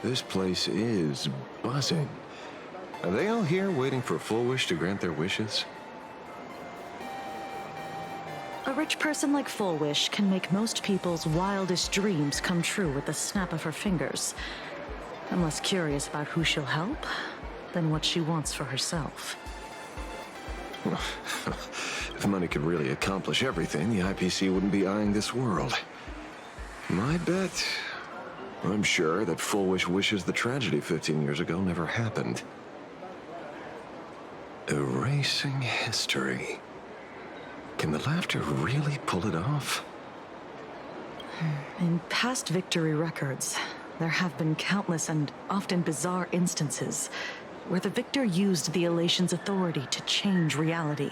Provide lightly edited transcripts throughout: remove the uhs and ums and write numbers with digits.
This place is buzzing. Are they all here waiting for Full Wish to grant their wishes? A rich person like Full Wish can make most people's wildest dreams come true with the snap of her fingers. I'm less curious about who she'll help than what she wants for herself. If money could really accomplish everything, the IPC wouldn't be eyeing this world. My bet, I'm sure that Full Wish wishes the tragedy 15 years ago never happened. Erasing history. Can the laughter really pull it off? In past victory records, there have been countless and often bizarre instances where the victor used the elation's authority to change reality.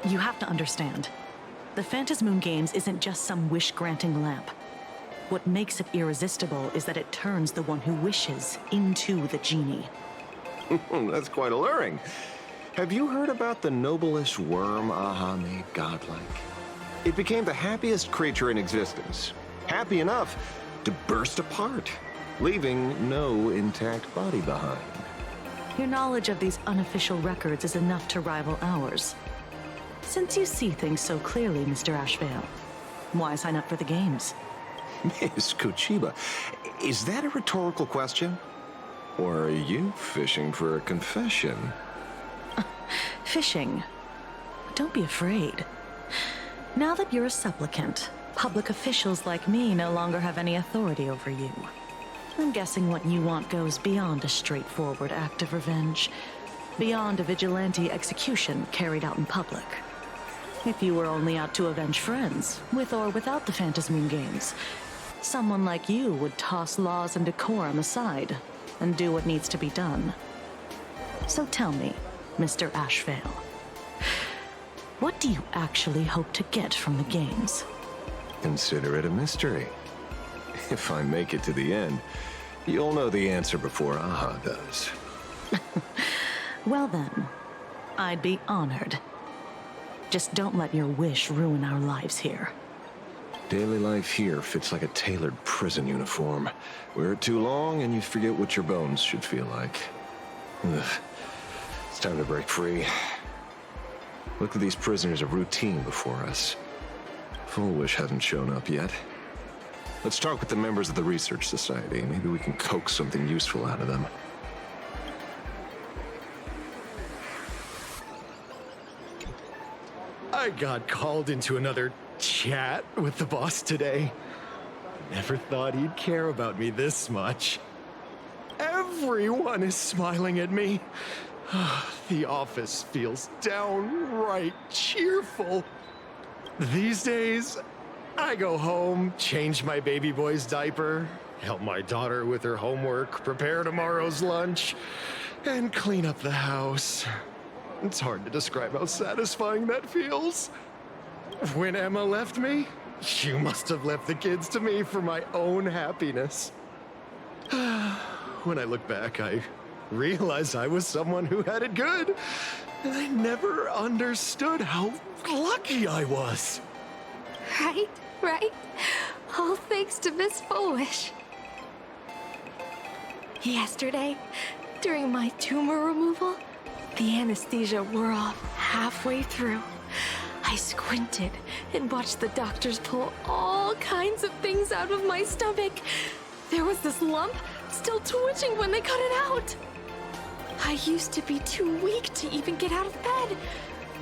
You have to understand, the Phantasmoon Games isn't just some wish-granting lamp. What makes it irresistible is that it turns the one who wishes into the genie. That's quite alluring. Have you heard about the noblest worm Aha made godlike? It became the happiest creature in existence. Happy enough to burst apart, leaving no intact body behind. Your knowledge of these unofficial records is enough to rival ours. Since you see things so clearly, Mr. Ashvale, why sign up for the games? Miss Kochiba, is that a rhetorical question? Or are you fishing for a confession? Fishing. Don't be afraid. Now that you're a supplicant, public officials like me no longer have any authority over you. I'm guessing what you want goes beyond a straightforward act of revenge, beyond a vigilante execution carried out in public. If you were only out to avenge friends, with or without the Phantasmoon Games, someone like you would toss laws and decorum aside and do what needs to be done. So tell me, Mr. Ashvale, what do you actually hope to get from the games? Consider it a mystery. If I make it to the end, you'll know the answer before Aha does. Well then, I'd be honored. Just don't let your wish ruin our lives here. Daily life here fits like a tailored prison uniform. Wear it too long and you forget what your bones should feel like. Ugh. It's time to break free. Look at these prisoners of routine before us. Full Wish hasn't shown up yet. Let's talk with the members of the Research Society. Maybe we can coax something useful out of them. I got called into another chat with the boss today. Never thought he'd care about me this much. Everyone is smiling at me. The office feels downright cheerful. These days, I go home, change my baby boy's diaper, help my daughter with her homework, prepare tomorrow's lunch, and clean up the house. It's hard to describe how satisfying that feels. When Emma left me, she must have left the kids to me for my own happiness. When I look back, I realize I was someone who had it good. And I never understood how lucky I was. Right. All thanks to Miss Foolish. Yesterday, during my tumor removal, the anesthesia wore off halfway through. I squinted and watched the doctors pull all kinds of things out of my stomach. There was this lump still twitching when they cut it out. I used to be too weak to even get out of bed.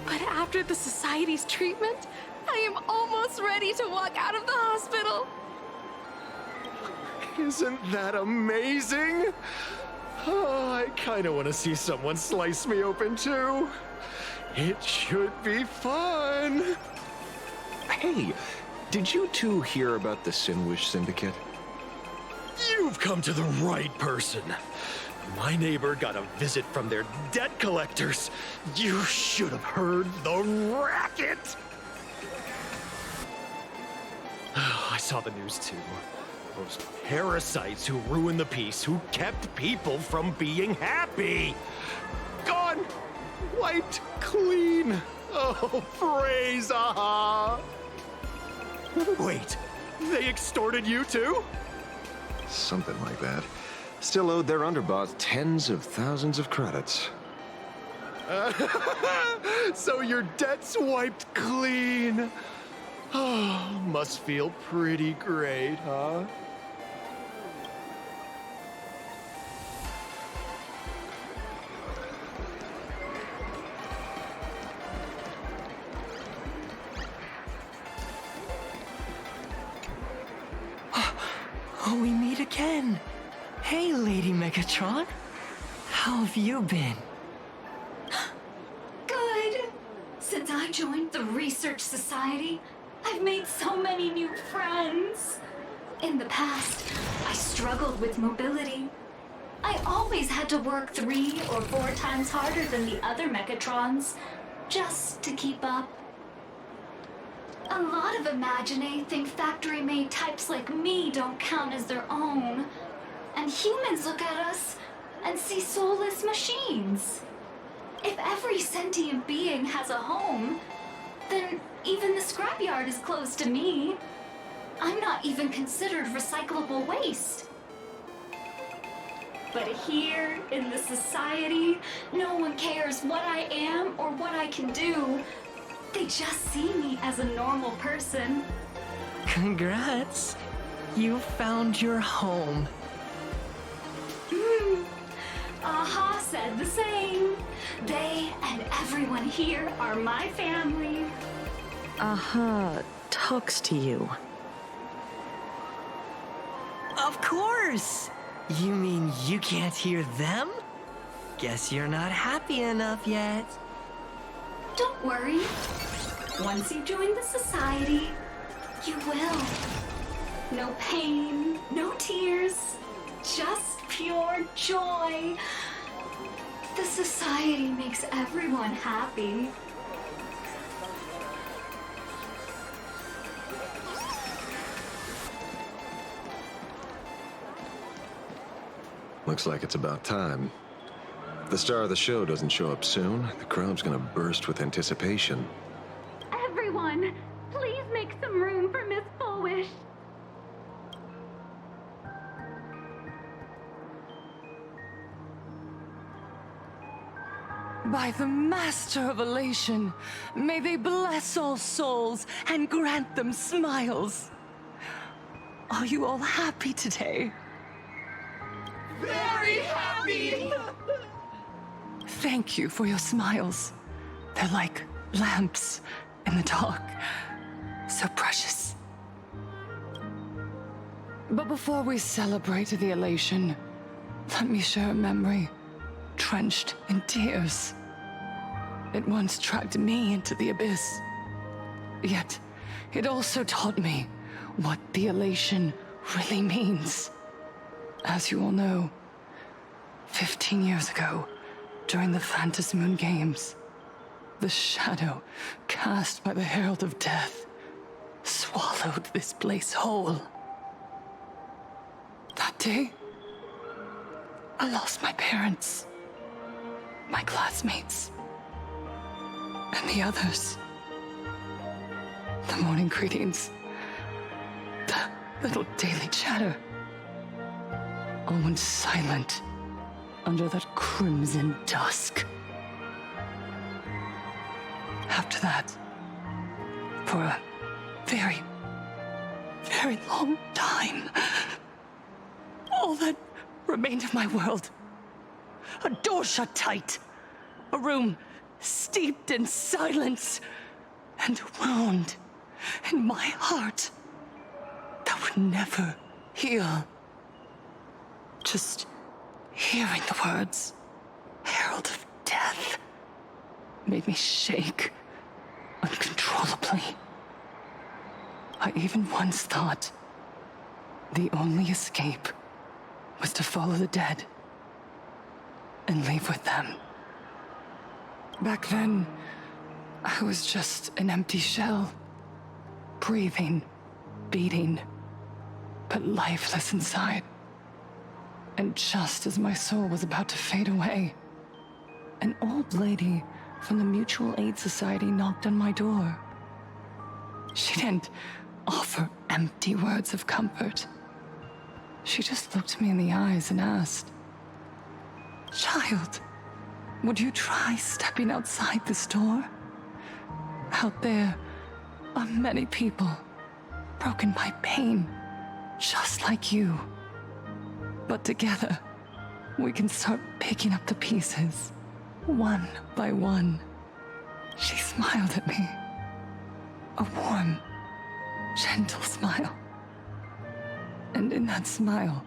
But after the society's treatment, I am almost ready to walk out of the hospital. Isn't that amazing? Oh, I kind of want to see someone slice me open too. It should be fun. Hey, did you two hear about the Sinwish Syndicate? You've come to the right person. My neighbor got a visit from their debt collectors. You should have heard the racket. I saw the news too. Those parasites who ruined the peace, who kept people from being happy. Gone! Wiped clean! Oh, praise Aha! Wait, they extorted you too? Something like that. Still owed their underboss tens of thousands of credits. So your debt's wiped clean. Oh, must feel pretty great, huh? Oh, we meet again. Hey, Lady Megatron. How have you been? Good. Since I joined the Research Society, I've made so many new friends. In the past, I struggled with mobility. I always had to work 3 or 4 times harder than the other Megatrons, just to keep up. A lot of Imagine think factory-made types like me don't count as their own. And humans look at us and see soulless machines. If every sentient being has a home, then even the scrapyard is closed to me. I'm not even considered recyclable waste. But here, in the society, no one cares what I am or what I can do. They just see me as a normal person. Congrats. You found your home. Aha said the same. They and everyone here are my family. Aha talks to you. Of course. You mean you can't hear them? Guess you're not happy enough yet. Don't worry. Once you join the society, you will. No pain, no tears, just pure joy. The society makes everyone happy. Looks like it's about time. If the star of the show doesn't show up soon, the crowd's gonna burst with anticipation. Everyone, please make some room for Miss Fullwish. By the Master of Elation, may they bless all souls and grant them smiles. Are you all happy today? Very happy! Thank you for your smiles. They're like lamps in the dark. So precious. But before we celebrate the elation, let me share a memory drenched in tears. It once dragged me into the abyss. Yet, it also taught me what the elation really means. As you all know, 15 years ago, during the Phantasmoon Games, the shadow cast by the Herald of Death swallowed this place whole. That day, I lost my parents, my classmates, and the others. The morning greetings, the little daily chatter. All went silent under that crimson dusk. After that, for a very, very long time, all that remained of my world, a door shut tight, a room steeped in silence, and a wound in my heart that would never heal. Just hearing the words, Herald of Death, made me shake uncontrollably. I even once thought the only escape was to follow the dead and leave with them. Back then, I was just an empty shell, breathing, beating, but lifeless inside. And just as my soul was about to fade away, an old lady from the Mutual Aid Society knocked on my door. She didn't offer empty words of comfort. She just looked me in the eyes and asked, "Child, would you try stepping outside this door? Out there are many people broken by pain, just like you. But together, we can start picking up the pieces, one by one." She smiled at me. A warm, gentle smile. And in that smile,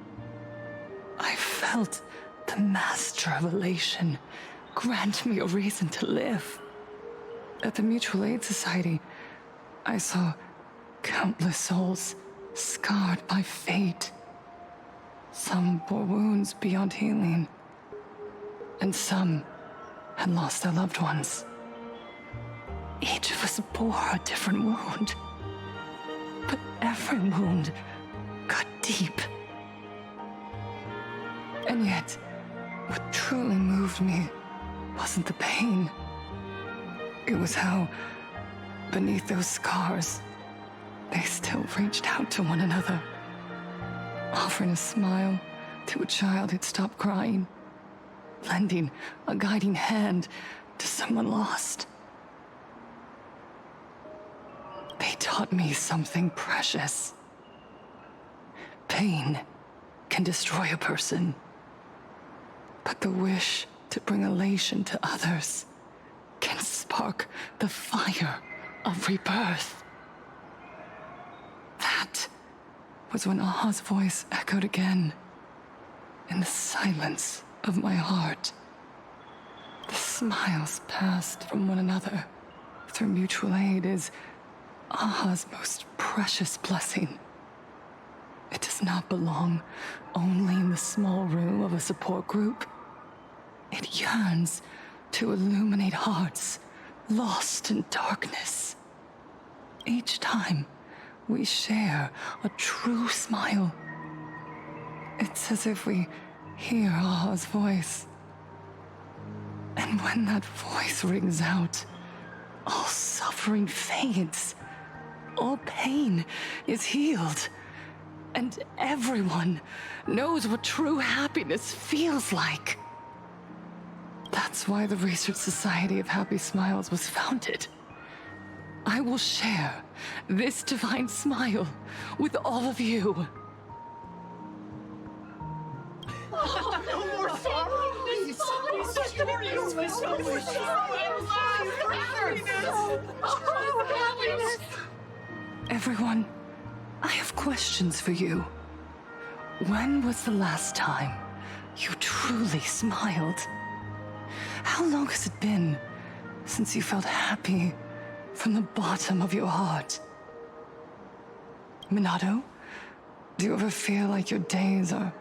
I felt the master of elation grant me a reason to live. At the Mutual Aid Society, I saw countless souls scarred by fate. Some bore wounds beyond healing, and some had lost their loved ones. Each of us bore a different wound, but every wound cut deep. And yet, what truly moved me wasn't the pain. It was how, beneath those scars, they still reached out to one another, offering a smile to a child who'd stopped crying, lending a guiding hand to someone lost. They taught me something precious. Pain can destroy a person, but the wish to bring elation to others can spark the fire of rebirth. That was when Aha's voice echoed again in the silence of my heart. The smiles passed from one another through mutual aid is Aha's most precious blessing. It does not belong only in the small room of a support group. It yearns to illuminate hearts lost in darkness. Each time we share a true smile, it's as if we hear Aha's voice. And when that voice rings out, all suffering fades, all pain is healed, and everyone knows what true happiness feels like. That's why the Research Society of Happy Smiles was founded. I will share this divine smile with all of you. Everyone, I have questions for you. When was the last time you truly smiled? How long has it been since you felt happy from the bottom of your heart? Minato, do you ever feel like your days are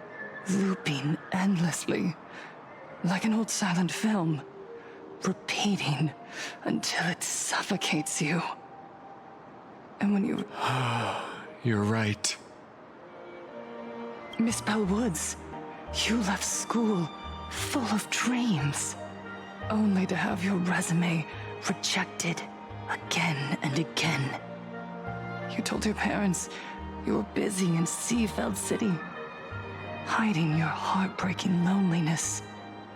looping endlessly, like an old silent film, repeating until it suffocates you? And when you... You're right. Miss Bellwoods, you left school full of dreams, only to have your resume rejected again and again. You told your parents you were busy in Seafeld City, hiding your heartbreaking loneliness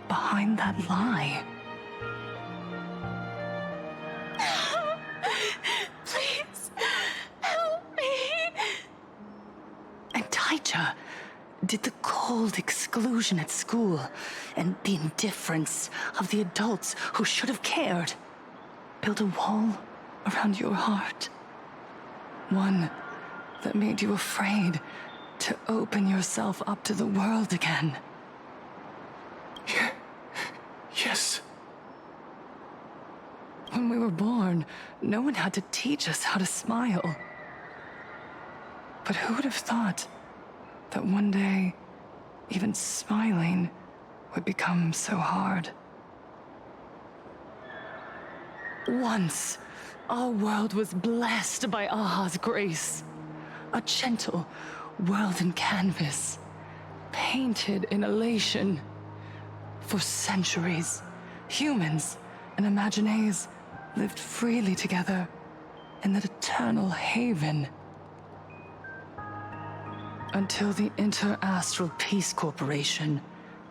behind that lie. Please, help me. And Taija did the cold exclusion at school and the indifference of the adults who should have cared build a wall around your heart. One that made you afraid to open yourself up to the world again. Yes. When we were born, no one had to teach us how to smile. But who would have thought that one day, even smiling would become so hard? Once, our world was blessed by Aha's grace. A gentle world in canvas, painted in elation. For centuries, humans and Imaginaes lived freely together in that eternal haven. Until the Inter-Astral Peace Corporation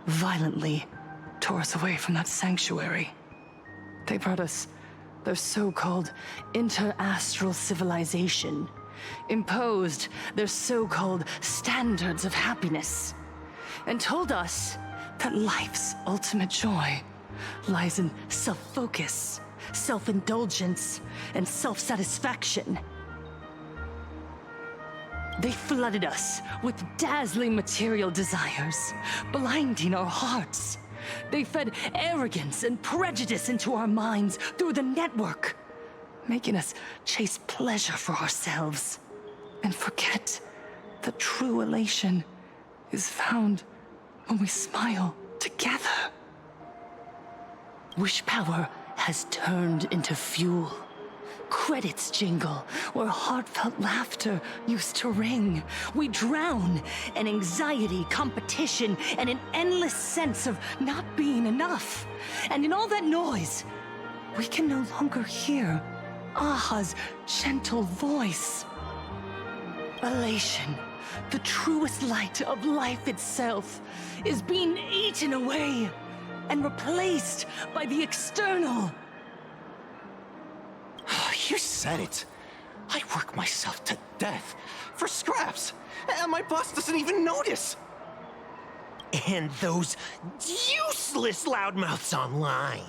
violently tore us away from that sanctuary. They brought us their so-called inter-astral civilization, imposed their so-called standards of happiness, and told us that life's ultimate joy lies in self-focus, self-indulgence, and self-satisfaction. They flooded us with dazzling material desires, blinding our hearts. They fed arrogance and prejudice into our minds through the network, making us chase pleasure for ourselves and forget that true elation is found when we smile together. Wish power has turned into fuel. Credits jingle where heartfelt laughter used to ring. We drown in anxiety, competition, and an endless sense of not being enough. And in all that noise, we can no longer hear Aha's gentle voice. Elation, the truest light of life itself, is being eaten away and replaced by the external. You said it. I work myself to death for scraps, and my boss doesn't even notice. And those useless loudmouths online.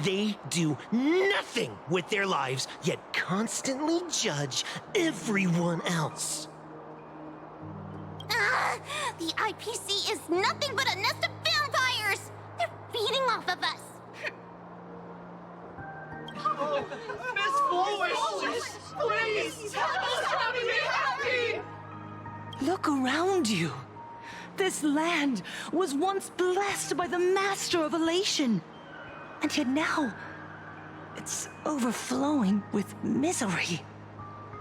They do nothing with their lives, yet constantly judge everyone else. The IPC is nothing but a nest of vampires! They're feeding off of us! Look around you. This land was once blessed by the master of elation. And yet now, it's overflowing with misery.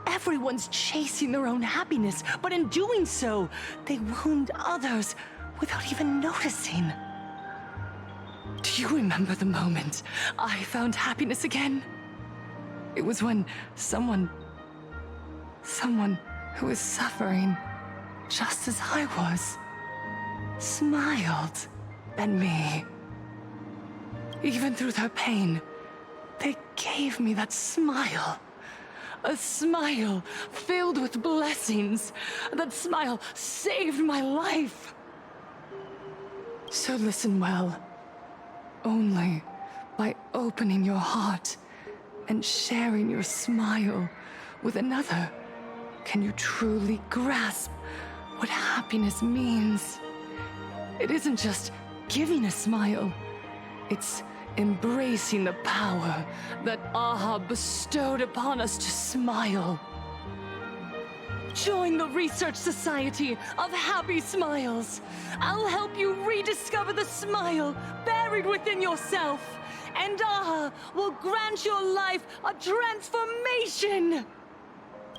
Everyone's chasing their own happiness, but in doing so, they wound others without even noticing. Do you remember the moment I found happiness again? It was when someone who was suffering just as I was, smiled at me. Even through their pain, they gave me that smile. A smile filled with blessings. That smile saved my life. So listen well. Only by opening your heart and sharing your smile with another can you truly grasp what happiness means. It isn't just giving a smile. It's embracing the power that Aha bestowed upon us to smile. Join the Research Society of Happy Smiles. I'll help you rediscover the smile buried within yourself. And Aha will grant your life a transformation.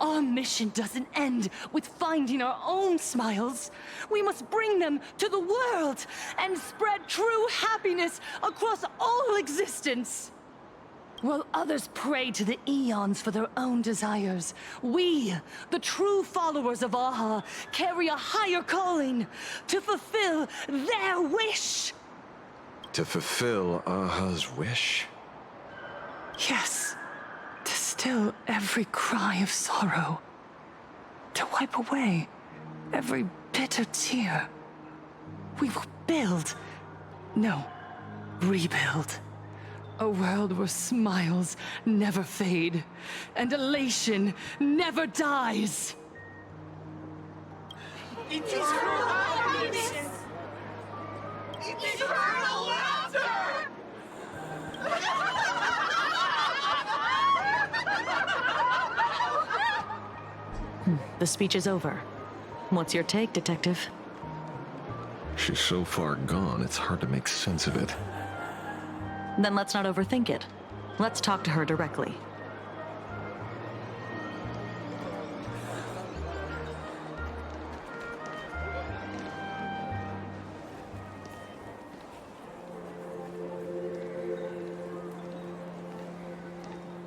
Our mission doesn't end with finding our own smiles. We must bring them to the world and spread true happiness across all existence. While others pray to the eons for their own desires, we, the true followers of Aha, carry a higher calling to fulfill their wish. To fulfill Aha's wish? Yes, to still every cry of sorrow, to wipe away every bitter tear. We will build, no, rebuild, a world where smiles never fade and elation never dies. Eternal happiness! Eternal laughter! The speech is over. What's your take, Detective? She's so far gone, it's hard to make sense of it. Then let's not overthink it. Let's talk to her directly.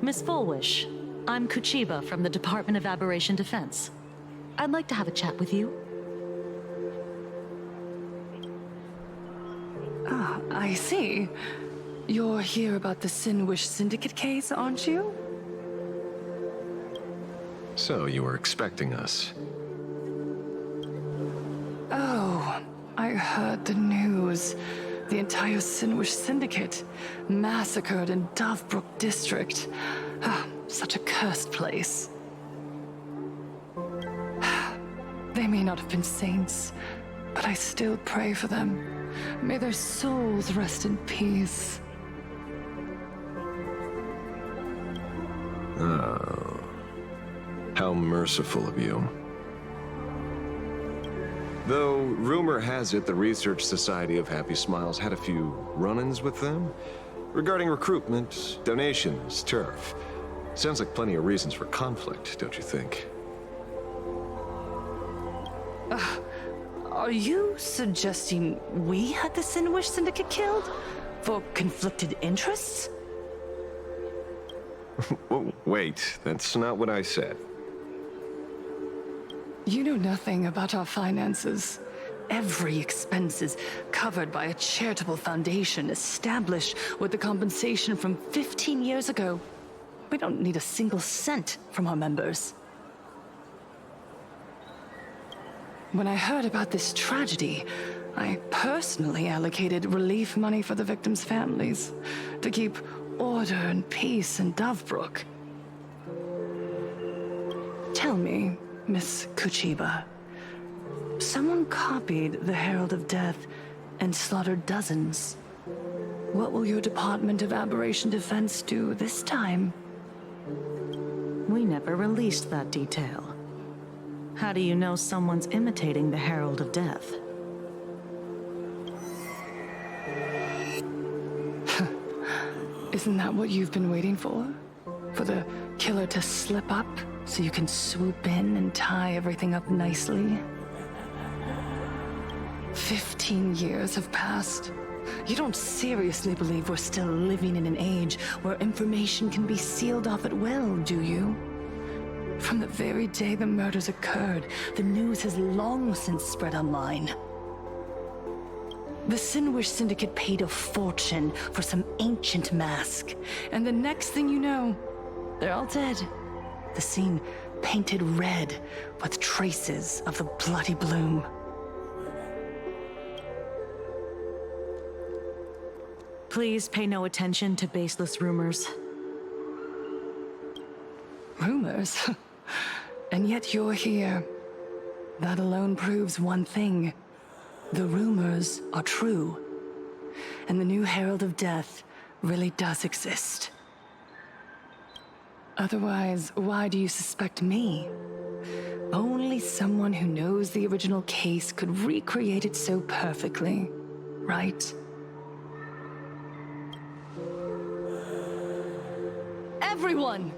Miss Fullwish, I'm Kuchiba from the Department of Aberration Defense. I'd like to have a chat with you. I see. You're here about the Sinwish Syndicate case, aren't you? So, you were expecting us. Oh, I heard the news. The entire Sinwish Syndicate massacred in Dovebrook District. Ah, such a cursed place. They may not have been saints, but I still pray for them. May their souls rest in peace. Oh. How merciful of you. Though, rumor has it the Research Society of Happy Smiles had a few run-ins with them regarding recruitment, donations, turf. Sounds like plenty of reasons for conflict, don't you think? Are you suggesting we had the Sinwish Syndicate killed? For conflicted interests? Whoa, wait, that's not what I said. You know nothing about our finances. Every expense is covered by a charitable foundation established with the compensation from 15 years ago. We don't need a single cent from our members. When I heard about this tragedy, I personally allocated relief money for the victims' families to keep order and peace in Dovebrook. Tell me, Miss Kuchiba, someone copied the Herald of Death and slaughtered dozens. What will your Department of Aberration Defense do this time? We never released that detail. How do you know someone's imitating the Herald of Death? Isn't that what you've been waiting for? For the killer to slip up so you can swoop in and tie everything up nicely? 15 years have passed. You don't seriously believe we're still living in an age where information can be sealed off at will, do you? From the very day the murders occurred, the news has long since spread online. The Sinwish Syndicate paid a fortune for some ancient mask, and the next thing you know, they're all dead. The scene painted red with traces of the bloody bloom. Please pay no attention to baseless rumors. Rumors? And yet you're here. That alone proves one thing. The rumors are true. And the new Herald of Death really does exist. Otherwise, why do you suspect me? Only someone who knows the original case could recreate it so perfectly, right? Everyone!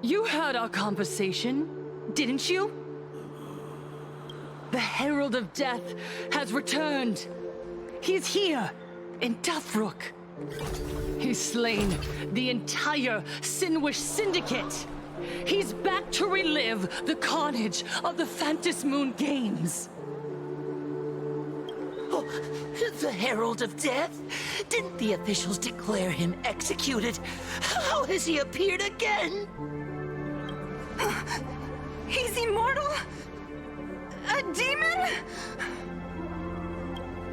You heard our conversation, didn't you? The Herald of Death has returned. He's here, in Dovebrook. He's slain the entire Sinwish Syndicate. He's back to relive the carnage of the Phantom Moon Games. Oh, the Herald of Death? Didn't the officials declare him executed? How has he appeared again? He's immortal? A demon?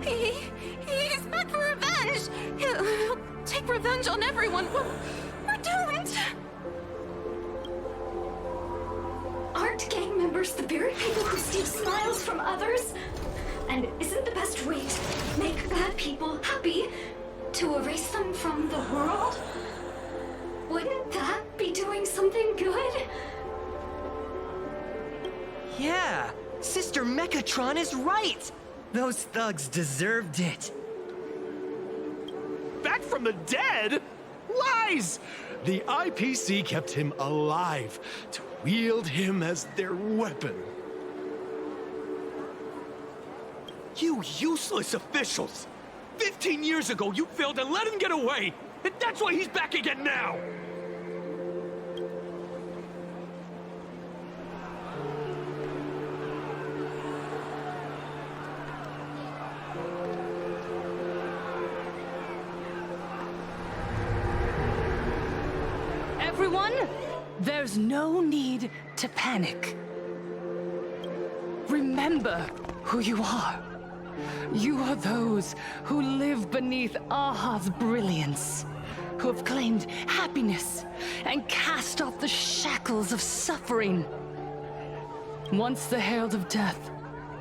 He's back for revenge! He'll take revenge on everyone. We're doomed! Aren't gang members the very people who steal smiles from others? And isn't the best way to make bad people happy to erase them from the world? Wouldn't that be doing something good? Yeah, Sister Mechatron is right. Those thugs deserved it. Back from the dead? Lies! The IPC kept him alive to wield him as their weapon. You useless officials! 15 years ago, you failed and let him get away! And that's why he's back again now! everyone, there's no need to panic. Remember who you are. You are those who live beneath Aha's brilliance, who have claimed happiness and cast off the shackles of suffering. Once the Herald of Death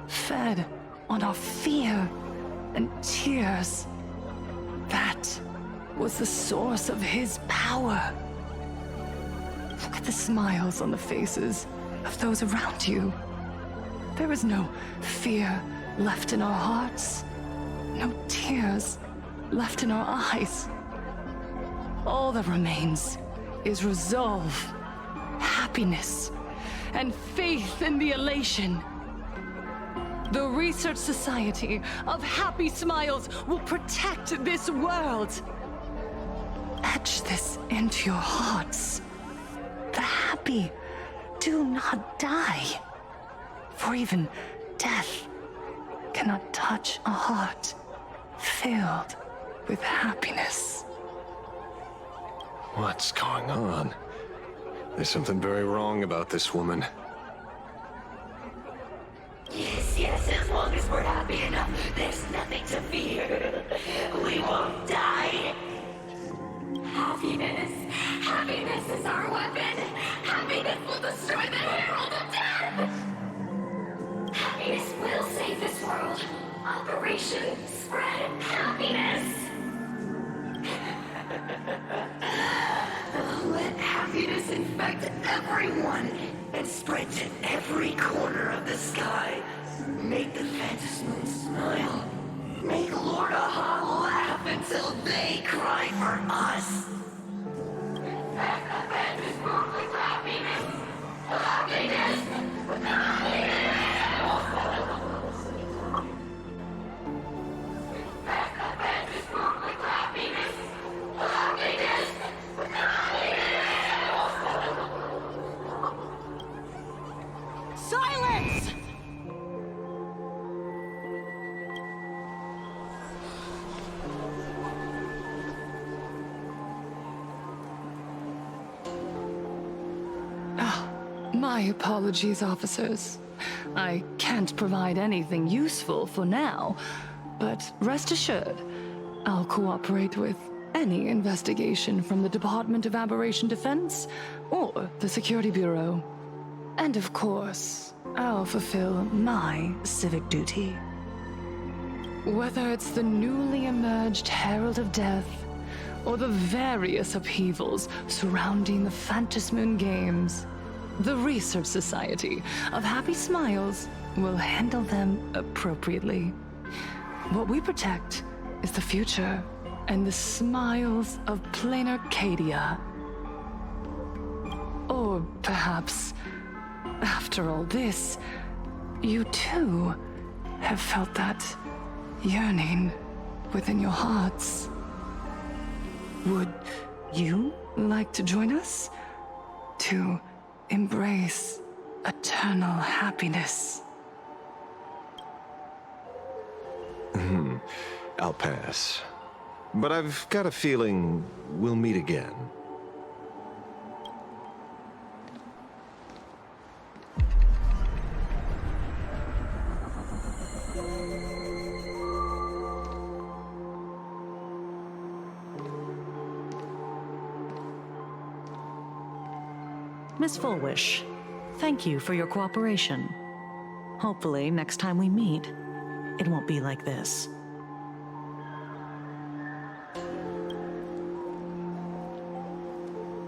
fed on our fear and tears, that was the source of his power. Look at the smiles on the faces of those around you. There is no fear left in our hearts, no tears left in our eyes. All that remains is resolve, happiness, and faith in the elation. The Research Society of Happy Smiles will protect this world. Etch this into your hearts. The happy do not die, for even death cannot touch a heart filled with happiness. What's going on? There's something very wrong about this woman. Yes, as long as we're happy enough, there's nothing to fear. We won't die. Happiness. Happiness is our weapon. Happiness will destroy the Herald of Death. Happiness will save this world. Operation Spread Happiness. Let happiness infect everyone and spread to every corner of the sky. Make the Phantom Moon smile. Make Lord Aha laugh until they cry for us. Infect the Phantom Moon with happiness. Happiness. Happiness. Infect the Phantom Moon with happiness. Happiness. Silence! My apologies, officers. I can't provide anything useful for now, but rest assured, I'll cooperate with any investigation from the Department of Aberration Defense or the Security Bureau. And of course, I'll fulfill my civic duty. Whether it's the newly emerged Herald of Death or the various upheavals surrounding the Phantasmoon Games, the Research Society of Happy Smiles will handle them appropriately. What we protect is the future and the smiles of plain Arcadia. Or perhaps, after all this, you too have felt that yearning within your hearts. Would you like to join us to embrace eternal happiness? I'll pass. But I've got a feeling we'll meet again. Miss Fullwish, thank you for your cooperation. Hopefully, next time we meet, it won't be like this.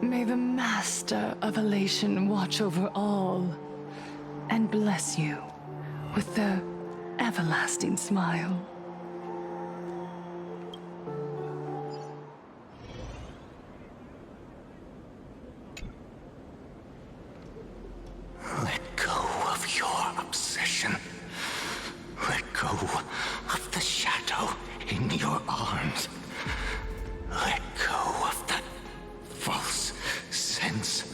May the Master of Elation watch over all and bless you with the everlasting smile. Let go of your obsession. Let go of the shadow in your arms. Let go of that false sense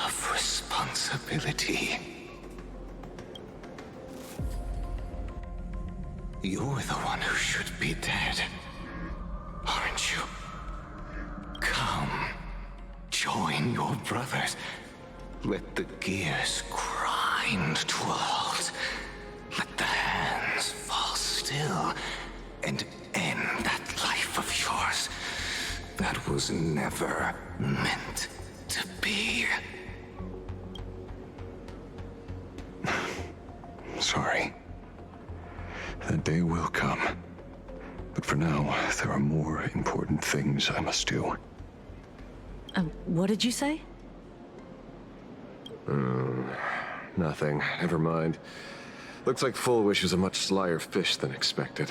of responsibility. You're the one who should be dead, aren't you? Come, Join your brothers. Let the gears grind to a halt. Let the hands fall still and end that life of yours that was never meant to be. Sorry. That day will come. But for now, there are more important things I must do. What did you say? Nothing. Never mind. Looks like Full Wish is a much slyer fish than expected.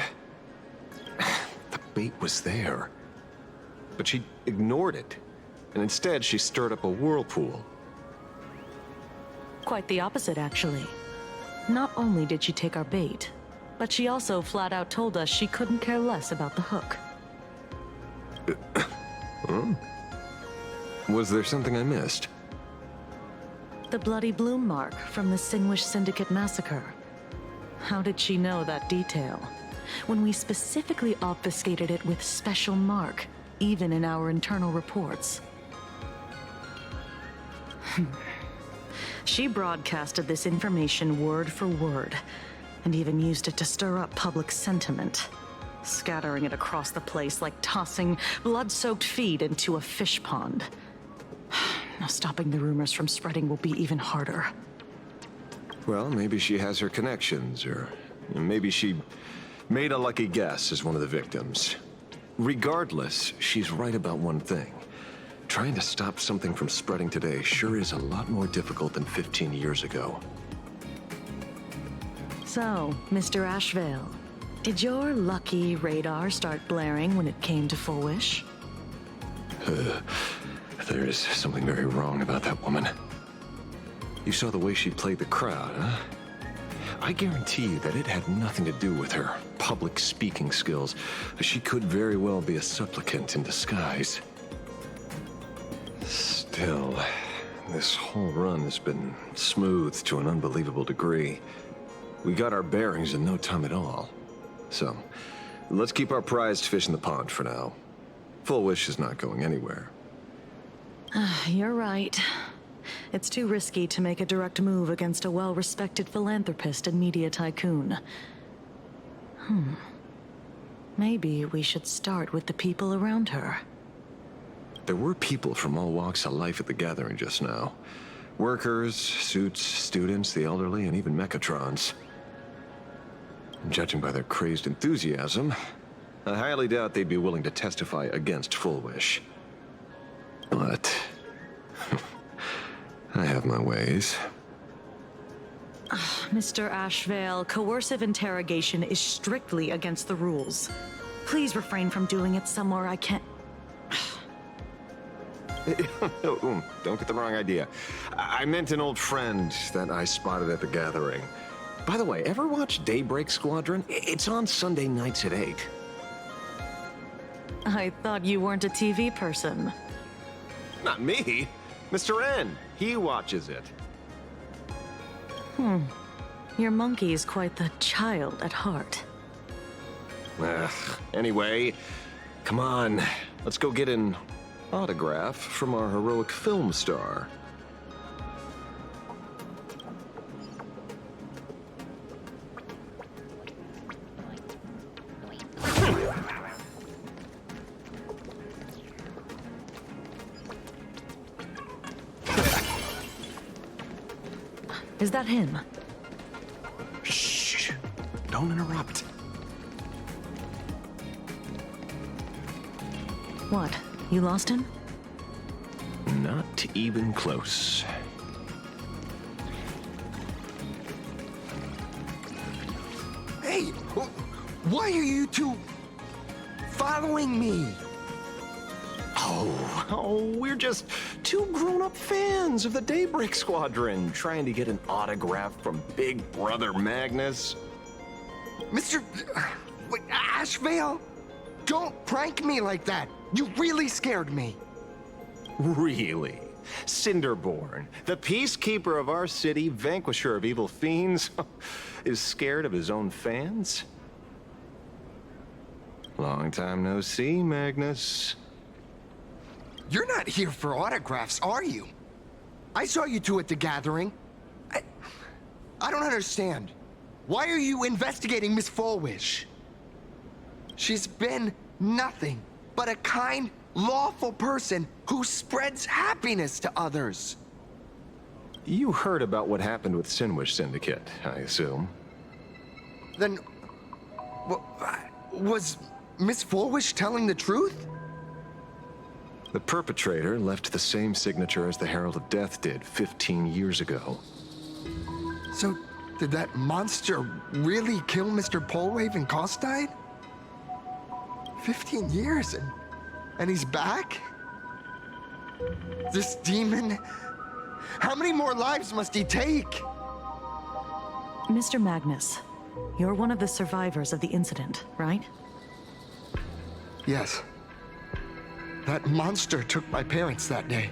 The bait was there. But she ignored it. And instead, she stirred up a whirlpool. Quite the opposite, actually. Not only did she take our bait, but she also flat out told us she couldn't care less about the hook. Was there something I missed? The bloody bloom mark from the Singwish Syndicate massacre. How did she know that detail? When we specifically obfuscated it with special mark, even in our internal reports. She broadcasted this information word for word, and even used it to stir up public sentiment, scattering it across the place like tossing blood-soaked feed into a fish pond. Now stopping the rumors from spreading will be even harder. Well, maybe she has her connections, or maybe she made a lucky guess as one of the victims. Regardless, she's right about one thing. Trying to stop something from spreading today sure is a lot more difficult than 15 years ago. So, Mr. Ashvale, did your lucky radar start blaring when it came to Full Wish? There is something very wrong about that woman. You saw the way she played the crowd, huh? I guarantee you that it had nothing to do with her public speaking skills. She could very well be a supplicant in disguise. Still, this whole run has been smooth to an unbelievable degree. We got our bearings in no time at all. So, let's keep our prized fish in the pond for now. Full Wish is not going anywhere. You're right. It's too risky to make a direct move against a well-respected philanthropist and media tycoon. Maybe we should start with the people around her. There were people from all walks of life at the gathering just now. Workers, suits, students, the elderly, and even Mechatrons. Judging by their crazed enthusiasm, I highly doubt they'd be willing to testify against Full Wish. But I have my ways. Mr. Ashvale, coercive interrogation is strictly against the rules. Please refrain from doing it somewhere I can't... Don't get the wrong idea. I meant an old friend that I spotted at the gathering. By the way, ever watch Daybreak Squadron? It's on Sunday nights at 8. I thought you weren't a TV person. Not me. Mr. N. He watches it. Your monkey is quite the child at heart. Anyway, come on. Let's go get an autograph from our heroic film star. Is that him? Shh! Don't interrupt. What? You lost him? Not even close. Hey, why are you two following me? Oh, we're just two grown-up fans of the Daybreak Squadron trying to get an autograph from Big Brother Magnus. Mr. Ashvale, don't prank me like that. You really scared me. Really? Cinderborn, the peacekeeper of our city, vanquisher of evil fiends, is scared of his own fans? Long time no see, Magnus. You're not here for autographs, are you? I saw you two at the gathering. I don't understand. Why are you investigating Miss Fullwish? She's been nothing but a kind, lawful person who spreads happiness to others. You heard about what happened with Sinwish Syndicate, I assume. Then, was Miss Fullwish telling the truth? The perpetrator left the same signature as the Herald of Death did 15 years ago. So, did that monster really kill Mr. Polwave and Costide? 15 years and he's back? This demon? How many more lives must he take? Mr. Magnus, you're one of the survivors of the incident, right? Yes. That monster took my parents that day.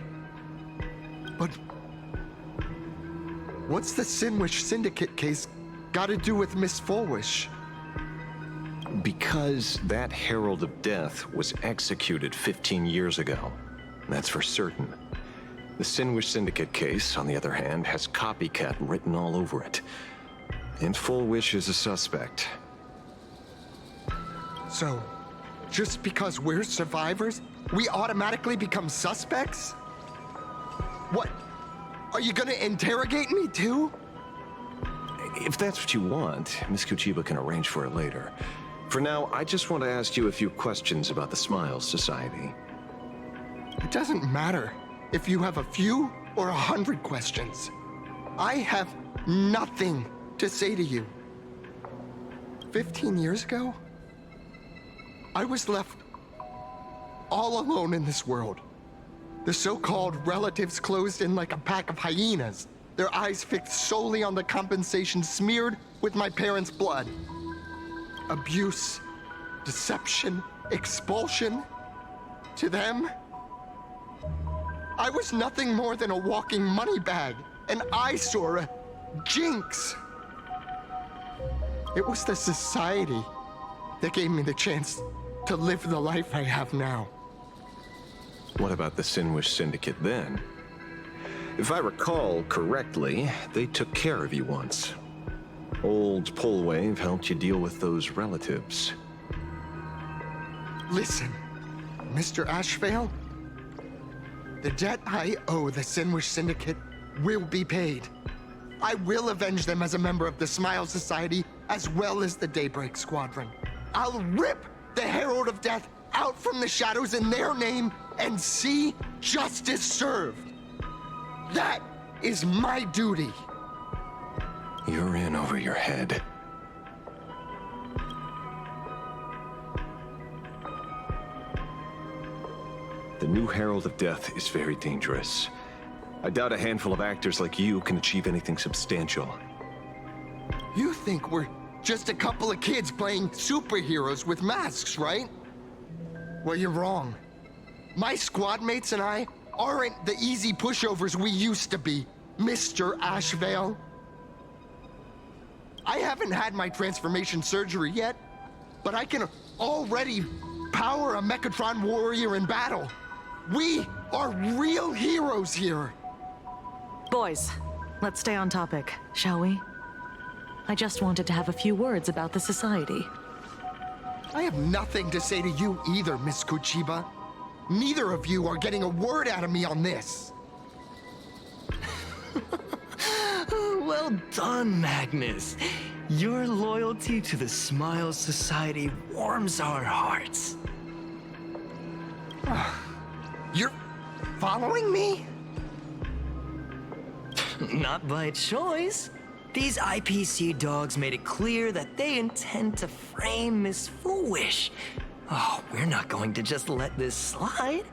But what's the Sinwish Syndicate case got to do with Miss Fullwish? Because that Herald of Death was executed 15 years ago. That's for certain. The Sinwish Syndicate case, on the other hand, has copycat written all over it. And Fullwish is a suspect. So, just because we're survivors, we automatically become suspects? What? Are you gonna interrogate me too? If that's what you want, Miss Kuchiba can arrange for it later. For now, I just want to ask you a few questions about the Smiles Society. It doesn't matter if you have a few or 100 questions. I have nothing to say to you. 15 years ago, I was left all alone in this world. The so-called relatives closed in like a pack of hyenas, their eyes fixed solely on the compensation smeared with my parents' blood. Abuse, deception, expulsion. To them, I was nothing more than a walking money bag, an eyesore, a jinx. It was the society that gave me the chance to live the life I have now. What about the Sinwish Syndicate then? If I recall correctly, they took care of you once. Old Polwave helped you deal with those relatives. Listen, Mr. Ashvale, the debt I owe the Sinwish Syndicate will be paid. I will avenge them as a member of the Smile Society, as well as the Daybreak Squadron. I'll rip the Herald of Death out from the shadows in their name and see justice served. That is my duty. You're in over your head. The new Herald of Death is very dangerous. I doubt a handful of actors like you can achieve anything substantial. You think we're just a couple of kids playing superheroes with masks, right? Well, you're wrong. My squad mates and I aren't the easy pushovers we used to be, Mr. Ashvale. I haven't had my transformation surgery yet, but I can already power a Mechatron warrior in battle. We are real heroes here. Boys, let's stay on topic, shall we? I just wanted to have a few words about the society. I have nothing to say to you either, Miss Kuchiba. Neither of you are getting a word out of me on this. Well done, Magnus. Your loyalty to the Smile Society warms our hearts. You're following me? Not by choice. These IPC dogs made it clear that they intend to frame Miss Fullwish. Oh, we're not going to just let this slide.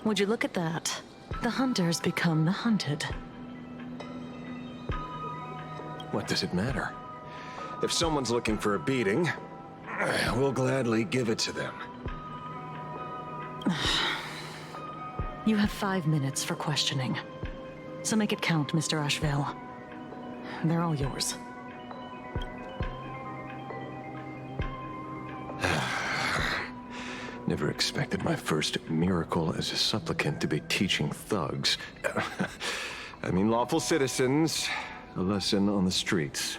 Would you look at that? The hunters become the hunted. What does it matter? If someone's looking for a beating, we'll gladly give it to them. You have 5 minutes for questioning. So make it count, Mr. Ashvale. They're all yours. Never never expected my first miracle as a supplicant to be teaching thugs. I mean lawful citizens, a lesson on the streets.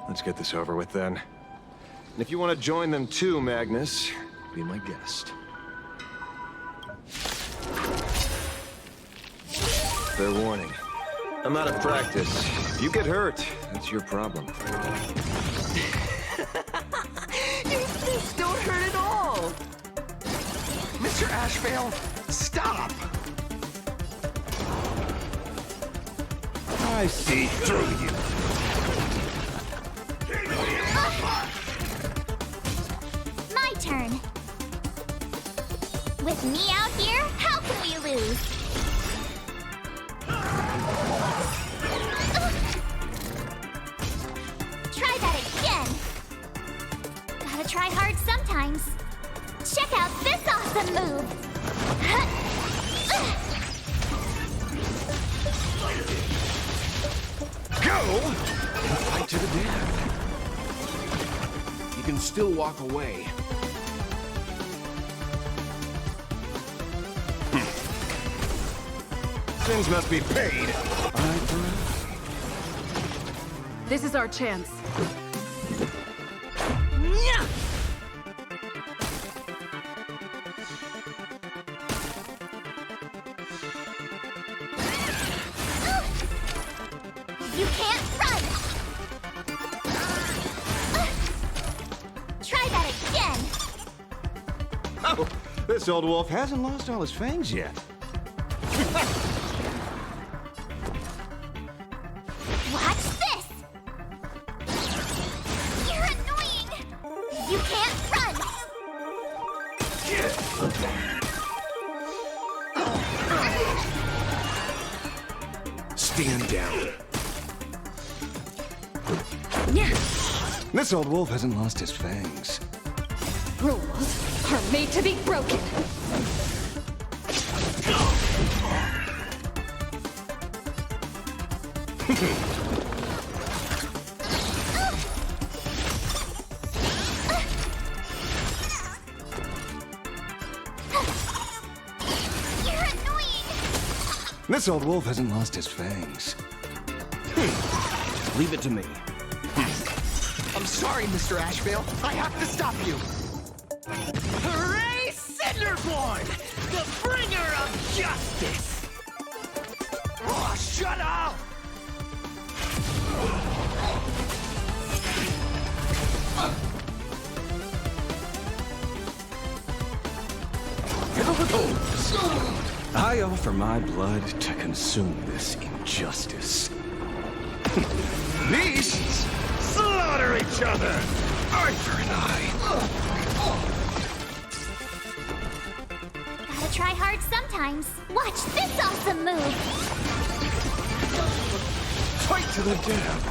Let's get this over with then. And if you want to join them too, Magnus, be my guest. Fair warning. I'm out of practice. If you get hurt, that's your problem. This don't hurt at all. Mr. Ashvale, stop! I see through you. My turn. With me out here, how can we lose? Try that again. Gotta try hard sometimes. Check out this awesome move. Go! Fight to the death. You can still walk away. Sins must be paid. This is our chance. You can't run! Try that again! Oh, this old wolf hasn't lost all his fangs yet. Watch this! You're annoying! You can't run! Stand down. This old wolf hasn't lost his fangs. Rules are made to be broken. You're annoying! This old wolf hasn't lost his fangs. Leave it to me. I'm sorry, Mr. Ashvale. I have to stop you. Hooray, Cinderborn! The bringer of justice! Oh, shut up! I offer my blood to consume this injustice. Beasts slaughter each other! Arthur and I. Gotta try hard sometimes. Watch this awesome move! Fight to the death.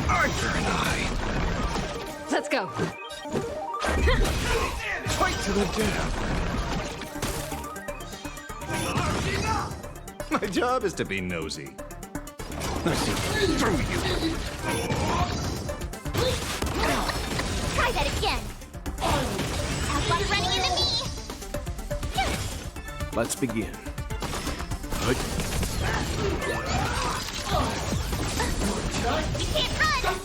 Arthur and I. Let's go. Fight to the death. My job is to be nosy. I see through you. Try that again! Have fun running into me! Let's begin. You can't run!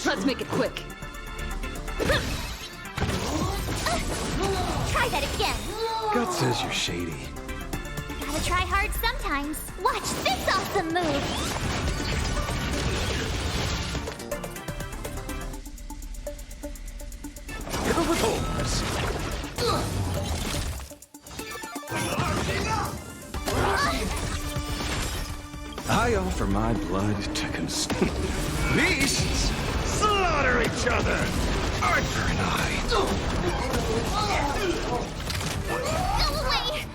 Let's make it quick. Try that again! Gut says you're shady. Gotta try hard sometimes. Watch this awesome move! Hit her with holes. I offer my blood to consume. Beasts slaughter each other. Arthur and I. Go away!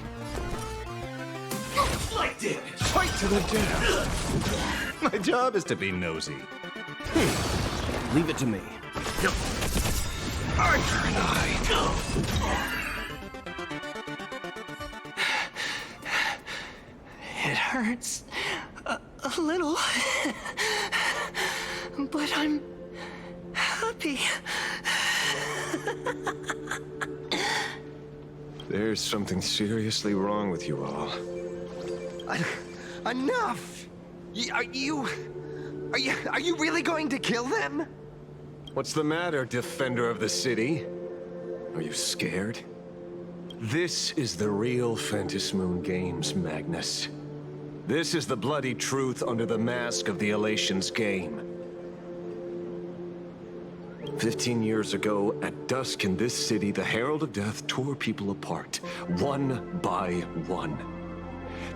Like damage. Fight to the death. My job is to be nosy. Leave it to me. Arthur and I. It hurts a little, but I'm happy. There's something seriously wrong with you all. Enough! Are you really going to kill them? What's the matter, defender of the city? Are you scared? This is the real Phantasmoon Games, Magnus. This is the bloody truth under the mask of the Elations game. 15 years ago, at dusk in this city, the Herald of Death tore people apart, one by one.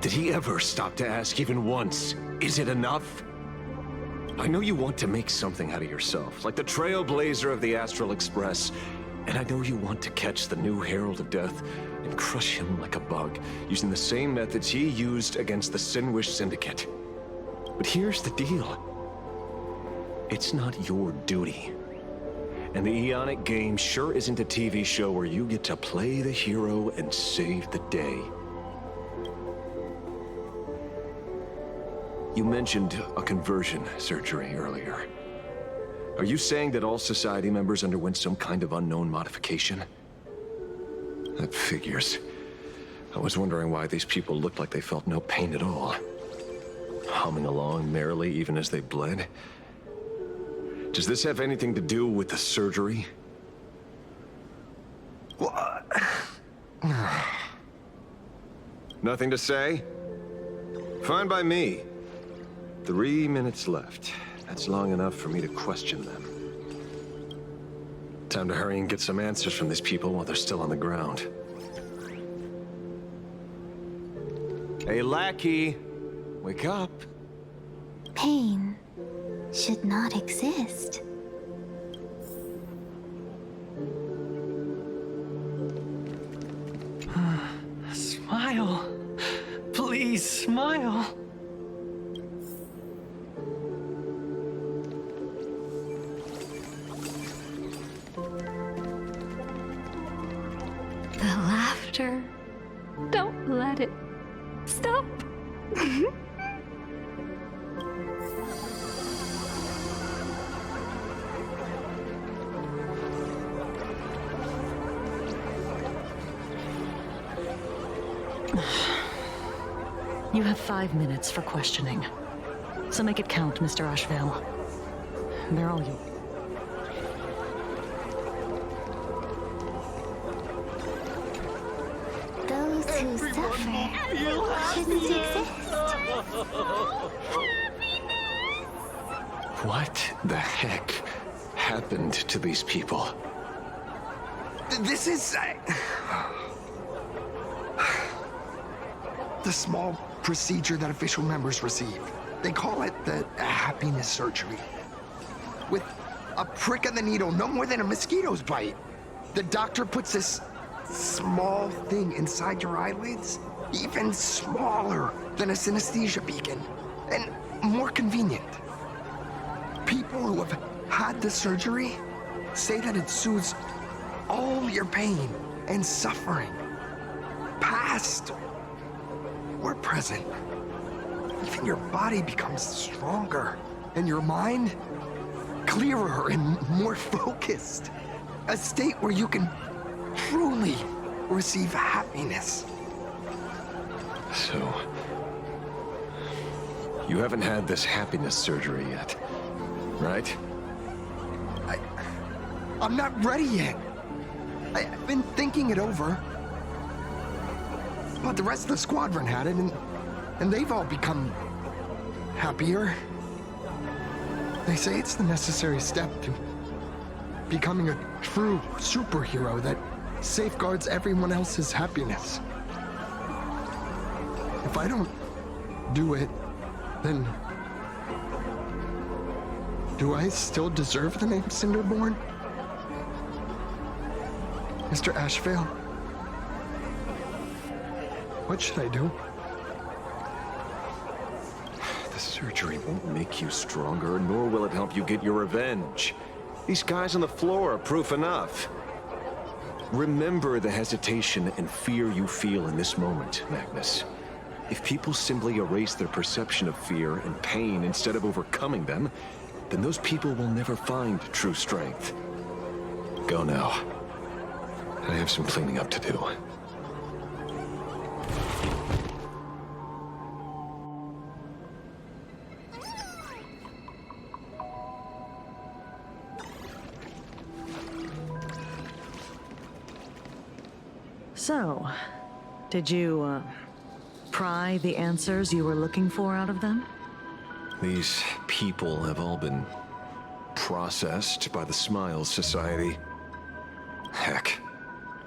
Did he ever stop to ask even once, is it enough? I know you want to make something out of yourself, like the trailblazer of the Astral Express, and I know you want to catch the new Herald of Death and crush him like a bug, using the same methods he used against the Sinwish Syndicate. But here's the deal. It's not your duty. And the Eonic game sure isn't a TV show where you get to play the hero and save the day. You mentioned a conversion surgery earlier. Are you saying that all Society members underwent some kind of unknown modification? That figures. I was wondering why these people looked like they felt no pain at all. Humming along merrily even as they bled. Does this have anything to do with the surgery? What? Nothing to say? Fine by me. 3 minutes left. That's long enough for me to question them. Time to hurry and get some answers from these people while they're still on the ground. Hey, lackey! Wake up! Pain should not exist. Smile. Please, smile. The laughter. Don't let it stop. You have 5 minutes for questioning. So make it count, Mr. Ashvale. They're all yours. Those who suffer shouldn't exist. What the heck happened to these people? This is... the small procedure that official members receive. They call it the happiness surgery. With a prick of the needle, no more than a mosquito's bite. The doctor puts this small thing inside your eyelids, even smaller than a synesthesia beacon, and more convenient. People who have had the surgery say that it soothes all your pain and suffering, past or present. Even your body becomes stronger, and your mind clearer and more focused. A state where you can truly receive happiness. So, you haven't had this happiness surgery yet, right? I'm not ready yet. I've been thinking it over. But the rest of the squadron had it, and they've all become happier. They say it's the necessary step to becoming a true superhero that safeguards everyone else's happiness. If I don't do it, then do I still deserve the name Cinderborn? Mr. Ashvale? What should I do? The surgery won't make you stronger, nor will it help you get your revenge. These guys on the floor are proof enough. Remember the hesitation and fear you feel in this moment, Magnus. If people simply erase their perception of fear and pain instead of overcoming them, then those people will never find true strength. Go now. I have some cleaning up to do. So, did you, pry the answers you were looking for out of them? These people have all been processed by the Smiles Society. Heck,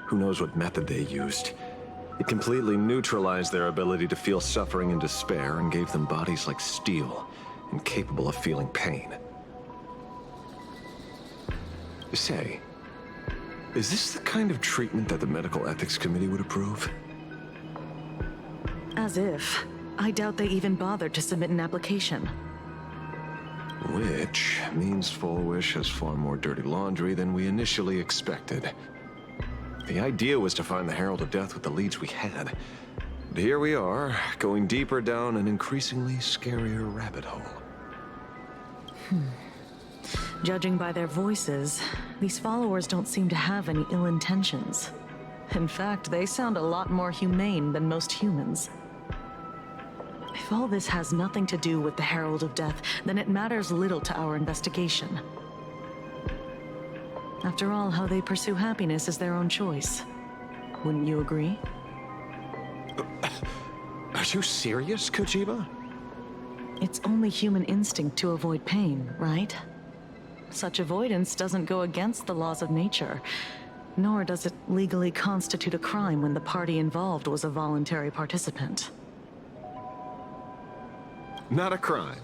who knows what method they used. It completely neutralized their ability to feel suffering and despair and gave them bodies like steel, incapable of feeling pain. Say, is this the kind of treatment that the Medical Ethics Committee would approve? As if. I doubt they even bothered to submit an application. Which means Full Wish has far more dirty laundry than we initially expected. The idea was to find the Herald of Death with the leads we had. But here we are, going deeper down an increasingly scarier rabbit hole. Judging by their voices, these followers don't seem to have any ill intentions. In fact, they sound a lot more humane than most humans. If all this has nothing to do with the Herald of Death, then it matters little to our investigation. After all, how they pursue happiness is their own choice. Wouldn't you agree? Are you serious, Kojima? It's only human instinct to avoid pain, right? Such avoidance doesn't go against the laws of nature, nor does it legally constitute a crime when the party involved was a voluntary participant. Not a crime.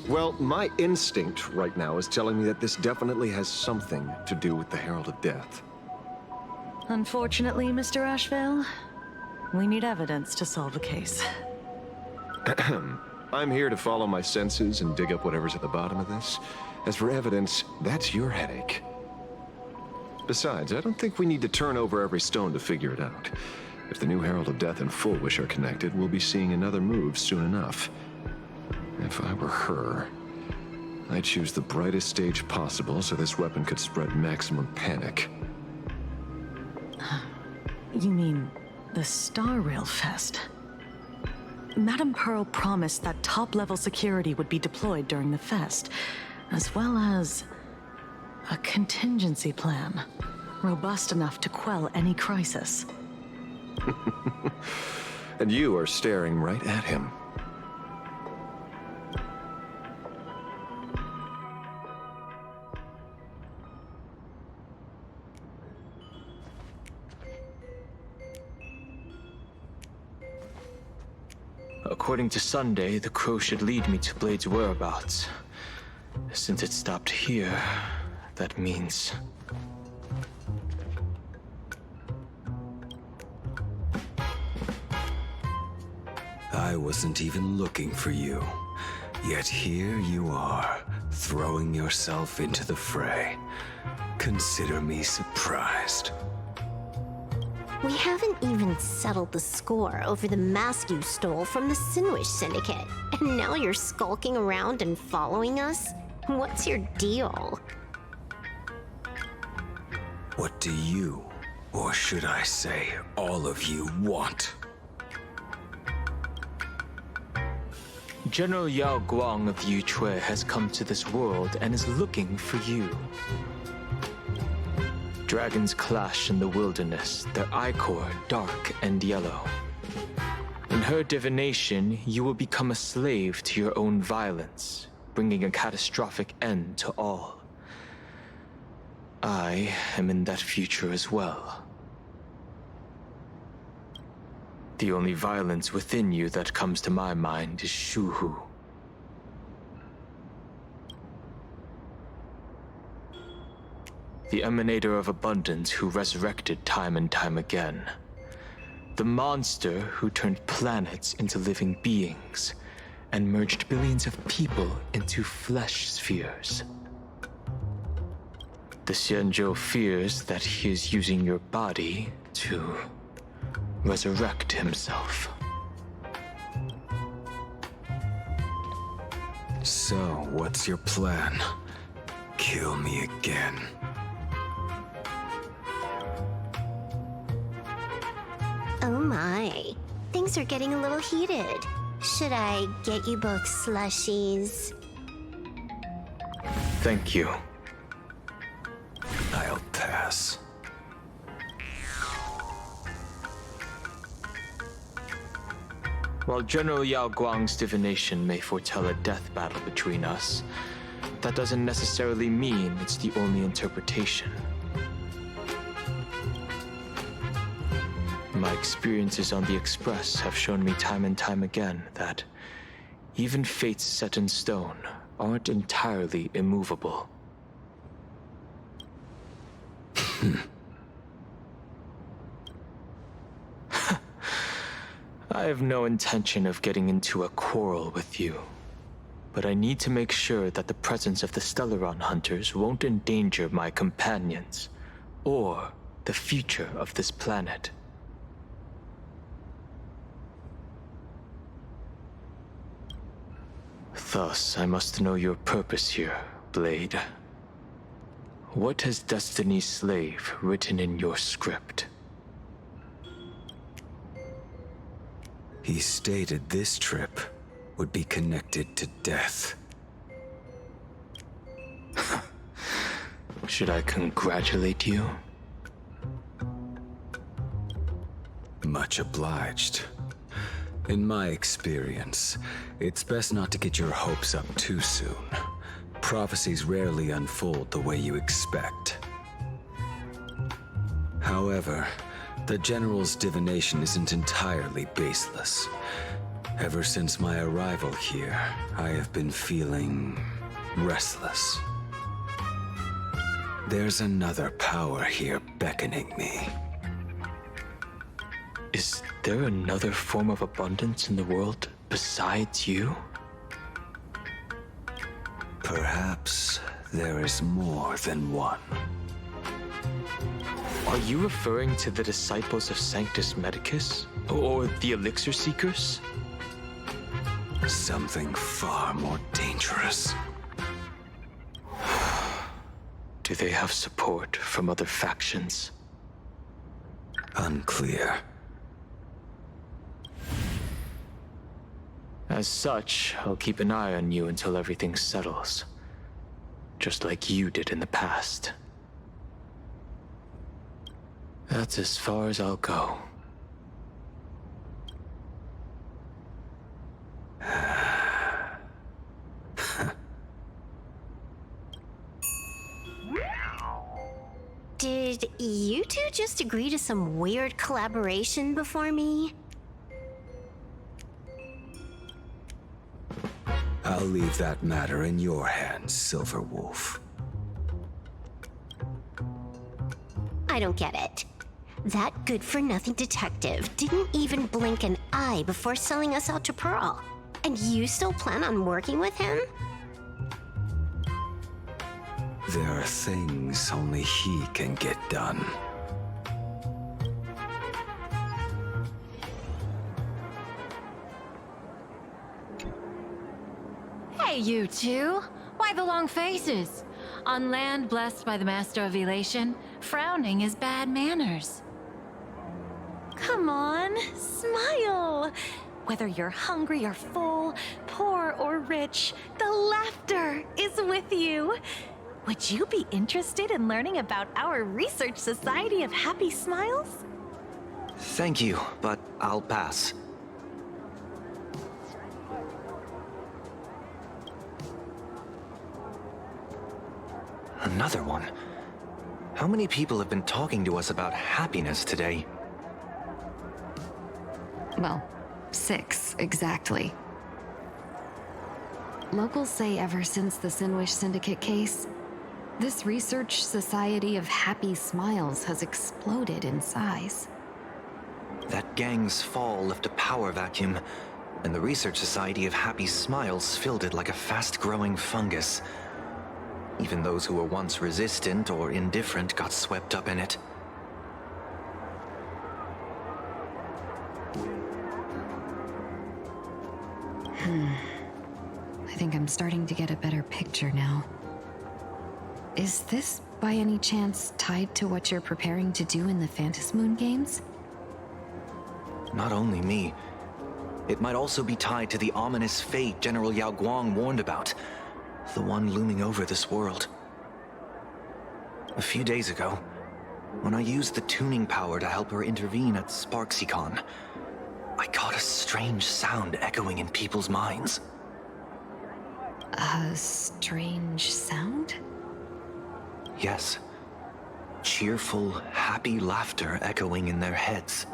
Well, my instinct right now is telling me that this definitely has something to do with the Herald of Death. Unfortunately, Mr. Ashvale, we need evidence to solve the case. I'm here to follow my senses and dig up whatever's at the bottom of this. As for evidence, that's your headache. Besides, I don't think we need to turn over every stone to figure it out. If the new Herald of Death and Full Wish are connected, we'll be seeing another move soon enough. If I were her, I'd choose the brightest stage possible so this weapon could spread maximum panic. You mean the Star Rail Fest? Madame Pearl promised that top-level security would be deployed during the fest, as well as a contingency plan, robust enough to quell any crisis. And you are staring right at him. According to Sunday, the crow should lead me to Blade's whereabouts. Since it stopped here, that means... I wasn't even looking for you. Yet here you are, throwing yourself into the fray. Consider me surprised. We haven't even settled the score over the mask you stole from the Sinwish Syndicate. And now you're skulking around and following us? What's your deal? What do you, or should I say, all of you, want? General Yao Guang of Yu Chui has come to this world and is looking for you. Dragons clash in the wilderness, their ichor dark and yellow. In her divination, you will become a slave to your own violence, bringing a catastrophic end to all. I am in that future as well. The only violence within you that comes to my mind is Shuhu. The emanator of abundance who resurrected time and time again. The monster who turned planets into living beings and merged billions of people into flesh spheres. The Xianzhou fears that he is using your body to resurrect himself. So, what's your plan? Kill me again. Oh my. Things are getting a little heated. Should I get you both slushies? Thank you. I'll pass. While General Yao Guang's divination may foretell a death battle between us, that doesn't necessarily mean it's the only interpretation. My experiences on the Express have shown me time and time again that even fates set in stone aren't entirely immovable. I have no intention of getting into a quarrel with you, but I need to make sure that the presence of the Stellaron hunters won't endanger my companions or the future of this planet. Thus, I must know your purpose here, Blade. What has Destiny's Slave written in your script? He stated this trip would be connected to death. Should I congratulate you? Much obliged. In my experience, it's best not to get your hopes up too soon. Prophecies rarely unfold the way you expect. However, the General's divination isn't entirely baseless. Ever since my arrival here, I have been feeling restless. There's another power here beckoning me. Is there another form of abundance in the world besides you? Perhaps there is more than one. Are you referring to the disciples of Sanctus Medicus? Or the Elixir Seekers? Something far more dangerous. Do they have support from other factions? Unclear. As such, I'll keep an eye on you until everything settles. Just like you did in the past. That's as far as I'll go. Did you two just agree to some weird collaboration before me? I'll leave that matter in your hands, Silver Wolf. I don't get it. That good-for-nothing detective didn't even blink an eye before selling us out to Pearl. And you still plan on working with him? There are things only he can get done. Hey, you two! Why the long faces? On land blessed by the Master of Elation, frowning is bad manners. Come on, smile! Whether you're hungry or full, poor or rich, the laughter is with you. Would you be interested in learning about our Research Society of Happy Smiles? Thank you, but I'll pass. Another one? How many people have been talking to us about happiness today? Well, 6, exactly. Locals say ever since the Sinwish Syndicate case, this Research Society of Happy Smiles has exploded in size. That gang's fall left a power vacuum, and the Research Society of Happy Smiles filled it like a fast-growing fungus. Even those who were once resistant or indifferent got swept up in it. I think I'm starting to get a better picture now. Is this, by any chance, tied to what you're preparing to do in the Phantasmoon games? Not only me. It might also be tied to the ominous fate General Yao Guang warned about. The one looming over this world. A few days ago, when I used the tuning power to help her intervene at SparksyCon, I caught a strange sound echoing in people's minds. A strange sound? Yes. Cheerful, happy laughter echoing in their heads.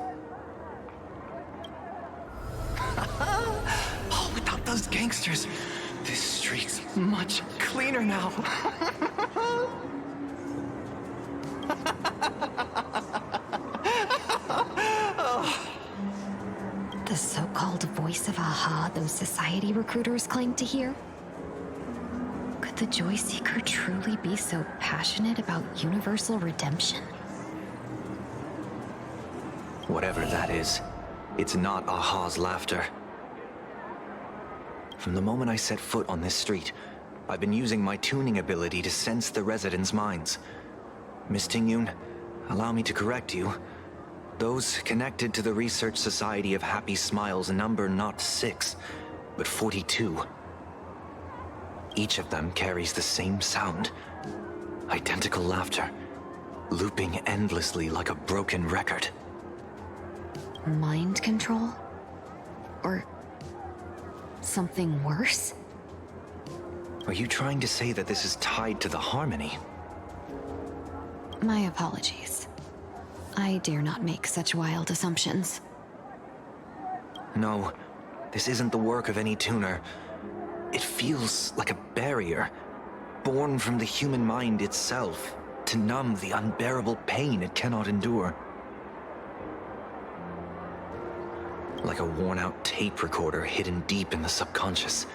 Oh, without those gangsters, this street's much cleaner now. The so-called voice of Aha those society recruiters claim to hear? Could the Joy Seeker truly be so passionate about universal redemption? Whatever that is, it's not Aha's laughter. From the moment I set foot on this street, I've been using my tuning ability to sense the residents' minds. Miss Tingyun, allow me to correct you. Those connected to the Research Society of Happy Smiles number not 6, but 42. Each of them carries the same sound. Identical laughter, looping endlessly like a broken record. Mind control? Or something worse? Are you trying to say that this is tied to the harmony? My apologies. I dare not make such wild assumptions. No, this isn't the work of any tuner. It feels like a barrier, born from the human mind itself, to numb the unbearable pain it cannot endure. Like a worn-out tape recorder hidden deep in the subconscious,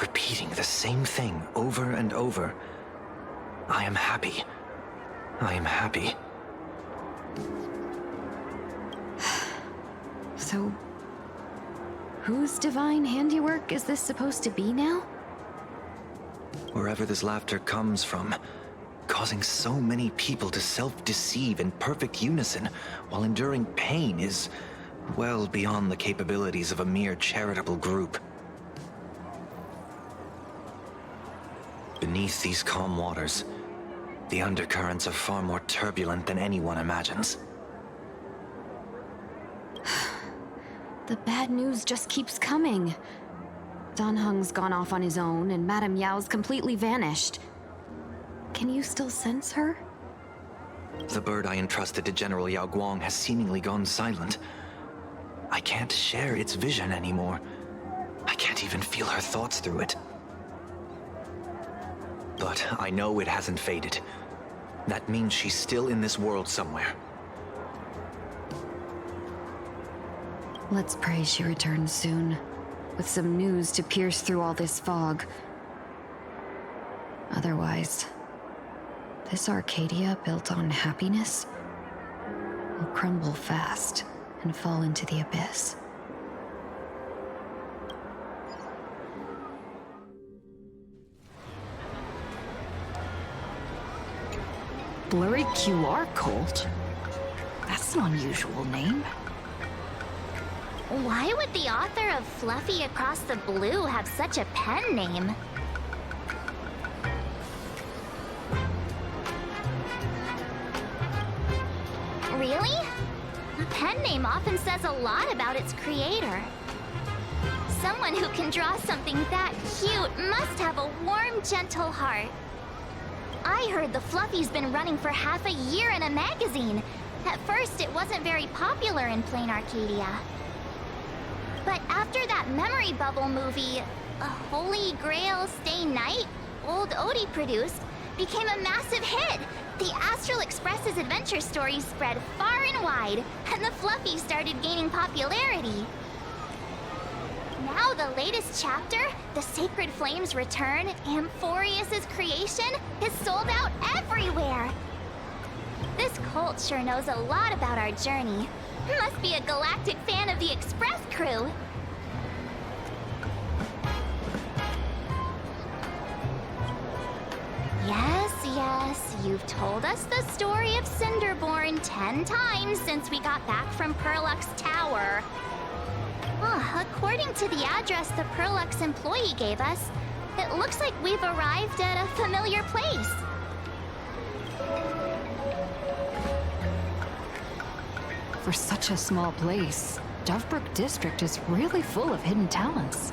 repeating the same thing over and over. I am happy. I am happy. So, whose divine handiwork is this supposed to be now? Wherever this laughter comes from, causing so many people to self-deceive in perfect unison while enduring pain is well beyond the capabilities of a mere charitable group. Beneath these calm waters, the undercurrents are far more turbulent than anyone imagines. The bad news just keeps coming. Dan Heng's gone off on his own, and Madame Yao's completely vanished. Can you still sense her? The bird I entrusted to General Yao Guang has seemingly gone silent. I can't share its vision anymore. I can't even feel her thoughts through it. But I know it hasn't faded. That means she's still in this world somewhere. Let's pray she returns soon, with some news to pierce through all this fog. Otherwise, this Arcadia built on happiness will crumble fast and fall into the abyss. Blurry QR Cult? That's an unusual name. Why would the author of Fluffy Across the Blue have such a pen name? Really? A pen name often says a lot about its creator. Someone who can draw something that cute must have a warm, gentle heart. I heard the Fluffy's been running for half a year in a magazine. At first, it wasn't very popular in Plain Arcadia. But after that memory bubble movie, A Holy Grail Stay Night, Old Odie produced, became a massive hit. The Astral Express's adventure stories spread far and wide, and the Fluffy started gaining popularity. Now the latest chapter, The Sacred Flames Return, Amphorius's creation, is sold out everywhere. This cult sure knows a lot about our journey. Must be a galactic fan of the Express crew. Yes, you've told us the story of Cinderborn 10 times since we got back from Perlux Tower. According to the address the Perlux employee gave us, it looks like we've arrived at a familiar place. For such a small place, Dovebrook District is really full of hidden talents.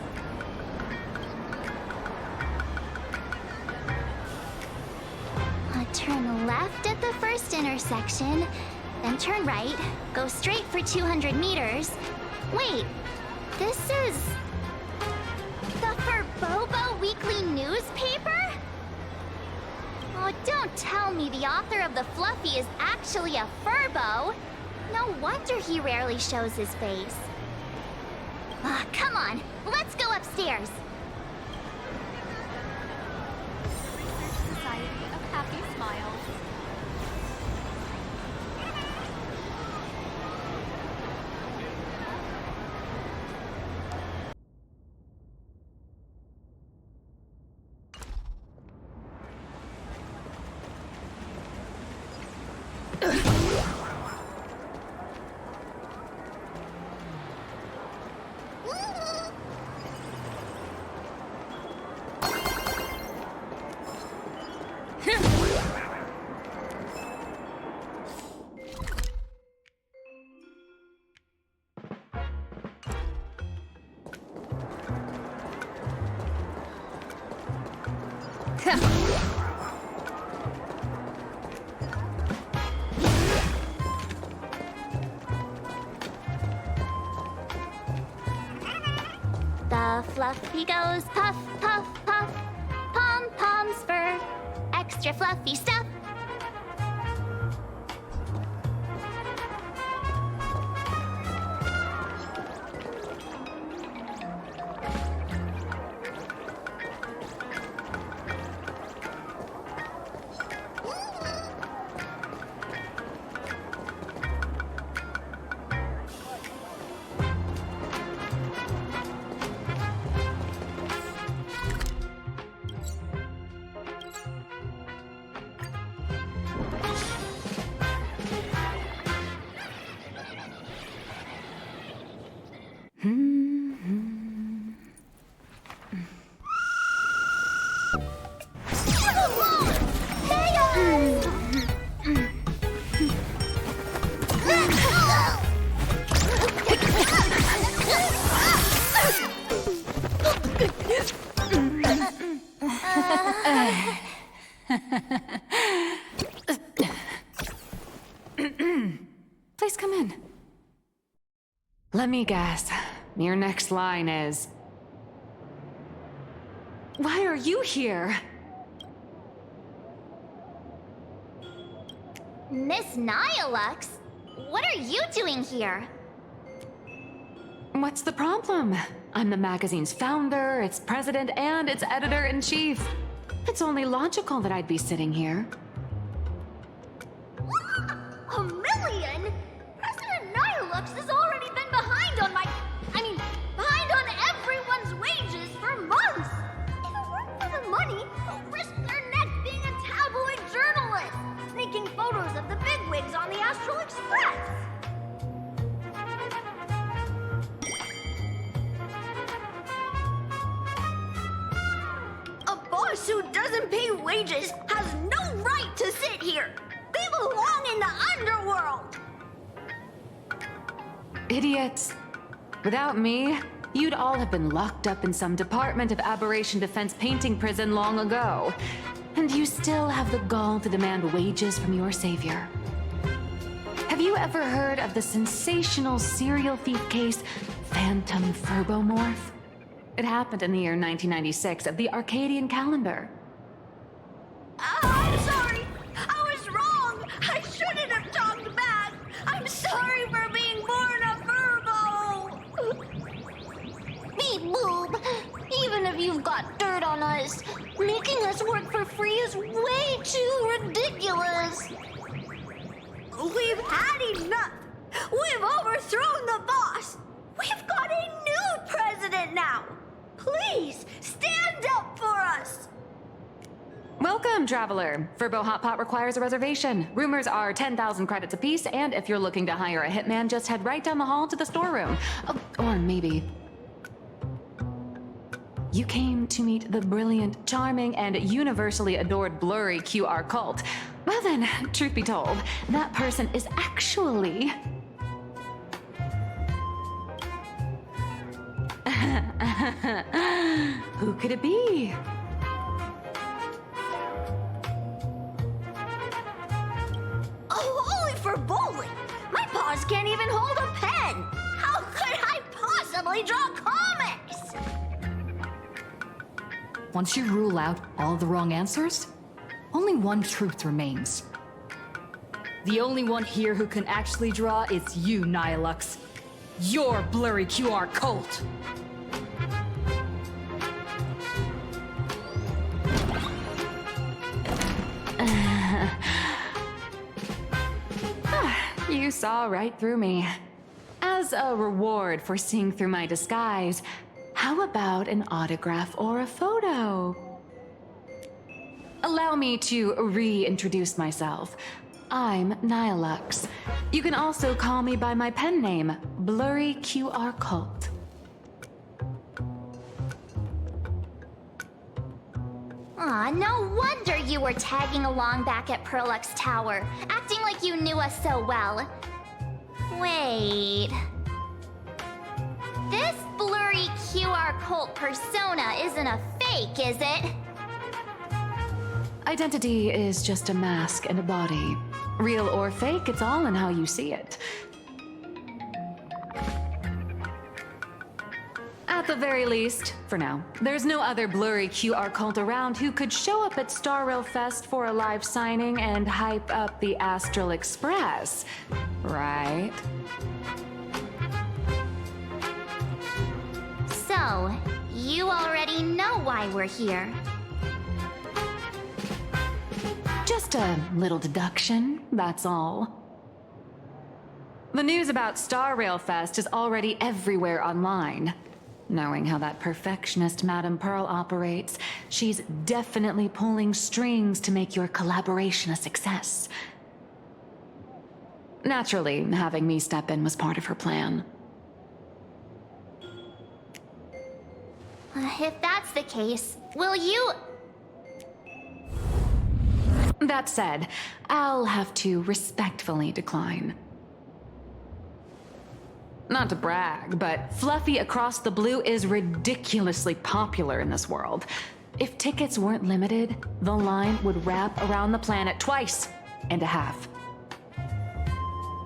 Turn left at the first intersection, then turn right, go straight for 200 meters. Wait, this is... the Furbobo Weekly newspaper? Oh, don't tell me the author of the Fluffy is actually a Furbo. No wonder he rarely shows his face. Come on, let's go upstairs. Society of Happy Smiles. The Fluffy goes puff, puff, puff. Pom-poms for extra fluffy stuff. Please come in. Let me guess. Your next line is... Why are you here? Miss Nihilux, what are you doing here? What's the problem? I'm the magazine's founder, its president, and its editor-in-chief. It's only logical that I'd be sitting here. A million? President Nihilux has already been behind on behind on everyone's wages for months. If it weren't for the money, they'll risk their neck being a tabloid journalist, sneaking photos of the bigwigs on the Astral Express. A boss who doesn't pay wages has no right to sit here. They belong in the underworld! Idiots. Without me, you'd all have been locked up in some Department of Aberration Defense painting prison long ago. And you still have the gall to demand wages from your savior. Have you ever heard of the sensational serial thief case, Phantom Furbomorph? It happened in the year 1996 of the Arcadian calendar. I'm sorry! I was wrong! I shouldn't have talked back! I'm sorry for being born a Furbo! Beep boop! us. Making us work for free is way too ridiculous. We've had enough. We've overthrown the boss. We've got a new president now. Please, stand up for us. Welcome, traveler. Furbo Hot Pot requires a reservation. Rumors are 10,000 credits apiece, and if you're looking to hire a hitman, just head right down the hall to the storeroom. Oh, or maybe... You came to meet the brilliant, charming, and universally adored blurry QR cult. Well then, truth be told, that person is actually... Who could it be? Oh, holy for bowling! My paws can't even hold a pen! How could I possibly draw comics? Once you rule out all the wrong answers, only one truth remains. The only one here who can actually draw is you, Nihilux. Your blurry QR cult. You saw right through me. As a reward for seeing through my disguise, how about an autograph or a photo? Allow me to reintroduce myself. I'm Nihilux. You can also call me by my pen name, Blurry QR Cult. Aw, no wonder you were tagging along back at Perlux Tower, acting like you knew us so well. Wait... This blurry QR cult persona isn't a fake, is it? Identity is just a mask and a body. Real or fake, it's all in how you see it. At the very least, for now, there's no other blurry QR cult around who could show up at Star Rail Fest for a live signing and hype up the Astral Express, right? So, you already know why we're here. Just a little deduction, that's all. The news about Star Rail Fest is already everywhere online. Knowing how that perfectionist Madame Pearl operates, she's definitely pulling strings to make your collaboration a success. Naturally, having me step in was part of her plan. If that's the case, will you... That said, I'll have to respectfully decline. Not to brag, but Fluffy Across the Blue is ridiculously popular in this world. If tickets weren't limited, the line would wrap around the planet twice and a half.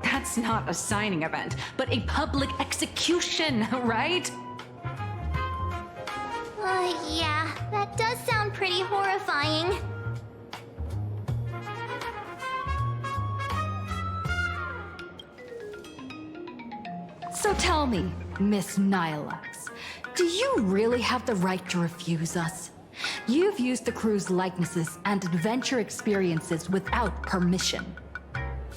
That's not a signing event, but a public execution, right? Yeah, that does sound pretty horrifying. So tell me, Miss Nihilux, do you really have the right to refuse us? You've used the crew's likenesses and adventure experiences without permission.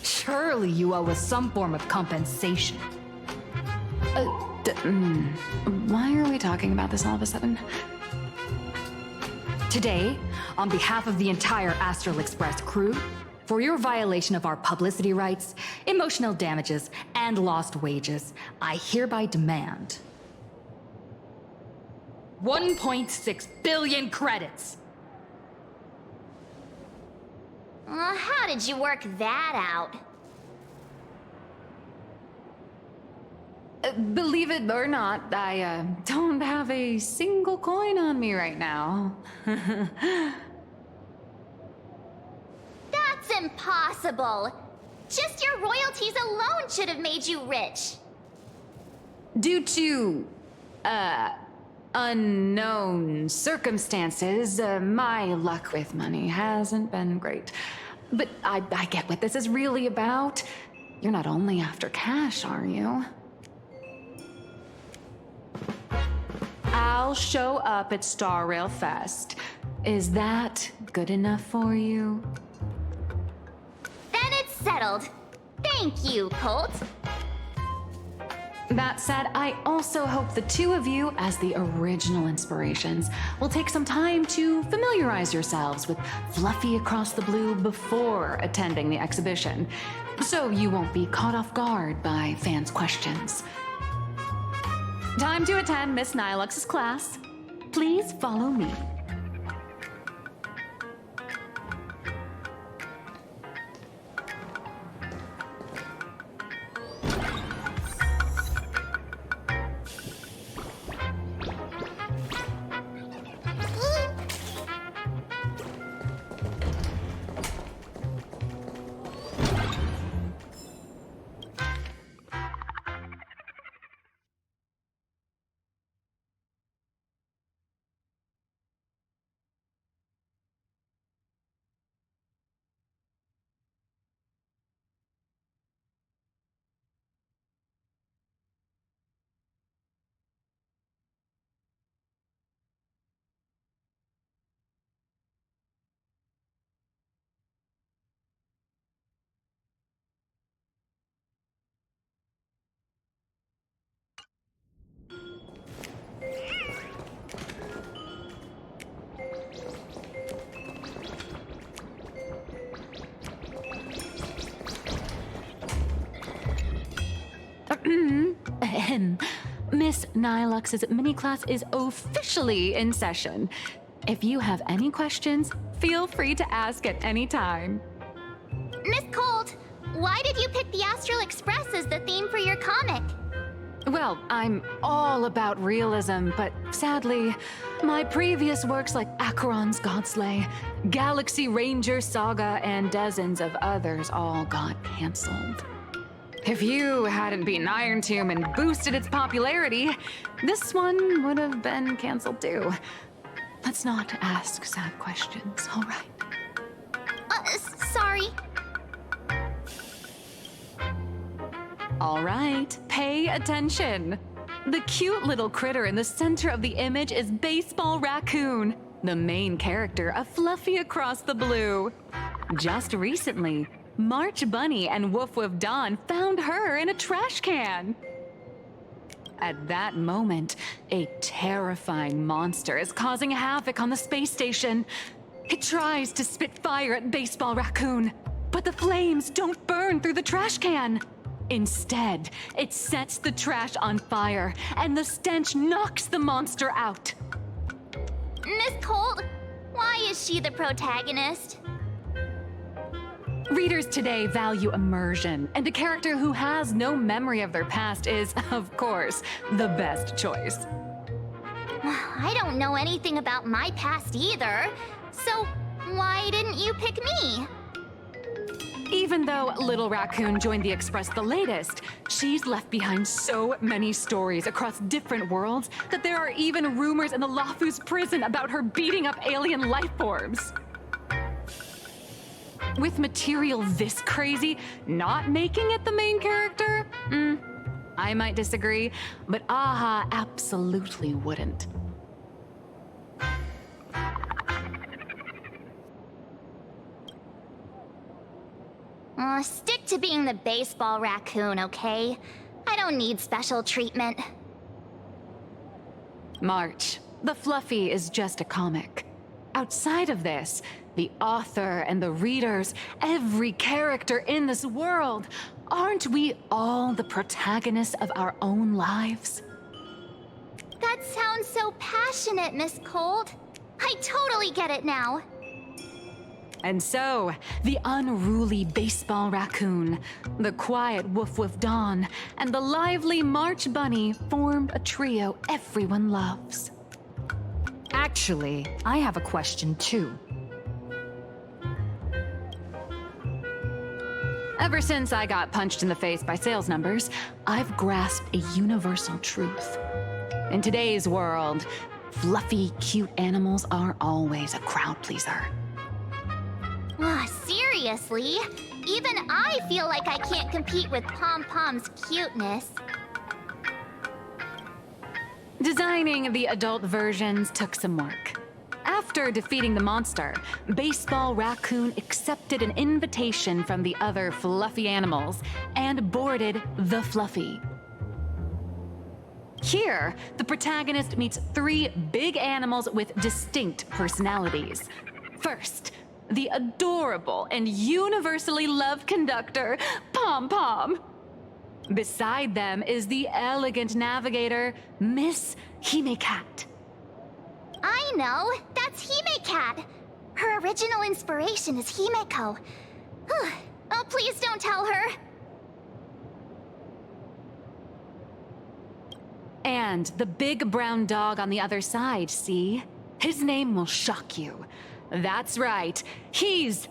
Surely you owe us some form of compensation. Why are we talking about this all of a sudden? Today, on behalf of the entire Astral Express crew, for your violation of our publicity rights, emotional damages, and lost wages, I hereby demand 1.6 billion credits! How did you work that out? Believe it or not, I don't have a single coin on me right now. That's impossible! Just your royalties alone should have made you rich! Due to, unknown circumstances, my luck with money hasn't been great. But I get what this is really about. You're not only after cash, are you? I'll show up at Star Rail Fest. Is that good enough for you? Then it's settled. Thank you, Colt. That said, I also hope the two of you, as the original inspirations, will take some time to familiarize yourselves with Fluffy Across the Blue before attending the exhibition, so you won't be caught off guard by fans' questions. Time to attend Miss Nilux's class. Please follow me. Miss Nilux's mini-class is officially in session. If you have any questions, feel free to ask at any time. Miss Colt, why did you pick the Astral Express as the theme for your comic? Well, I'm all about realism, but sadly, my previous works like Acheron's Godslay, Galaxy Ranger Saga, and dozens of others all got canceled. If you hadn't beaten Iron Tomb and boosted its popularity, this one would have been canceled too. Let's not ask sad questions, all right? Sorry. All right, pay attention. The cute little critter in the center of the image is Baseball Raccoon, the main character of Fluffy Across the Blue. Just recently, March Bunny and Woof Woof Dawn found her in a trash can. At that moment, a terrifying monster is causing havoc on the space station. It tries to spit fire at Baseball Raccoon, but the flames don't burn through the trash can. Instead, it sets the trash on fire, and the stench knocks the monster out. Miss Colt, why is she the protagonist? Readers today value immersion, and a character who has no memory of their past is, of course, the best choice. I don't know anything about my past either, so why didn't you pick me? Even though Little Raccoon joined the Express the latest, she's left behind so many stories across different worlds that there are even rumors in the Lafu's prison about her beating up alien life forms. With material this crazy, not making it the main character? I might disagree, but AHA absolutely wouldn't. Stick to being the Baseball Raccoon, okay? I don't need special treatment. March, the Fluffy is just a comic. Outside of this, the author and the readers, every character in this world, aren't we all the protagonists of our own lives? That sounds so passionate, Miss Colt. I totally get it now. And so, the unruly Baseball Raccoon, the quiet Woof Woof Dawn, and the lively March Bunny formed a trio everyone loves. Actually, I have a question too. Ever since I got punched in the face by sales numbers, I've grasped a universal truth. In today's world, fluffy, cute animals are always a crowd pleaser. Seriously? Even I feel like I can't compete with Pom Pom's cuteness. Designing the adult versions took some work. After defeating the monster, Baseball Raccoon accepted an invitation from the other fluffy animals and boarded the Fluffy. Here, the protagonist meets 3 big animals with distinct personalities. First, the adorable and universally loved conductor, Pom Pom. Beside them is the elegant navigator, Miss Hime-Cat. I know! That's Hime-Cat! Her original inspiration is Himeko. Oh, please don't tell her! And the big brown dog on the other side, see? His name will shock you. That's right, he's...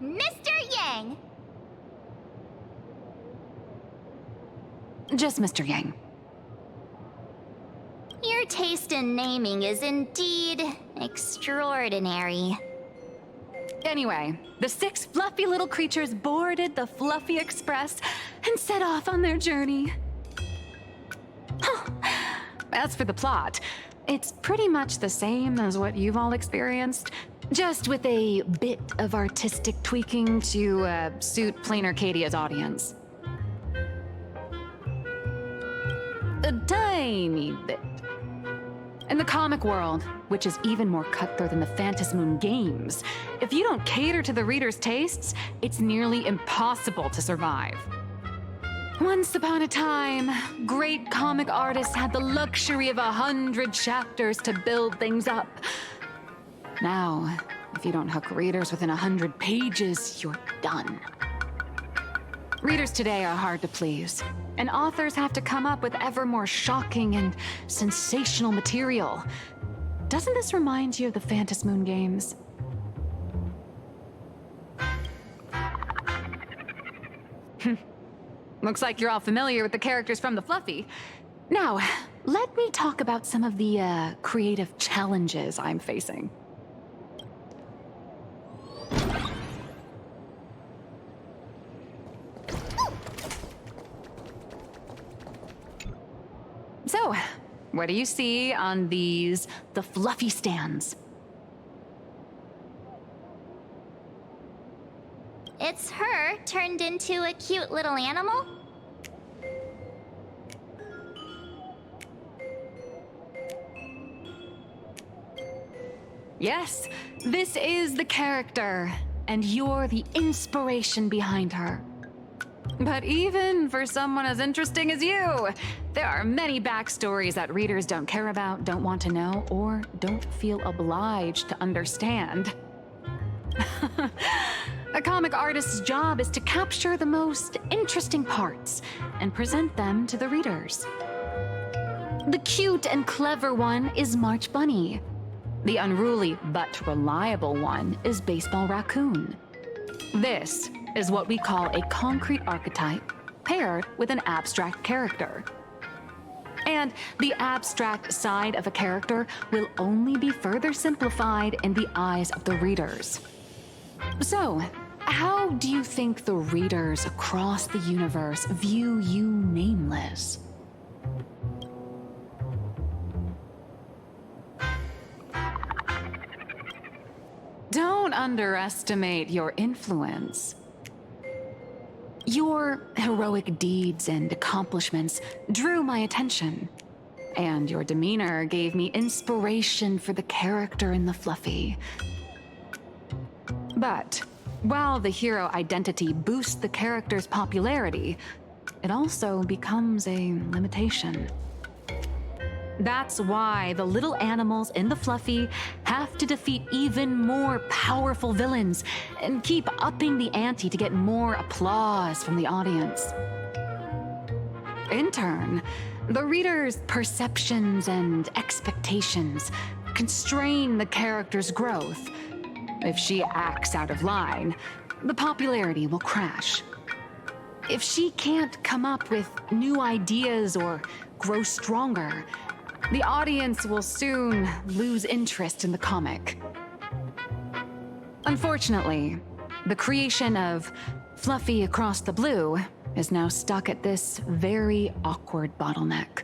Mr. Yang! Just Mr. Yang. Your taste in naming is indeed extraordinary. Anyway, the 6 fluffy little creatures boarded the Fluffy Express and set off on their journey. As for the plot, it's pretty much the same as what you've all experienced, just with a bit of artistic tweaking to suit plain Arcadia's audience. A tiny bit. In the comic world, which is even more cutthroat than the Phantasmoon games, if you don't cater to the reader's tastes, it's nearly impossible to survive. Once upon a time, great comic artists had the luxury of 100 chapters to build things up. Now, if you don't hook readers within 100 pages, you're done. Readers today are hard to please, and authors have to come up with ever more shocking and sensational material. Doesn't this remind you of the Phantasmoon games? Looks like you're all familiar with the characters from the Fluffy. Now, let me talk about some of the creative challenges I'm facing. So, what do you see on the Fluffy stands? It's her turned into a cute little animal? Yes, this is the character, and you're the inspiration behind her. But even for someone as interesting as you, there are many backstories that readers don't care about, don't want to know, or don't feel obliged to understand. A comic artist's job is to capture the most interesting parts and present them to the readers. The cute and clever one is March Bunny. The unruly but reliable one is Baseball Raccoon. This is what we call a concrete archetype paired with an abstract character. And the abstract side of a character will only be further simplified in the eyes of the readers. So, how do you think the readers across the universe view you nameless? Don't underestimate your influence. Your heroic deeds and accomplishments drew my attention, and your demeanor gave me inspiration for the character in the Fluffy. But while the hero identity boosts the character's popularity, it also becomes a limitation. That's why the little animals in the Fluffy have to defeat even more powerful villains and keep upping the ante to get more applause from the audience. In turn, the reader's perceptions and expectations constrain the character's growth. If she acts out of line, the popularity will crash. If she can't come up with new ideas or grow stronger, the audience will soon lose interest in the comic. Unfortunately, the creation of Fluffy Across the Blue is now stuck at this very awkward bottleneck.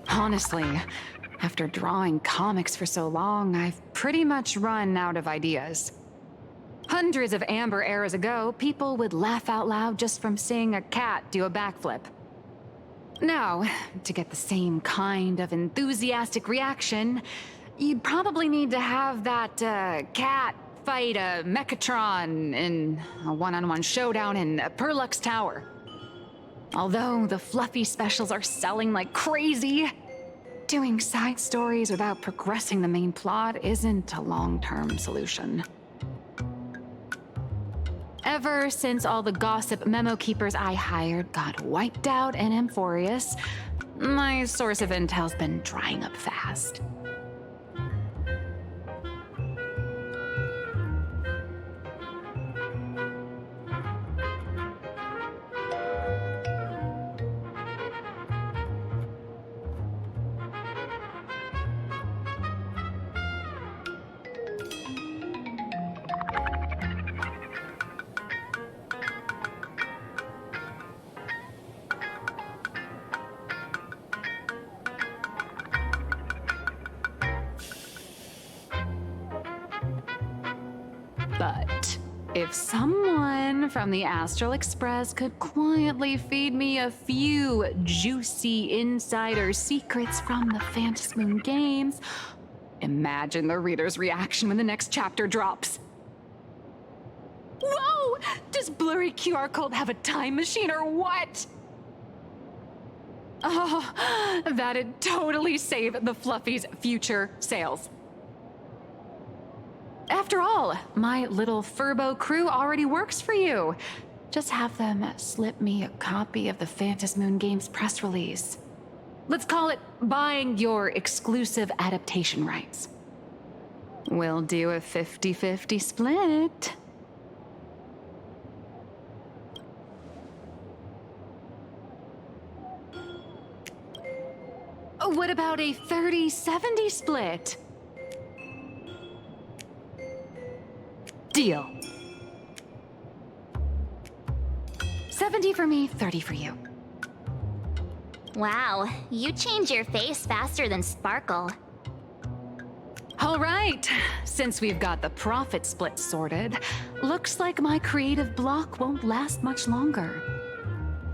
Honestly, After drawing comics for so long, I've pretty much run out of ideas. Hundreds of amber eras ago, people would laugh out loud just from seeing a cat do a backflip. Now, to get the same kind of enthusiastic reaction, you'd probably need to have that cat fight a Mechatron in a one-on-one showdown in Perlux Tower. Although the fluffy specials are selling like crazy, doing side stories without progressing the main plot isn't a long-term solution. Ever since all the gossip memo keepers I hired got wiped out in Amphorius, my source of intel's been drying up fast. But if someone from the Astral Express could quietly feed me a few juicy insider secrets from the Phantasmoon games, imagine the reader's reaction when the next chapter drops. Whoa! Does blurry QR code have a time machine or what? Oh, that'd totally save the Fluffy's future sales. After all, my little Furbo crew already works for you. Just have them slip me a copy of the Phantasmoon Games press release. Let's call it buying your exclusive adaptation rights. We'll do a 50-50 split. What about a 30-70 split? Deal. 70 for me, 30 for you. Wow, you change your face faster than Sparkle. All right, since we've got the profit split sorted, looks like my creative block won't last much longer.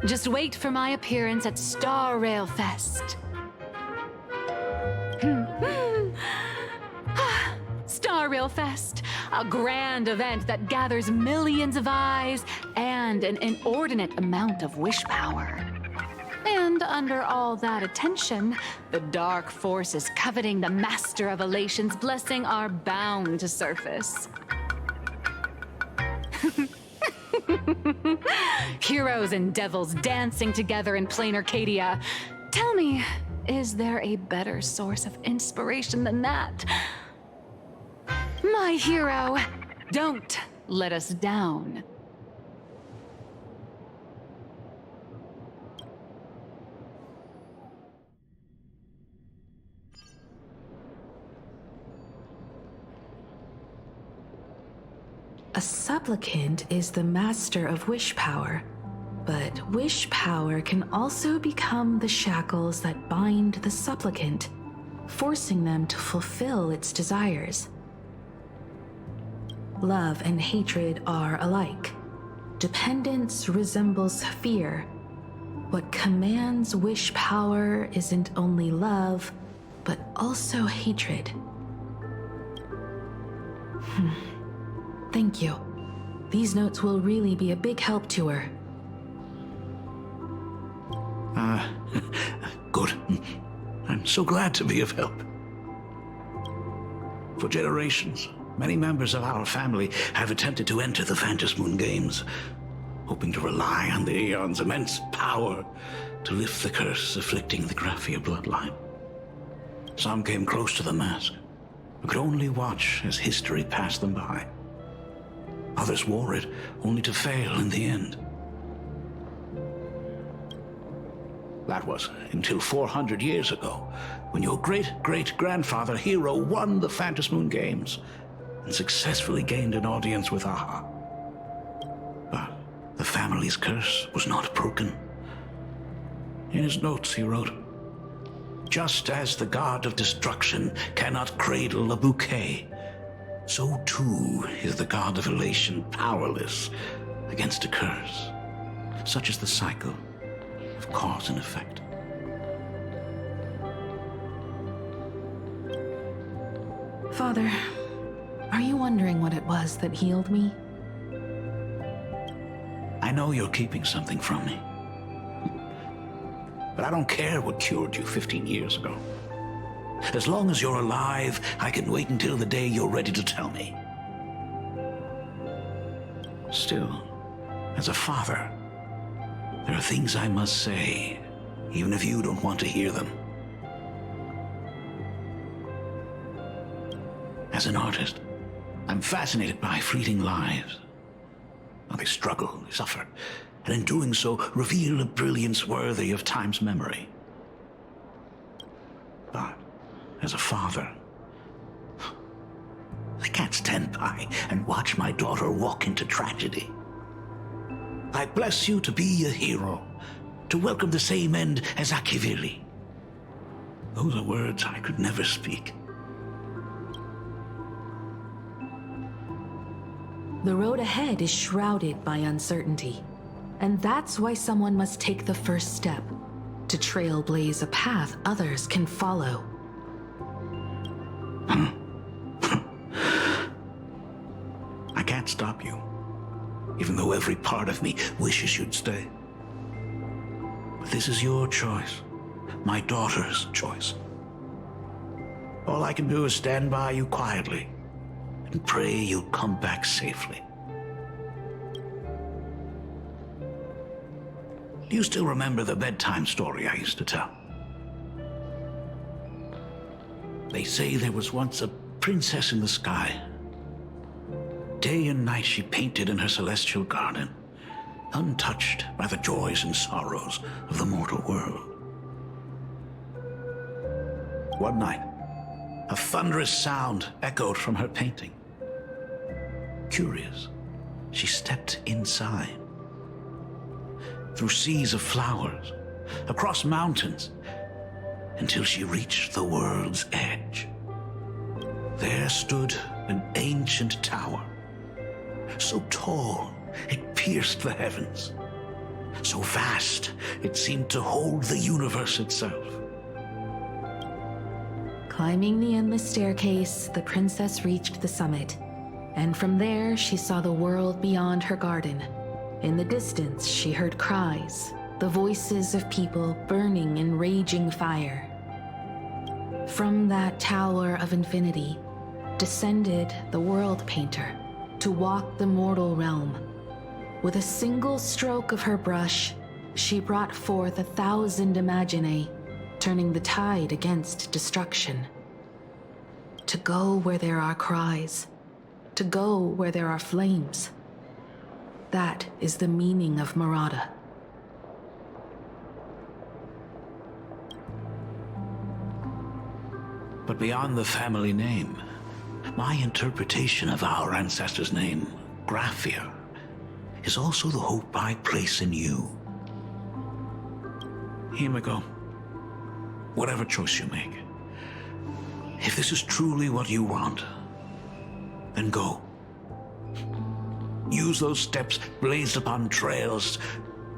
Just wait for my appearance at Star Rail Fest. Star Rail Fest, a grand event that gathers millions of eyes and an inordinate amount of wish power. And under all that attention, the dark forces coveting the Master of Elation's blessing are bound to surface. Heroes and devils dancing together in plain Arcadia. Tell me, is there a better source of inspiration than that? My hero, don't let us down. A supplicant is the master of wish power, but wish power can also become the shackles that bind the supplicant, forcing them to fulfill its desires. Love and hatred are alike. Dependence resembles fear. What commands wish power isn't only love, but also hatred. Thank you. These notes will really be a big help to her. Good. I'm so glad to be of help. For generations, many members of our family have attempted to enter the Phantasmoon Games, hoping to rely on the Aeon's immense power to lift the curse afflicting the Graphia bloodline. Some came close to the mask, but could only watch as history passed them by. Others wore it, only to fail in the end. That was until 400 years ago, when your great-great-grandfather Hero won the Phantasmoon Games and successfully gained an audience with Aha. But the family's curse was not broken. In his notes he wrote, just as the god of destruction cannot cradle a bouquet, so too is the god of elation powerless against a curse. Such is the cycle of cause and effect. Father, are you wondering what it was that healed me? I know you're keeping something from me. But I don't care what cured you 15 years ago. As long as you're alive, I can wait until the day you're ready to tell me. Still, as a father, there are things I must say, even if you don't want to hear them. As an artist, I'm fascinated by fleeting lives. How they struggle, they suffer, and in doing so, reveal a brilliance worthy of time's memory. But, as a father, I can't stand by and watch my daughter walk into tragedy. I bless you to be a hero, to welcome the same end as Akivili. Those are words I could never speak. The road ahead is shrouded by uncertainty, and that's why someone must take the first step to trailblaze a path others can follow. I can't stop you, even though every part of me wishes you'd stay. But this is your choice, my daughter's choice. All I can do is stand by you quietly and pray you'll come back safely. Do you still remember the bedtime story I used to tell? They say there was once a princess in the sky. Day and night she painted in her celestial garden, untouched by the joys and sorrows of the mortal world. One night, a thunderous sound echoed from her painting. Curious, she stepped inside. Through seas of flowers, across mountains, until she reached the world's edge. There stood an ancient tower, so tall it pierced the heavens, so vast it seemed to hold the universe itself. Climbing the endless staircase, the princess reached the summit, and from there she saw the world beyond her garden. In the distance, she heard cries, the voices of people burning in raging fire. From that tower of infinity descended the world painter to walk the mortal realm. With a single stroke of her brush, she brought forth 1,000 imaginae, turning the tide against destruction. To go where there are cries, to go where there are flames. That is the meaning of Murata. But beyond the family name, my interpretation of our ancestor's name, Graphia, is also the hope I place in you. Himiko, whatever choice you make, if this is truly what you want, then go. Use those steps blazed upon trails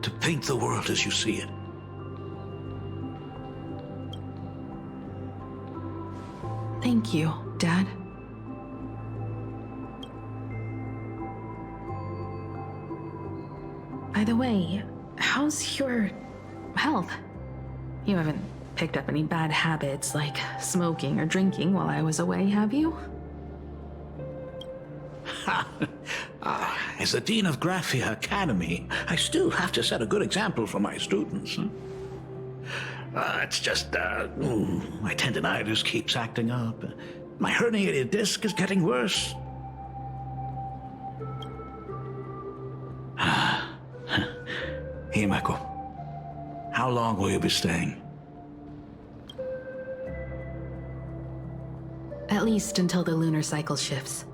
to paint the world as you see it. Thank you, Dad. By the way, how's your health? You haven't picked up any bad habits like smoking or drinking while I was away, have you? As the Dean of Graphia Academy, I still have to set a good example for my students. It's just, my tendinitis keeps acting up. My herniated disc is getting worse. Himeko, how long will you be staying? At least until the lunar cycle shifts.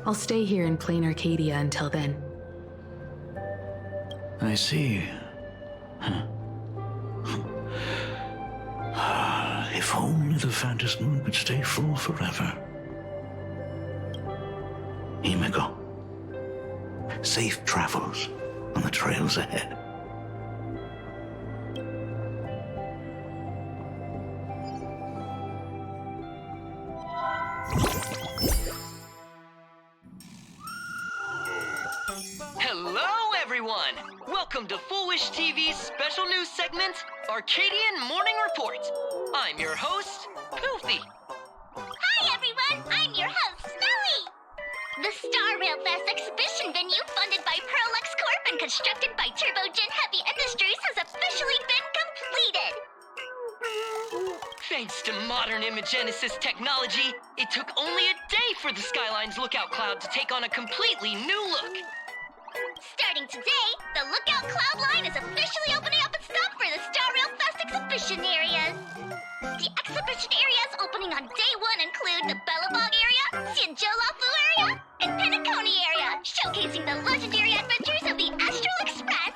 I'll stay here in plain Arcadia until then. I see. If only the Phantom Moon could stay full forever. Himiko, safe travels on the trails ahead. Hello, everyone! Welcome to Foolish TV's special news segment, Arcadian Morning Report. I'm your host, Poofy. Hi, everyone! I'm your host, Smelly! The Star Rail Fest exhibition venue, funded by Perlux Corp and constructed by Turbogen Heavy Industries, has officially been completed! Thanks to modern Imagenesis technology, it took only a day for the Skyline's lookout cloud to take on a completely new look. Starting today, the Lookout Cloud line is officially opening up its stop for the Star Rail Fest exhibition areas. The exhibition areas opening on day one include the Bellabog area, Xianzhou-Lafu area, and Penacony area, showcasing the legendary adventures of the Astral Express.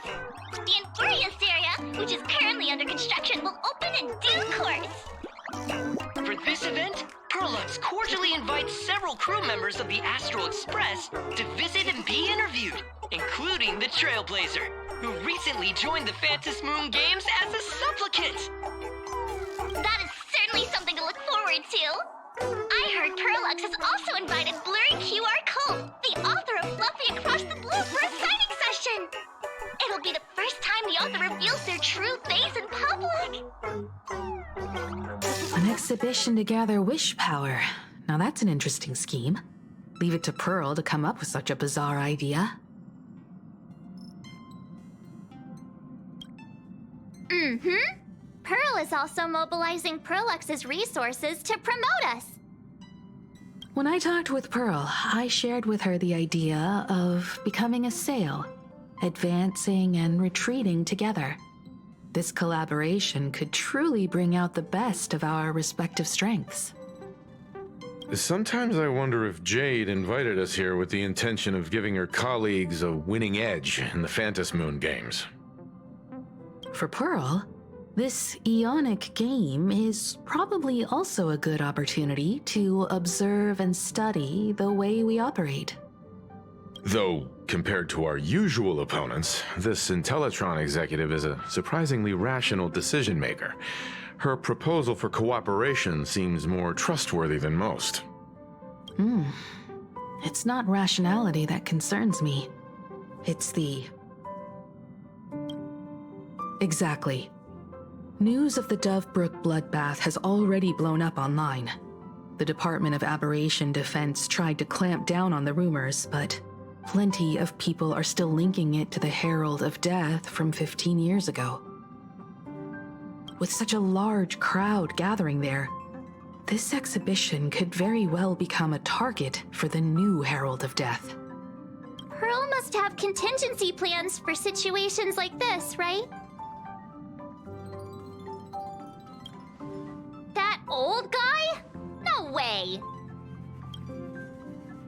The Infurious area, which is currently under construction, will open in due course. For this event, Perlux cordially invites several crew members of the Astral Express to visit and be interviewed, including the Trailblazer, who recently joined the Phantom Moon Games as a supplicant. That is certainly something to look forward to. I heard Perlux has also invited Blurry QR Cole, the author of Fluffy Across the Blue, for a signing session. It'll be the first time the author reveals their true face in public. An exhibition to gather wish power. Now that's an interesting scheme. Leave it to Pearl to come up with such a bizarre idea. Mm-hmm. Pearl is also mobilizing Perlux's resources to promote us. When I talked with Pearl, I shared with her the idea of becoming a sail, advancing and retreating together. This collaboration could truly bring out the best of our respective strengths. Sometimes I wonder if Jade invited us here with the intention of giving her colleagues a winning edge in the Phantom Moon games. For Pearl, this Ionic game is probably also a good opportunity to observe and study the way we operate. Though, compared to our usual opponents, this Intellitron executive is a surprisingly rational decision maker. Her proposal for cooperation seems more trustworthy than most. It's not rationality that concerns me. It's the... Exactly. News of the Dovebrook bloodbath has already blown up online. The Department of Aberration Defense tried to clamp down on the rumors, but plenty of people are still linking it to the Herald of Death from 15 years ago. With such a large crowd gathering there, this exhibition could very well become a target for the new Herald of Death. Pearl must have contingency plans for situations like this, right? That old guy? No way!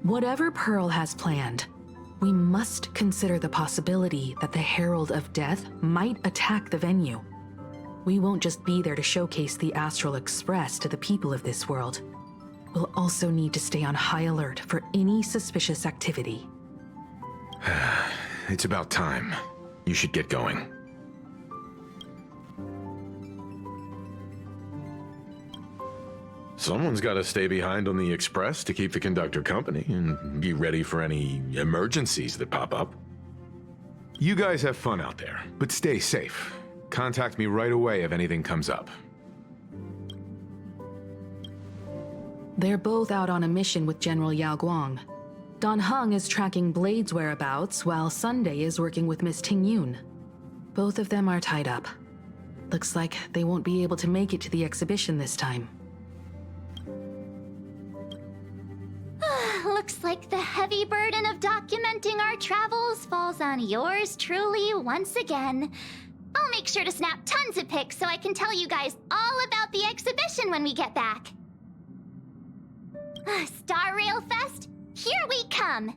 Whatever Pearl has planned, we must consider the possibility that the Herald of Death might attack the venue. We won't just be there to showcase the Astral Express to the people of this world. We'll also need to stay on high alert for any suspicious activity. It's about time. You should get going. Someone's got to stay behind on the express to keep the conductor company and be ready for any emergencies that pop up. You guys have fun out there, but stay safe. Contact me right away if anything comes up. They're both out on a mission with General Yao Guang. Don Hung is tracking Blade's whereabouts, while Sunday is working with Miss Ting Yun. Both of them are tied up. Looks like they won't be able to make it to the exhibition this time. Looks like the heavy burden of documenting our travels falls on yours truly once again. I'll make sure to snap tons of pics so I can tell you guys all about the exhibition when we get back. Star Rail Fest, here we come!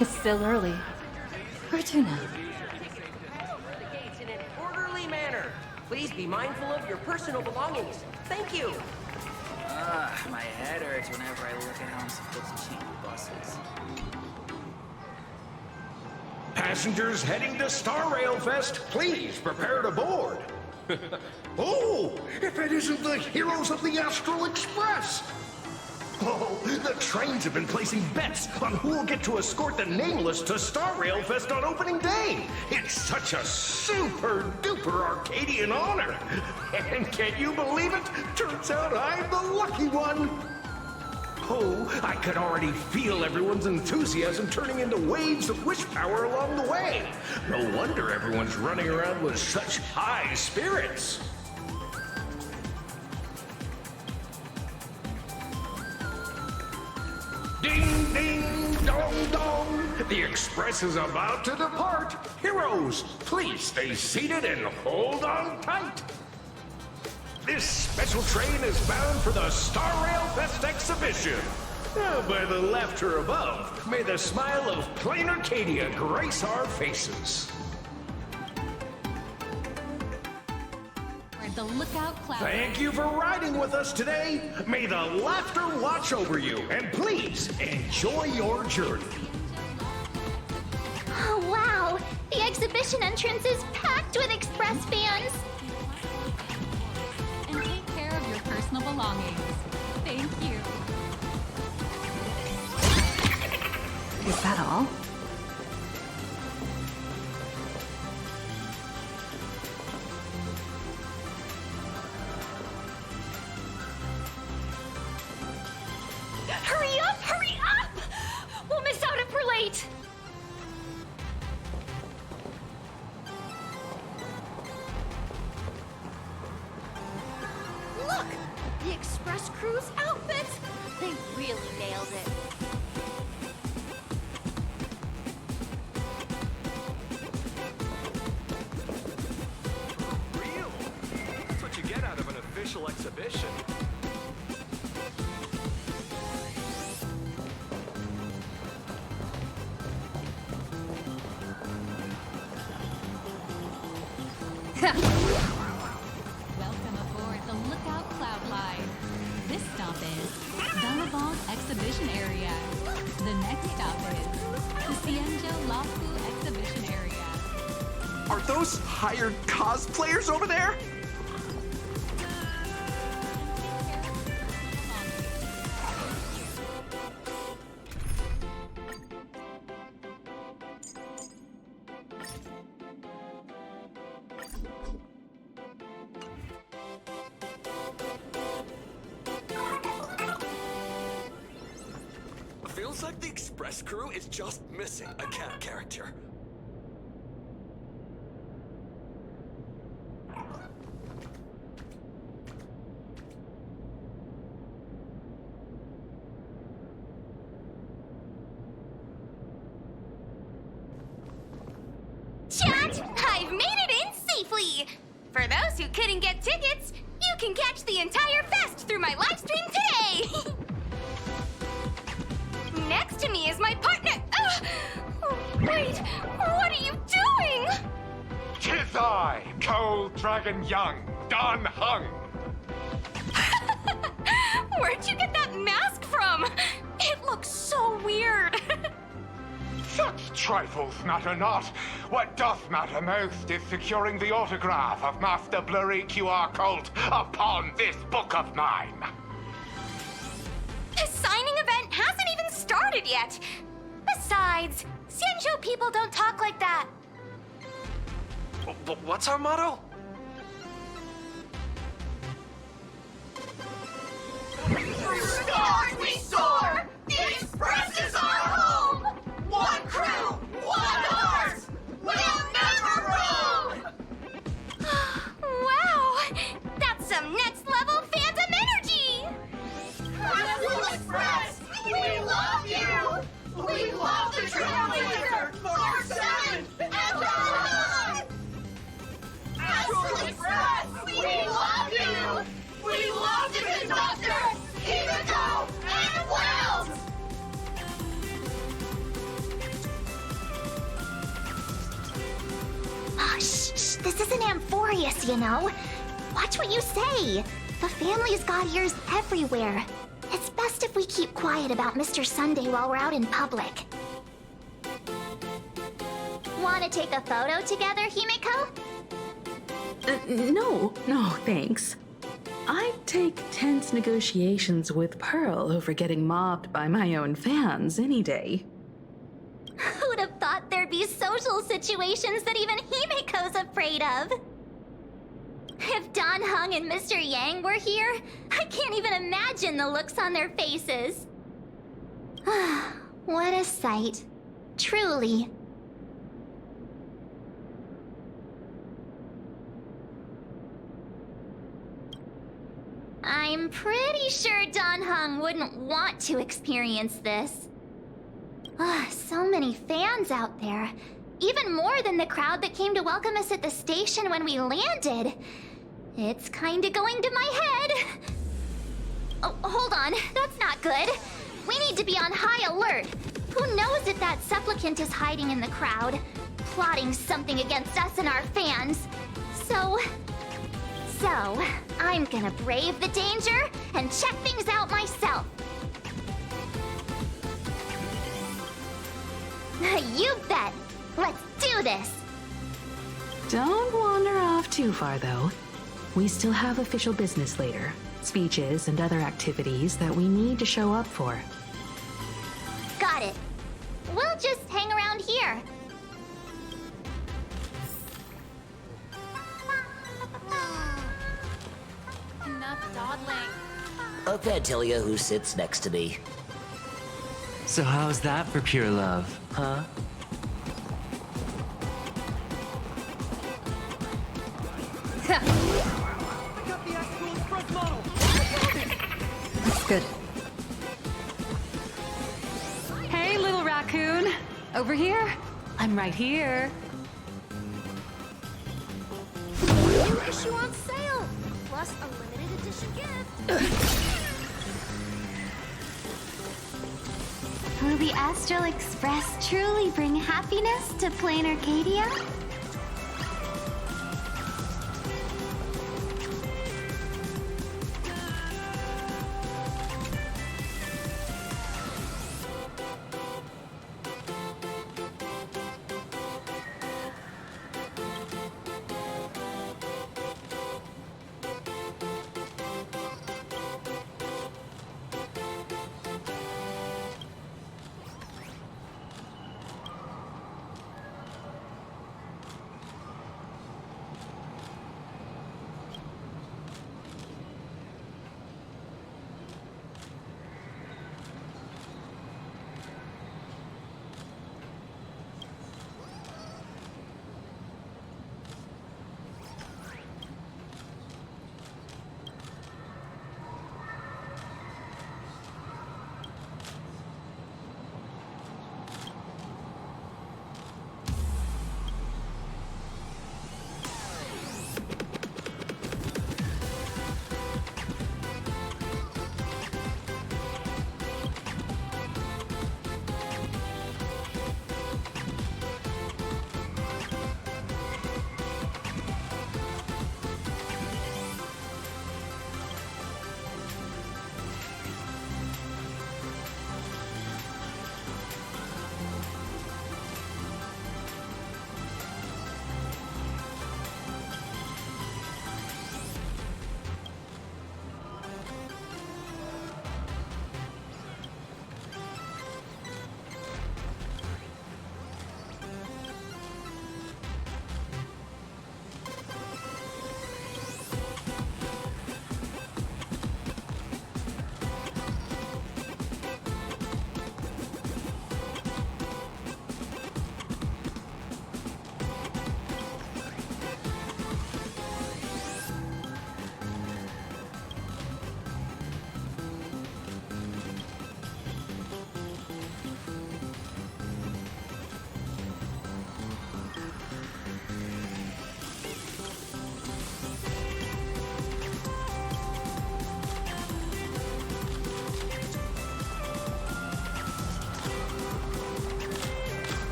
It's still early. Where to now? Please be mindful of your personal belongings. Thank you. My head hurts whenever I look at how I'm supposed to cheat the buses. Passengers heading to Star Rail Fest, please prepare to board. Oh, if it isn't the heroes of the Astral Express! Oh, the trains have been placing bets on who will get to escort the Nameless to Star Rail Fest on opening day. It's such a super-duper Arcadian honor. And can you believe it? Turns out I'm the lucky one. Oh, I could already feel everyone's enthusiasm turning into waves of wish power along the way. No wonder everyone's running around with such high spirits. Ding, ding, dong, dong. The express is about to depart. Heroes, please stay seated and hold on tight. This special train is bound for the Star Rail Fest exhibition. By the laughter above, may the smile of plain Arcadia grace our faces. The lookout cloud. Thank you for riding with us today. May the laughter watch over you, and please enjoy your journey. Oh, wow! The exhibition entrance is packed with Express fans. And take care of your personal belongings. Thank you. Is that all? Hurry up! Hurry up! We'll miss out if we're late. Look! The Express crew's outfits! They really nailed it. Real! That's what you get out of an official exhibition. Welcome aboard the Lookout Cloud Line. This stop is Bellabong Exhibition Area. The next stop is the Cienjo Lafu Exhibition Area. Are those hired cosplayers over there? Feels like the Express crew is just missing a cat character. Chat! I've made it in safely! For those who couldn't get tickets, you can catch the entire fest through my live stream today! Next to me is my partner. Wait, what are you doing? 'Tis I, Cold Dragon Young, done hung. Where'd you get that mask from? It looks so weird. Such trifles matter not. What doth matter most is securing the autograph of Master Blurry QR Colt upon this book of mine. The signing event hasn't even started yet. Besides, Cienjo people don't talk like that. What's our motto? Through stars we soar! The Express is our home! One crew, one heart! We'll never roam! Wow! That's some next level phantom energy! Astral Express! We love you! We love the Trailblazer! 4-7 and beyond! Astral serious, you know. Watch what you say. The family's got ears everywhere. It's best if we keep quiet about Mr. Sunday while we're out in public. Want to take a photo together, Himiko? No, thanks. I'd take tense negotiations with Pearl over getting mobbed by my own fans any day. Who'd have thought there'd be social situations that even Himiko's afraid of? If Dan Heng and Mr. Yang were here, I can't even imagine the looks on their faces. What a sight. Truly. I'm pretty sure Dan Heng wouldn't want to experience this. So many fans out there. Even more than the crowd that came to welcome us at the station when we landed. It's kinda going to my head. Oh, hold on. That's not good. We need to be on high alert. Who knows if that supplicant is hiding in the crowd, plotting something against us and our fans. So, I'm gonna brave the danger and check things out myself. You bet. Let's do this. Don't wander off too far, though. We still have official business later. Speeches and other activities that we need to show up for. Got it. We'll just hang around here. Enough dawdling. I'll tell you who sits next to me. So how's that for pure love, huh? That's good. Hey, little raccoon. Over here? I'm right here. New issue on sale, plus a limited edition gift. Will the Astral Express truly bring happiness to Plain Arcadia?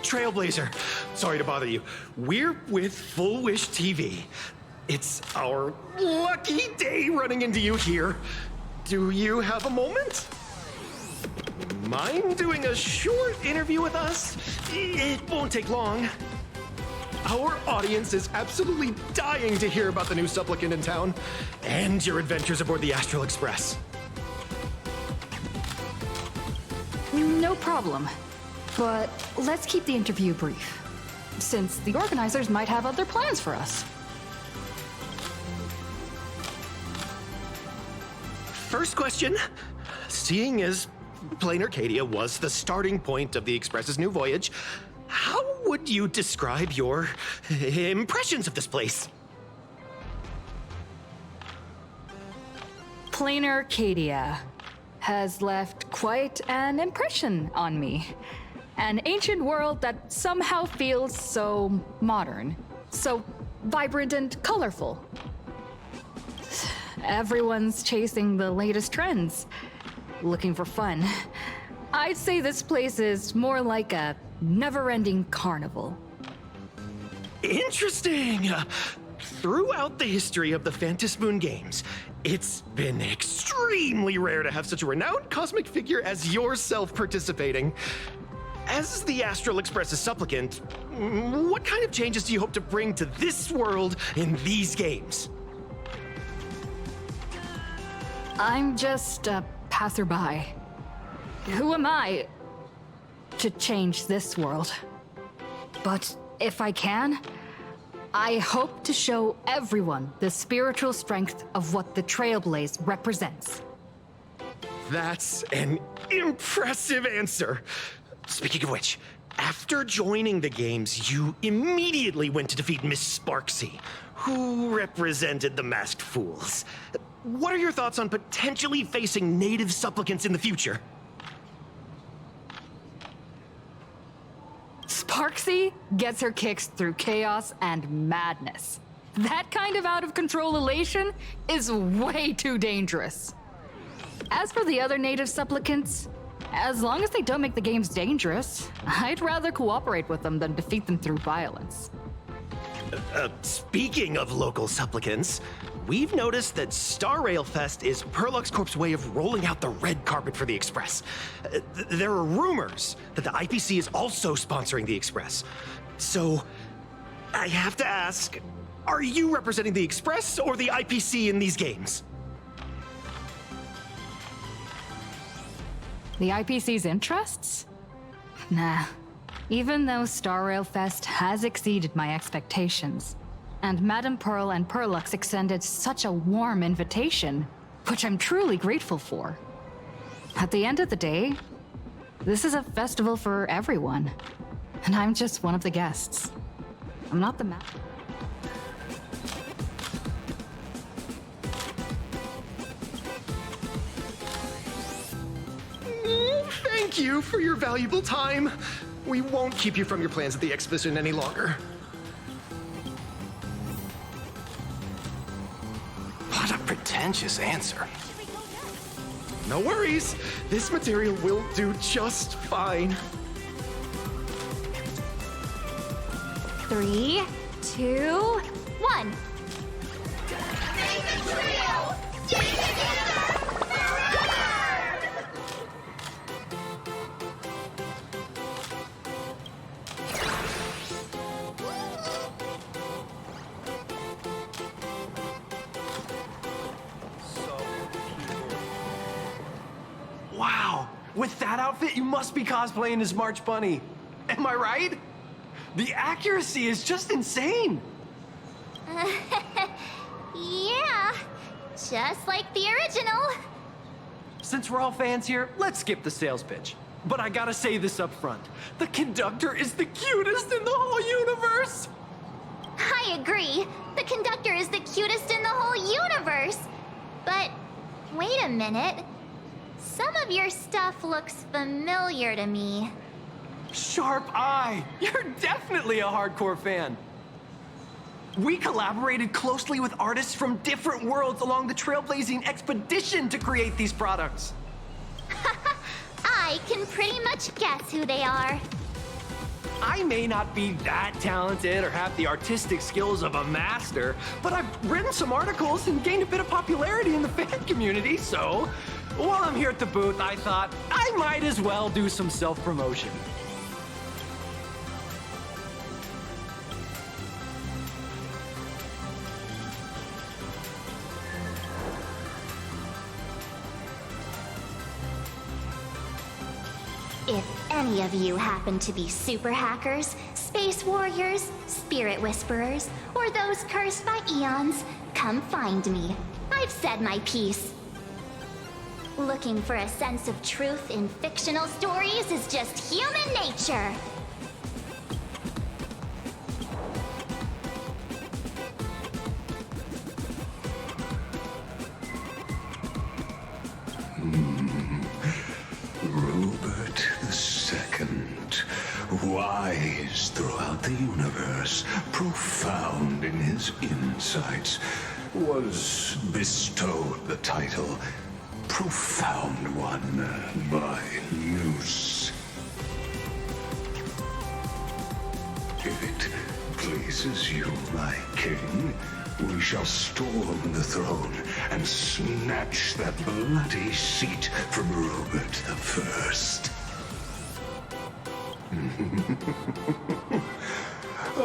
Trailblazer. Sorry to bother you. We're with Full Wish TV. It's our lucky day running into you here. Do you have a moment? Mind doing a short interview with us? It won't take long. Our audience is absolutely dying to hear about the new supplicant in town and your adventures aboard the Astral Express. No problem. But let's keep the interview brief, since the organizers might have other plans for us. First question. Seeing as Plain Arcadia was the starting point of the Express's new voyage, how would you describe your impressions of this place? Plain Arcadia has left quite an impression on me. An ancient world that somehow feels so modern, so vibrant and colorful. Everyone's chasing the latest trends, looking for fun. I'd say this place is more like a never-ending carnival. Interesting! Throughout the history of the Phantom Moon games, it's been extremely rare to have such a renowned cosmic figure as yourself participating. As the Astral Express's supplicant, what kind of changes do you hope to bring to this world in these games? I'm just a passerby. Who am I to change this world? But if I can, I hope to show everyone the spiritual strength of what the Trailblaze represents. That's an impressive answer. Speaking of which, after joining the games, you immediately went to defeat Miss Sparksy, who represented the Masked Fools. What are your thoughts on potentially facing native supplicants in the future? Sparksy gets her kicks through chaos and madness. That kind of out-of-control elation is way too dangerous. As for the other native supplicants, as long as they don't make the games dangerous, I'd rather cooperate with them than defeat them through violence. Speaking of local supplicants, we've noticed that Star Rail Fest is Perlux Corp's way of rolling out the red carpet for the Express. There are rumors that the IPC is also sponsoring the Express. So, I have to ask, are you representing the Express or the IPC in these games? The IPC's interests? Nah. Even though Star Rail Fest has exceeded my expectations, and Madame Pearl and Perlux extended such a warm invitation, which I'm truly grateful for. At the end of the day, this is a festival for everyone, and I'm just one of the guests. I'm not the Thank you for your valuable time. We won't keep you from your plans at the exhibition any longer. What a pretentious answer. No worries. This material will do just fine. 3, 2, 1. Wow, with that outfit, you must be cosplaying as March Bunny. Am I right? The accuracy is just insane. Yeah, just like the original. Since we're all fans here, let's skip the sales pitch. But I gotta say this up front. The conductor is the cutest in the whole universe! I agree. The conductor is the cutest in the whole universe. But wait a minute. Some of your stuff looks familiar to me. Sharp eye! You're definitely a hardcore fan. We collaborated closely with artists from different worlds along the trailblazing expedition to create these products. I can pretty much guess who they are. I may not be that talented or have the artistic skills of a master, but I've written some articles and gained a bit of popularity in the fan community, so while I'm here at the booth, I thought I might as well do some self-promotion. If any of you happen to be super hackers, space warriors, spirit whisperers, or those cursed by eons, come find me. I've said my piece. Looking for a sense of truth in fictional stories is just human nature. Robert II, wise throughout the universe, profound in his insights, was bestowed the title Profound One by Noose. If it pleases you, my king, we shall storm the throne and snatch that bloody seat from Robert the First.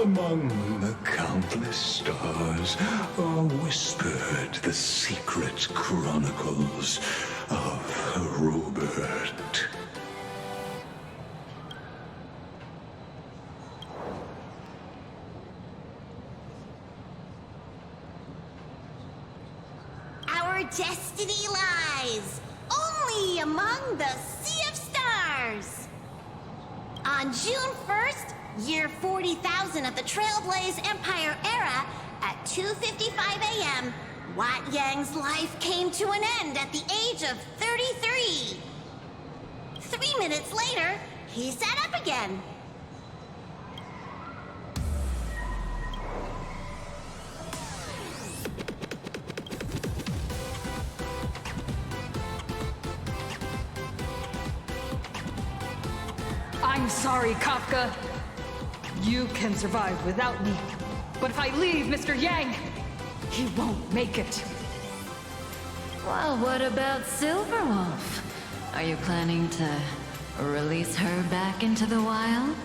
Among the countless stars are whispered the secret chronicles of Robert. Our destiny lies only among the Sea of Stars. On June 1st, year 40,000 of the Trailblaze Empire era, at 2:55 a.m., Wat Yang's life came to an end at the age of 33. 3 minutes later, he sat up again. I'm sorry, Kafka. You can survive without me. But if I leave Mr. Yang, he won't make it. Well, what about Silverwolf? Are you planning to release her back into the wild?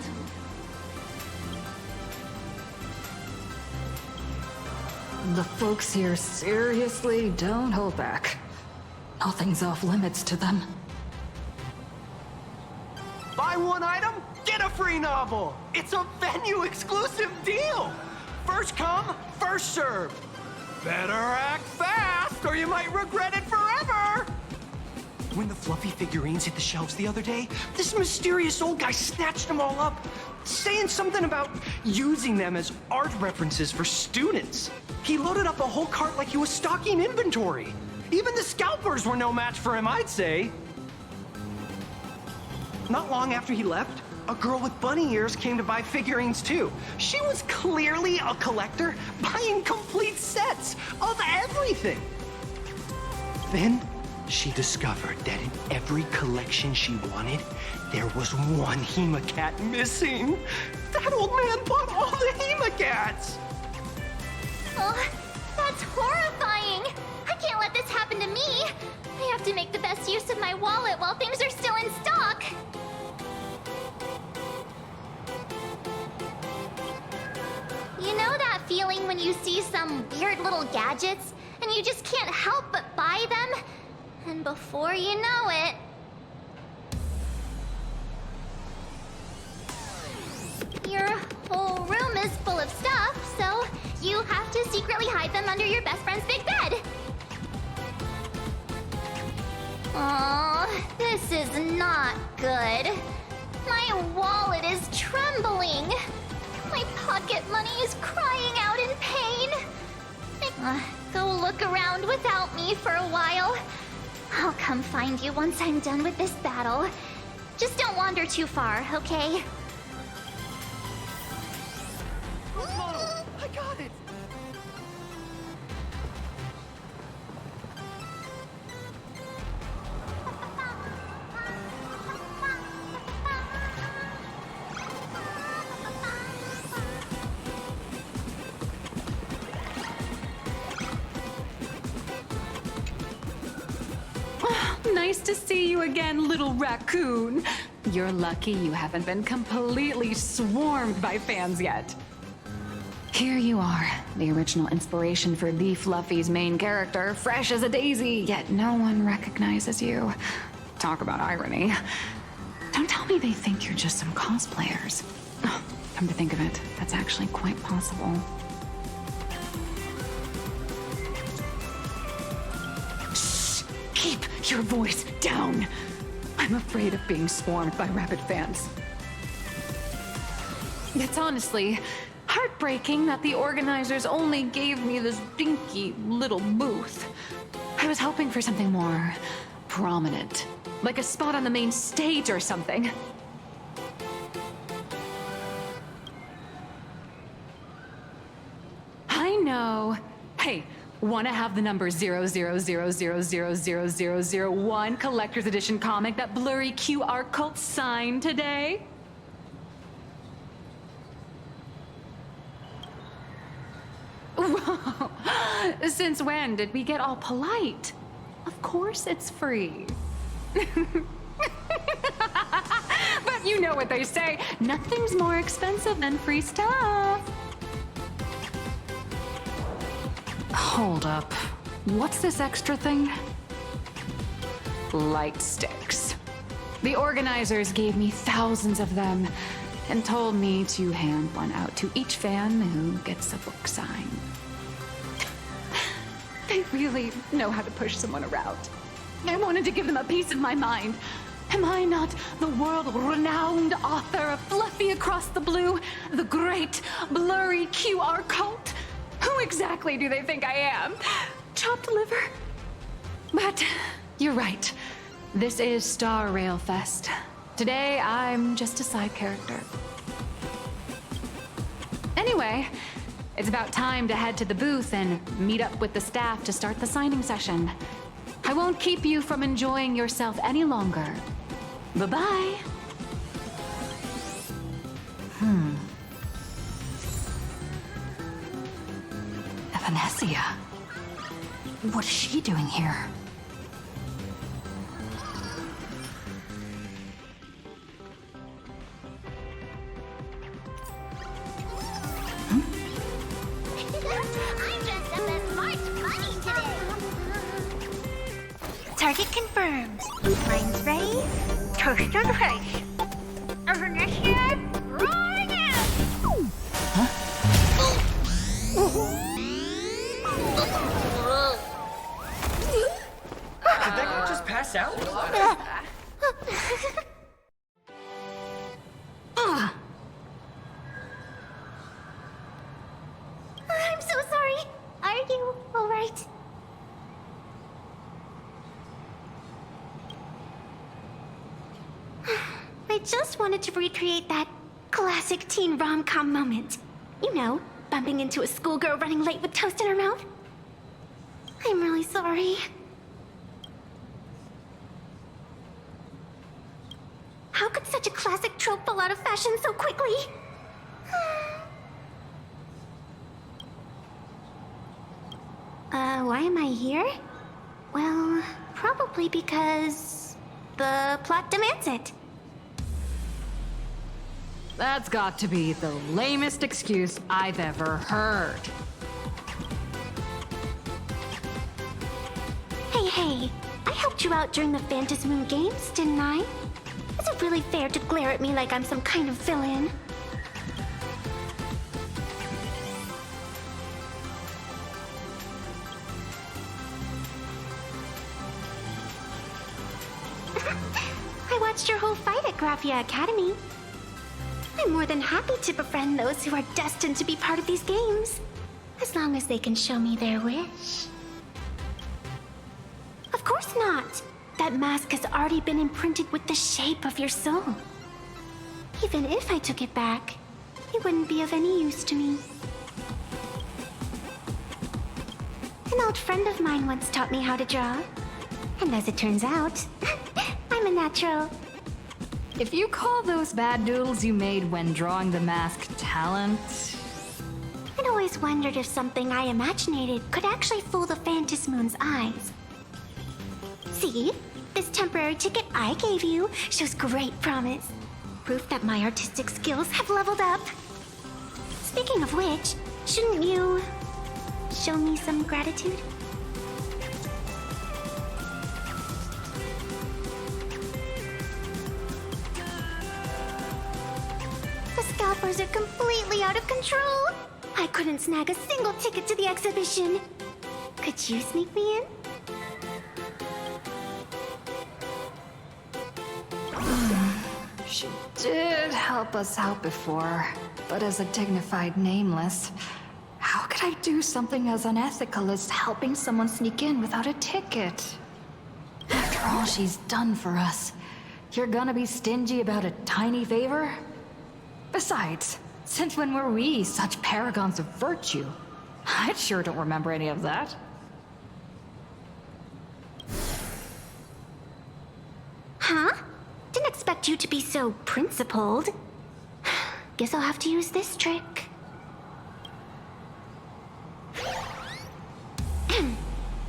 The folks here seriously don't hold back. Nothing's off limits to them. Buy one item, get a free novel! It's a venue-exclusive deal! First come, first serve. Better act fast, or you might regret it forever! When the fluffy figurines hit the shelves the other day, this mysterious old guy snatched them all up, saying something about using them as art references for students. He loaded up a whole cart like he was stocking inventory. Even the scalpers were no match for him, I'd say. Not long after he left, a girl with bunny ears came to buy figurines too. She was clearly a collector, buying complete sets of everything. Then she discovered that in every collection she wanted, there was one Hemacat missing. That old man bought all the Hemacats! Oh, that's horrifying! I can't let this happen to me! I have to make the best use of my wallet while things are still in stock! You know that feeling when you see some weird little gadgets, and you just can't help but buy them? And before you know it... Your whole room is full of stuff, so you have to secretly hide them under your best friend's big bed. Aww, this is not good. My wallet is trembling. My pocket money is crying out in pain. Go look around without me for a while. I'll come find you once I'm done with this battle. Just don't wander too far, okay? I got it! nice to see you again, little raccoon. You're lucky you haven't been completely swarmed by fans yet. Here you are, the original inspiration for the Fluffy's main character, fresh as a daisy, yet no one recognizes you. Talk about irony. Don't tell me they think you're just some cosplayers. Oh, come to think of it, that's actually quite possible. Shh! Keep your voice down! I'm afraid of being swarmed by rabid fans. It's honestly heartbreaking that the organizers only gave me this dinky little booth. I was hoping for something more prominent, like a spot on the main stage or something. I know. Hey, wanna have the number 000000001 collector's edition comic that blurry QR cult signed today? Whoa. Since when did we get all polite? Of course it's free. But you know what they say, nothing's more expensive than free stuff. Hold up. What's this extra thing? Light sticks. The organizers gave me thousands of them and told me to hand one out to each fan who gets a book signed. They really know how to push someone around. I wanted to give them a piece of my mind. Am I not the world-renowned author of Fluffy Across the Blue, the great blurry QR cult? Who exactly do they think I am? Chopped liver? But you're right. This is Star Rail Fest. Today, I'm just a side character. Anyway, it's about time to head to the booth and meet up with the staff to start the signing session. I won't keep you from enjoying yourself any longer. Bye-bye. Evanesia. What is she doing here? I'm dressed up as March Bunny today. Target confirmed. Mine's ready. Toast on the face. Evanesia, rolling out. Did that guy just pass out? I'm so sorry. Are you alright? I just wanted to recreate that classic teen rom-com moment. You know, bumping into a schoolgirl running late with toast in her mouth. I'm really sorry. How could such a classic trope fall out of fashion so quickly? Why am I here? Well, probably because the plot demands it. That's got to be the lamest excuse I've ever heard. Hey, I helped you out during the Phantasmoon Games, didn't I? Is it really fair to glare at me like I'm some kind of villain? I watched your whole fight at Graphia Academy. I'm more than happy to befriend those who are destined to be part of these games, as long as they can show me their wish. Of course not! That mask has already been imprinted with the shape of your soul. Even if I took it back, it wouldn't be of any use to me. An old friend of mine once taught me how to draw. And as it turns out, I'm a natural. If you call those bad doodles you made when drawing the mask talent... I'd always wondered if something I imaginated could actually fool the Phantasmoon's eyes. See? This temporary ticket I gave you shows great promise. Proof that my artistic skills have leveled up. Speaking of which, shouldn't you show me some gratitude? The scalpers are completely out of control. I couldn't snag a single ticket to the exhibition. Could you sneak me in? She did help us out before, but as a dignified nameless, how could I do something as unethical as helping someone sneak in without a ticket? After all she's done for us, you're gonna be stingy about a tiny favor? Besides, since when were we such paragons of virtue? I sure don't remember any of that. Huh? Didn't expect you to be so principled. Guess I'll have to use this trick.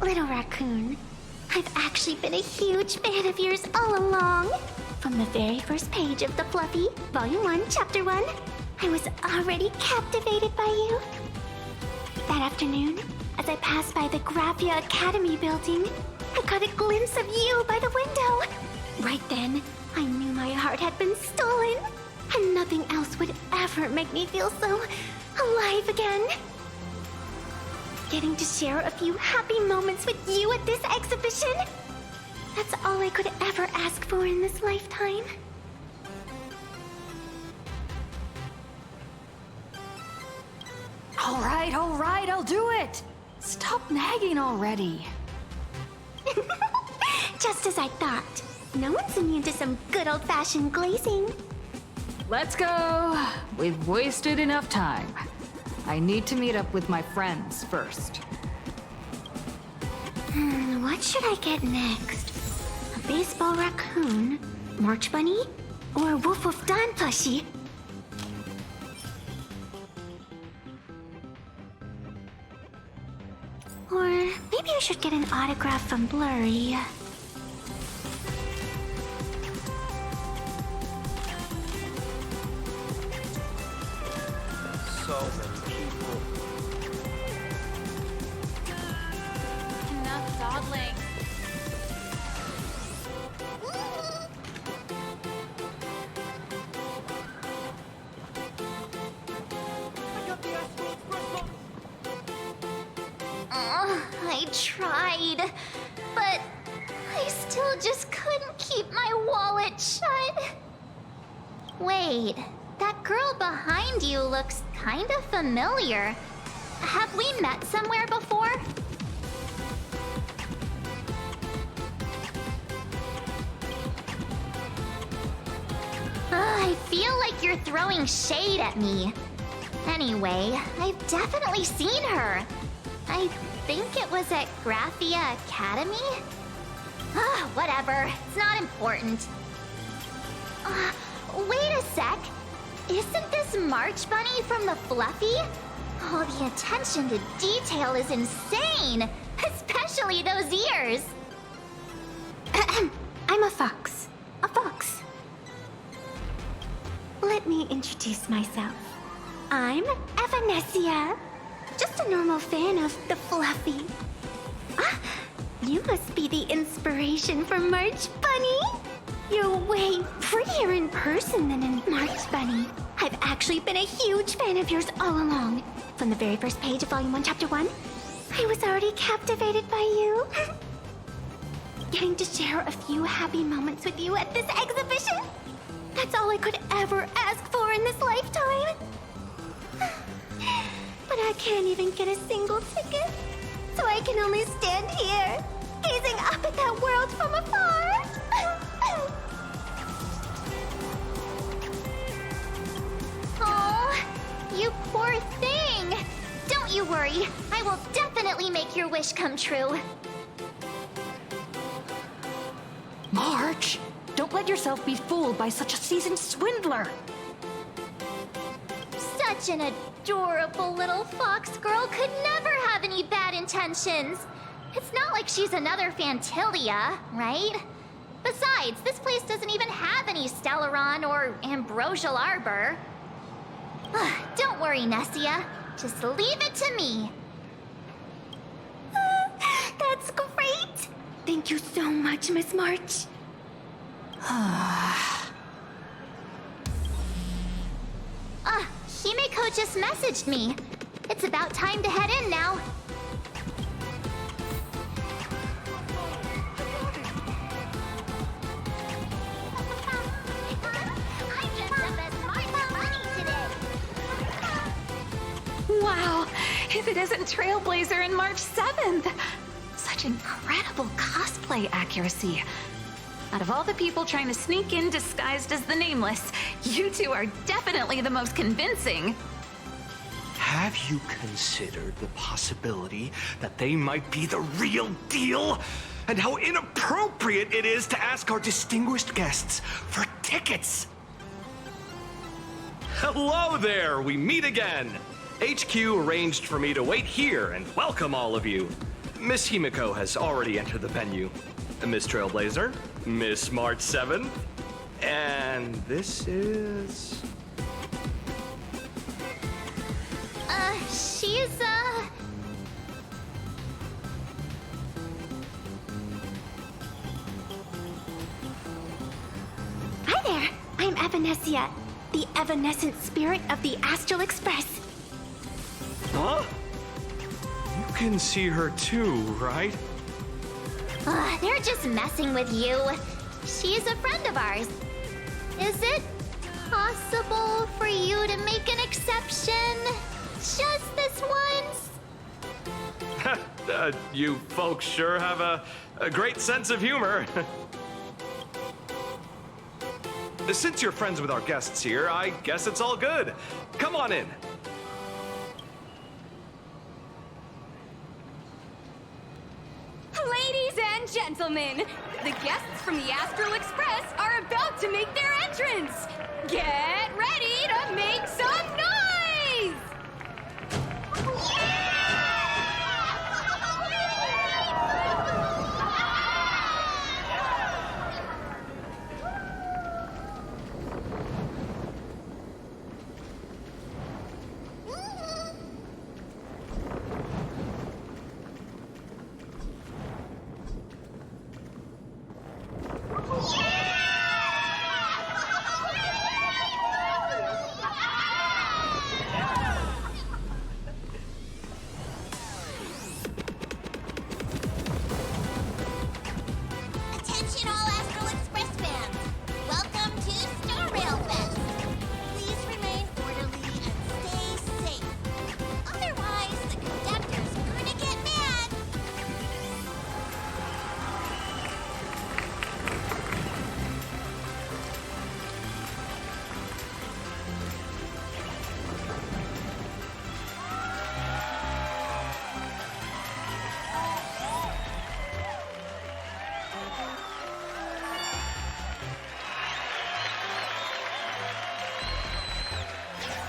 Little raccoon, I've actually been a huge fan of yours all along. From the very first page of The Fluffy, Volume 1, Chapter 1, I was already captivated by you. That afternoon, as I passed by the Graphia Academy building, I caught a glimpse of you by the window. Right then, I knew my heart had been stolen, and nothing else would ever make me feel so alive again. Getting to share a few happy moments with you at this exhibition, that's all I could ever ask for in this lifetime. All right, I'll do it! Stop nagging already. Just as I thought. No one's immune to some good old-fashioned glazing. Let's go. We've wasted enough time. I need to meet up with my friends first. What should I get next? A baseball raccoon, March Bunny, or a Wolf of Dawn plushie? Or maybe I should get an autograph from Blurry. So many people. Enough dawdling. I tried, but I still just couldn't keep my wallet shut. Wait, that girl behind you looks kind of familiar. Have we met somewhere before? I feel like you're throwing shade at me. Anyway, I've definitely seen her. I think it was at Graphia Academy? Whatever, it's not important. Wait a sec. Isn't this March Bunny from the Fluffy? Oh, the attention to detail is insane! Especially those ears! I'm a fox. A fox. Let me introduce myself. I'm Evanesia. Just a normal fan of the Fluffy. You must be the inspiration for March Bunny. You're way prettier in person than in March Bunny. I've actually been a huge fan of yours all along. From the very first page of Volume 1, Chapter 1, I was already captivated by you. Getting to share a few happy moments with you at this exhibition, that's all I could ever ask for in this lifetime. But I can't even get a single ticket, so I can only stand here, gazing up at that world from afar. Oh, you poor thing! Don't you worry, I will definitely make your wish come true. March, don't let yourself be fooled by such a seasoned swindler. Such an adorable little fox girl could never have any bad intentions. It's not like she's another Fantilia, right? Besides, this place doesn't even have any Stellaron or Ambrosial Arbor. Don't worry, Nessia. Just leave it to me. That's great! Thank you so much, Miss March. Himeko just messaged me. It's about time to head in now. I dressed up as Martha Bunny today. Wow, if it isn't Trailblazer and March 7th! Such incredible cosplay accuracy. Out of all the people trying to sneak in disguised as the Nameless, you two are definitely the most convincing. Have you considered the possibility that they might be the real deal? And how inappropriate it is to ask our distinguished guests for tickets? Hello there, we meet again. HQ arranged for me to wait here and welcome all of you. Miss Himeko has already entered the venue. Miss Trailblazer, Miss March 7th, and this is... She's, Hi there, I'm Evanescia, the evanescent spirit of the Astral Express. Huh? You can see her too, right? they're just messing with you. She's a friend of ours. Is it possible for you to make an exception? Just this once? You folks sure have a great sense of humor. Since you're friends with our guests here, I guess it's all good. Come on in. Ladies and gentlemen, the guests from the Astral Express are about to make their entrance. Get ready to make some noise! Attention all Astral Express fans! Welcome to Star Rail Fest! Please remain orderly and stay safe. Otherwise, the conductor's gonna get mad!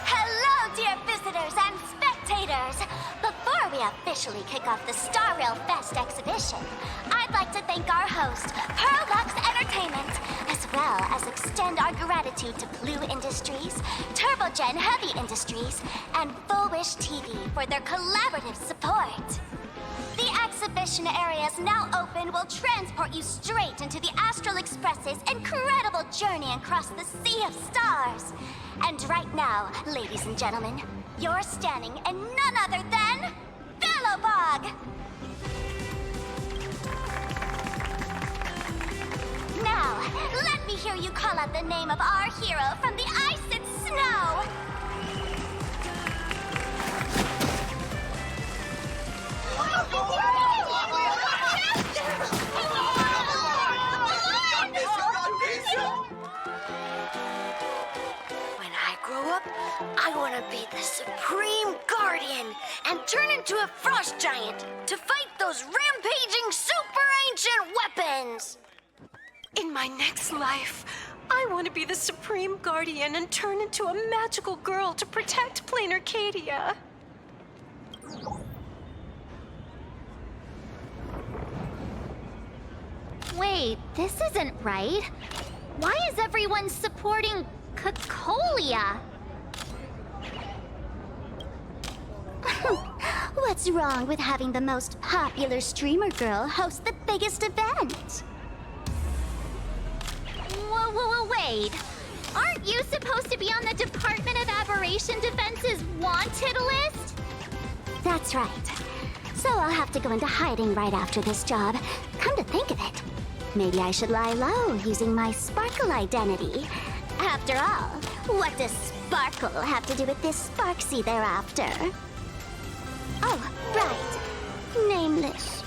Hello, dear visitors and spectators! Before we officially kick off the Star Rail Fest exhibition, I'd like to thank our host, Pearlux Entertainment, as well as extend our gratitude to Blue Industries, Turbogen Heavy Industries, and Full Wish TV for their collaborative support. The exhibition area is now open will transport you straight into the Astral Express's incredible journey across the Sea of Stars. And right now, ladies and gentlemen, you're standing in none other than Billowbog! Now, let me hear you call out the name of our hero from the ice and snow! When I grow up, I want to be the Supreme Guardian and turn into a frost giant to fight those rampaging super ancient weapons. In my next life, I want to be the Supreme Guardian and turn into a magical girl to protect Plain Arcadia. Wait, Wait, this isn't right. Why is everyone supporting Cocolia? What's wrong with having the most popular streamer girl host the biggest event? Whoa, wait. Aren't you supposed to be on the Department of Aberration Defense's wanted list? That's right. So I'll have to go into hiding right after this job. Come to think of it, maybe I should lie low using my Sparkle identity. After all, what does Sparkle have to do with this Sparksy thereafter? Oh, right. Nameless.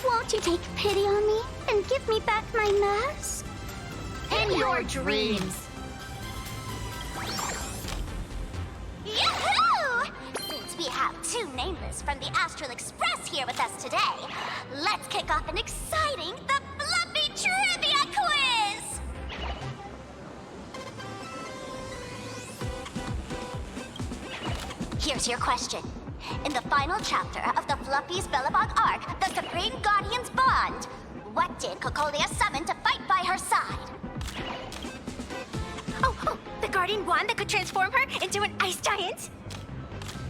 Won't you take pity on me and give me back my mask? In your dreams. Yahoo! Since we have two Nameless from the Astral Express here with us today, let's kick off an exciting The Fluffy Trivia Quiz! Here's your question. In the final chapter of the Fluffy's Bellabog arc, the Supreme Guardian's Bond, what did Cocolia summon to fight by her side? Oh, the Guardian Wand that could transform her into an ice giant?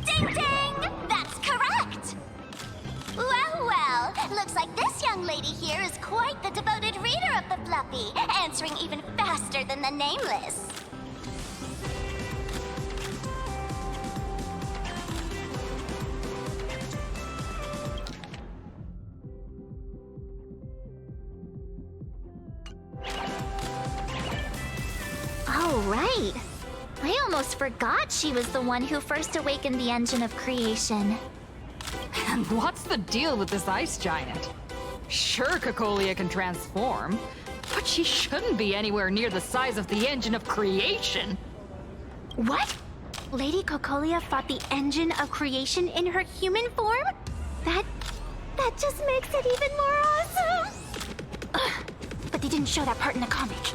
Ding ding! That's correct! Well, looks like this young lady here is quite the devoted reader of the Fluffy, answering even faster than the Nameless. Oh, right. I almost forgot she was the one who first awakened the engine of creation. And what's the deal with this ice giant? Sure, Cocolia can transform, but she shouldn't be anywhere near the size of the engine of creation. What? Lady Cocolia fought the engine of creation in her human form? That just makes it even more awesome! Ugh, but they didn't show that part in the comic.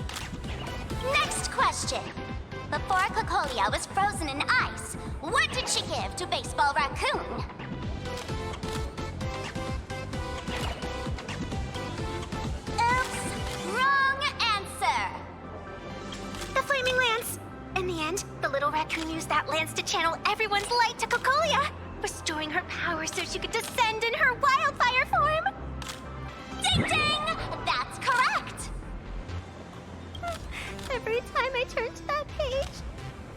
Next question. Before Cocolia was frozen in ice, what did she give to Baseball Raccoon? Oops, wrong answer. The Flaming Lance. In the end, the little raccoon used that lance to channel everyone's light to Cocolia, restoring her power so she could descend in her wildfire form. Ding ding! That's correct! Every time I turn to that page,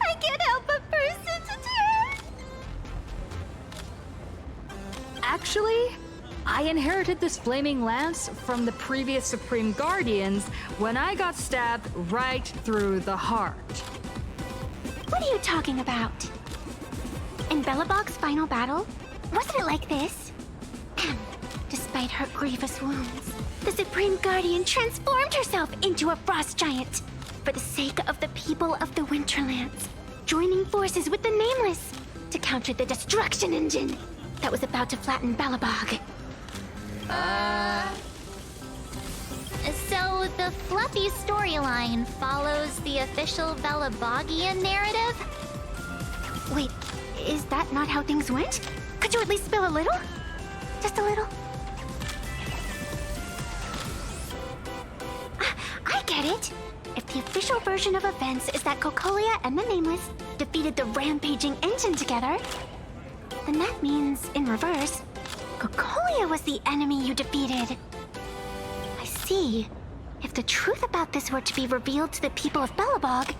I can't help but burst into tears. Actually, I inherited this flaming lance from the previous Supreme Guardians when I got stabbed right through the heart. What are you talking about? In Bellabog's final battle, wasn't it like this? Despite her grievous wounds, the Supreme Guardian transformed herself into a frost giant for the sake of the people of the Winterlands, joining forces with the Nameless to counter the destruction engine that was about to flatten Bellabog. So the Fluffy storyline follows the official Bellabogian narrative? Wait, is that not how things went? Could you at least spill a little? Just a little? I get it. If the official version of events is that Cocolia and the Nameless defeated the rampaging engine together, then that means, in reverse, Cocolia was the enemy you defeated. I see. If the truth about this were to be revealed to the people of Bellabog,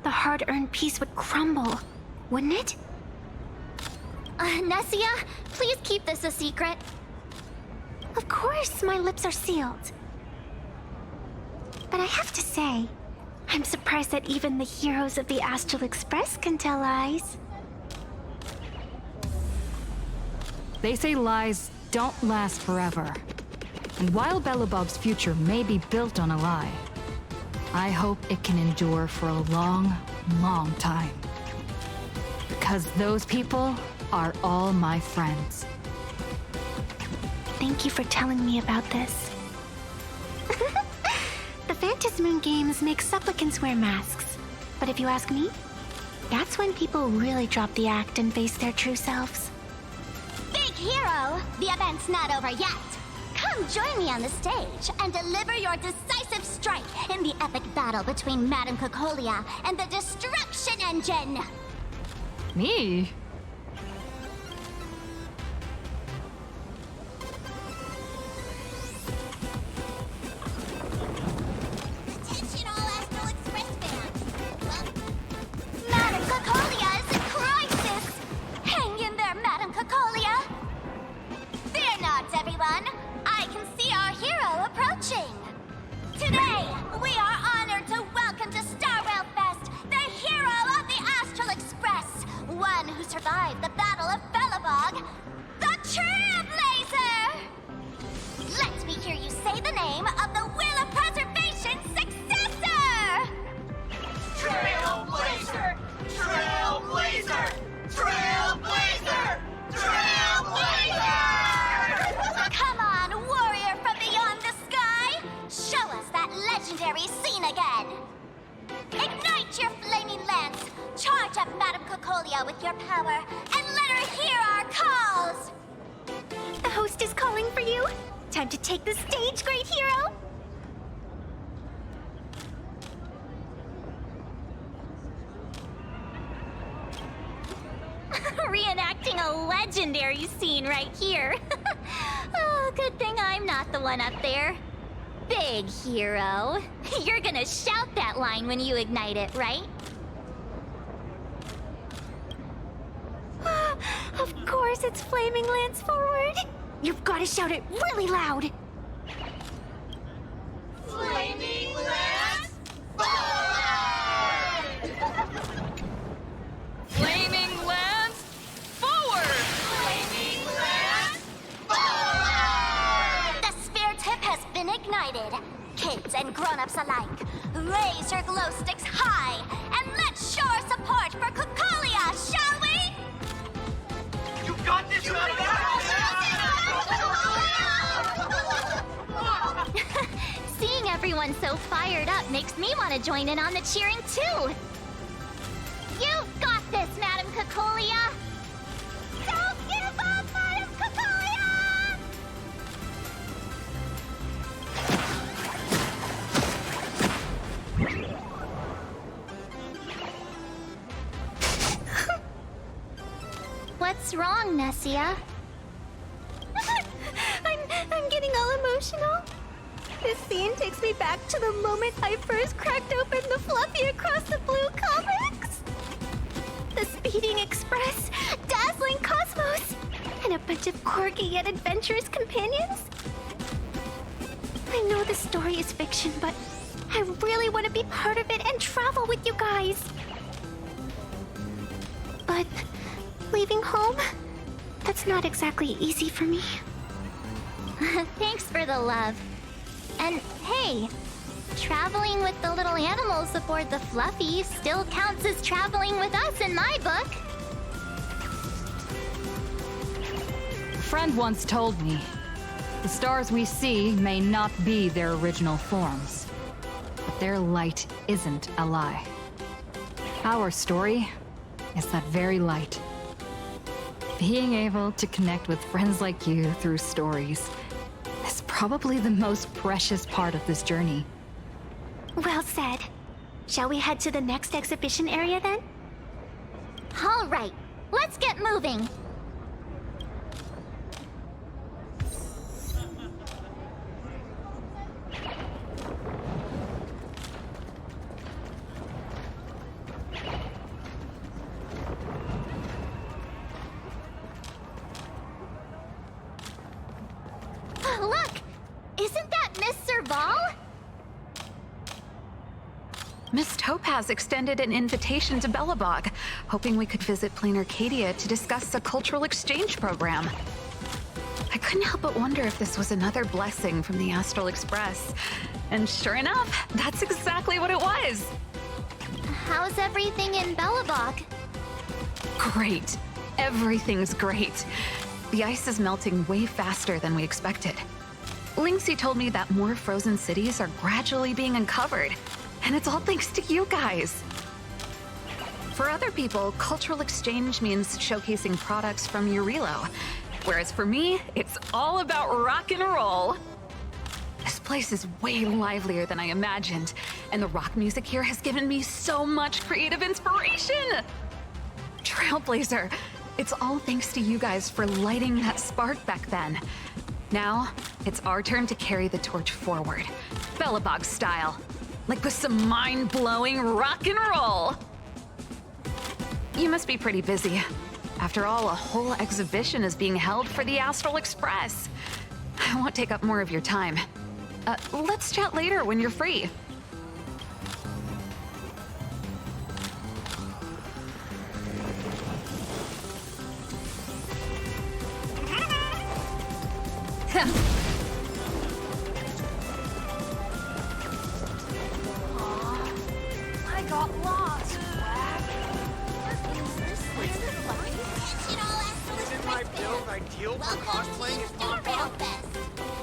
the hard-earned peace would crumble, wouldn't it? Nessia, please keep this a secret. Of course, my lips are sealed. But I have to say, I'm surprised that even the heroes of the Astral Express can tell lies. They say lies don't last forever. And while Bellabog's future may be built on a lie, I hope it can endure for a long, long time. Because those people are all my friends. Thank you for telling me about this. The Phantasmoon games make supplicants wear masks. But if you ask me, that's when people really drop the act and face their true selves. Big hero! The event's not over yet. Come join me on the stage and deliver your decisive strike in the epic battle between Madame Cocolia and the Destruction Engine! Me? Attention all Astral Express fans! Madame Cocolia is in crisis! Hang in there, Madame Cocolia! Fear not, everyone! I can see our hero approaching! Today, we are honored to welcome to Starwell Fest the hero of the Astral Express, one who survived the Battle of Belobog, the Trailblazer! Let me hear you say the name of the Wheel of Preservation's successor! Trailblazer! Trailblazer! Trailblazer! Trailblazer! Come on, warrior from beyond the sky! Show us that legendary scene again! Ignite your flaming lance! Charge up Madame Cocolia with your power, and let her hear our calls! The host is calling for you. Time to take the stage, great hero! Reenacting a legendary scene right here. Oh, good thing I'm not the one up there. Big hero. You're gonna shout that line when you ignite it, right? Of course, it's Flaming Lance forward. You've got to shout it really loud. Flaming Lance forward! Flaming Lance forward! Flaming Lance forward! The sphere tip has been ignited. Kids and grown-ups alike, raise your glow sticks high and let's show our support for Cocolia, shall we? You got this, Seeing everyone so fired up makes me want to join in on the cheering too. You've got this, Madame Cocolia! Don't give up, Madame Cocolia! What's wrong, Nessia? I'm getting all emotional. This scene takes me back to the moment I first cracked open the Fluffy Across the Blue comics. The speeding express, dazzling cosmos, and a bunch of quirky yet adventurous companions. I know the story is fiction, but I really want to be part of it and travel with you guys. But leaving home, that's not exactly easy for me. Thanks for the love. And hey, traveling with the little animals aboard the Fluffy still counts as traveling with us in my book. A friend once told me, the stars we see may not be their original forms, but their light isn't a lie. Our story is that very light. Being able to connect with friends like you through stories is probably the most precious part of this journey. Well said. Shall we head to the next exhibition area then? All right, let's get moving. Look! Isn't that Miss Serval? Miss Topaz extended an invitation to Belobog, hoping we could visit Plain Arcadia to discuss a cultural exchange program. I couldn't help but wonder if this was another blessing from the Astral Express. And sure enough, that's exactly what it was. How's everything in Belobog? Great. Everything's great. The ice is melting way faster than we expected. Lynxie told me that more frozen cities are gradually being uncovered, and it's all thanks to you guys. For other people, cultural exchange means showcasing products from Eurilo. Whereas for me, it's all about rock and roll. This place is way livelier than I imagined, and the rock music here has given me so much creative inspiration! Trailblazer, it's all thanks to you guys for lighting that spark back then. Now, it's our turn to carry the torch forward, Bellabog style, like with some mind-blowing rock and roll! You must be pretty busy. After all, a whole exhibition is being held for the Astral Express. I won't take up more of your time. Let's chat later when you're free. I got lost. Isn't my build ideal for cosplaying Star Rail Fest.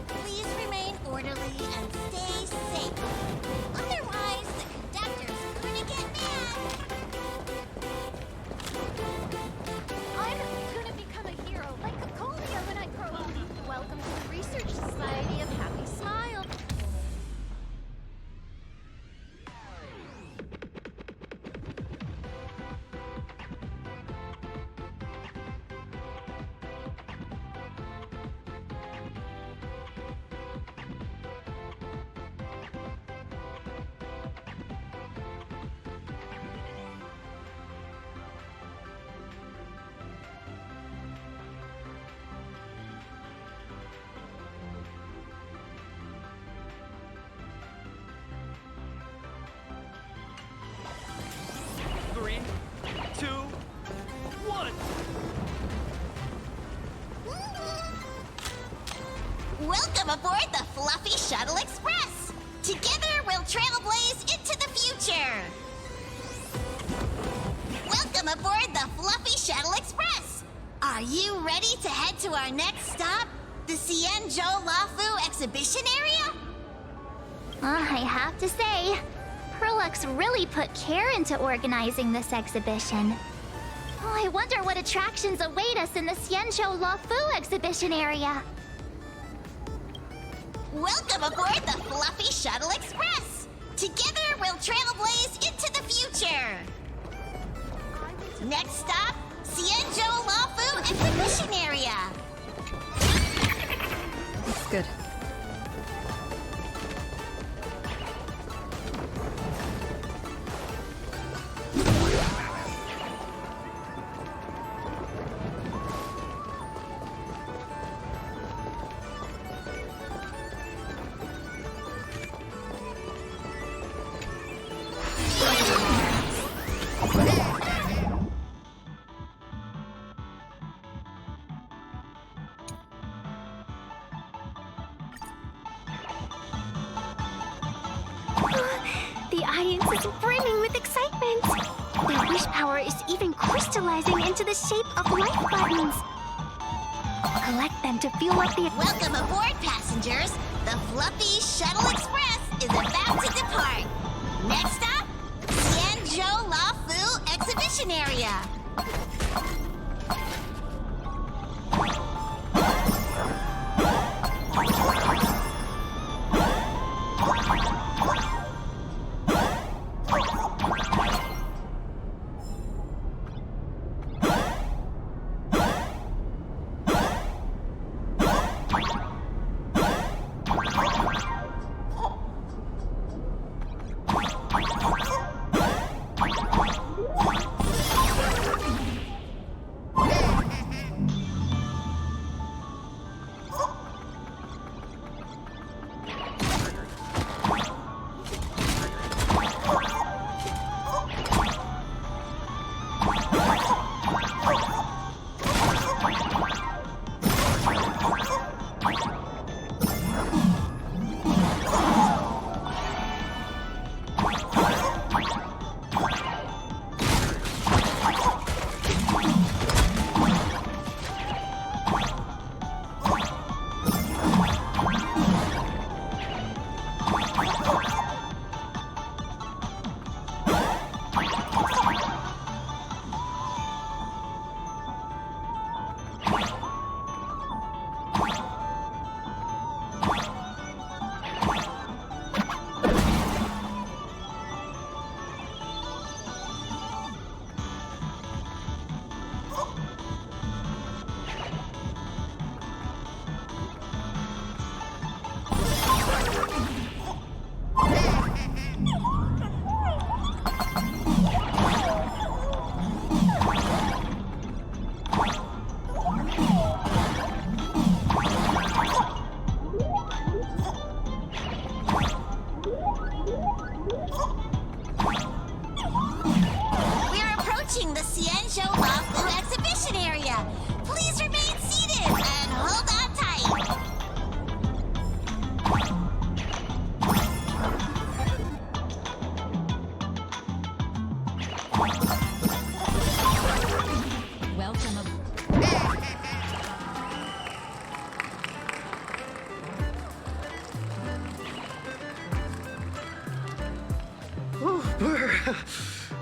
Please remain orderly and stay safe. Otherwise, the conductor's gonna get mad. I'm gonna become a hero like Cocolia when I grow up. Welcome to the Research Society of Happy Smile. Three, two, one. Welcome aboard the Fluffy Shuttle Express. Together, we'll trailblaze into the future. Welcome aboard the Fluffy Shuttle Express. Are you ready to head to our next stop, the Xianzhou Lafu exhibition area? I have to say, Perlux really put care into organizing this exhibition. Oh, I wonder what attractions await us in the Xianzhou Lafu exhibition area. Welcome aboard the Fluffy Shuttle Express. Together, we'll trailblaze into the future. Next stop, Xianzhou Lafu exhibition area. That's good. The audience is brimming with excitement. Their wish power is even crystallizing into the shape of life buttons. Collect them to fuel up the... Welcome aboard, passengers. The Fluffy Shuttle Express is about to depart. Next stop, Xianzhou Lafu exhibition area.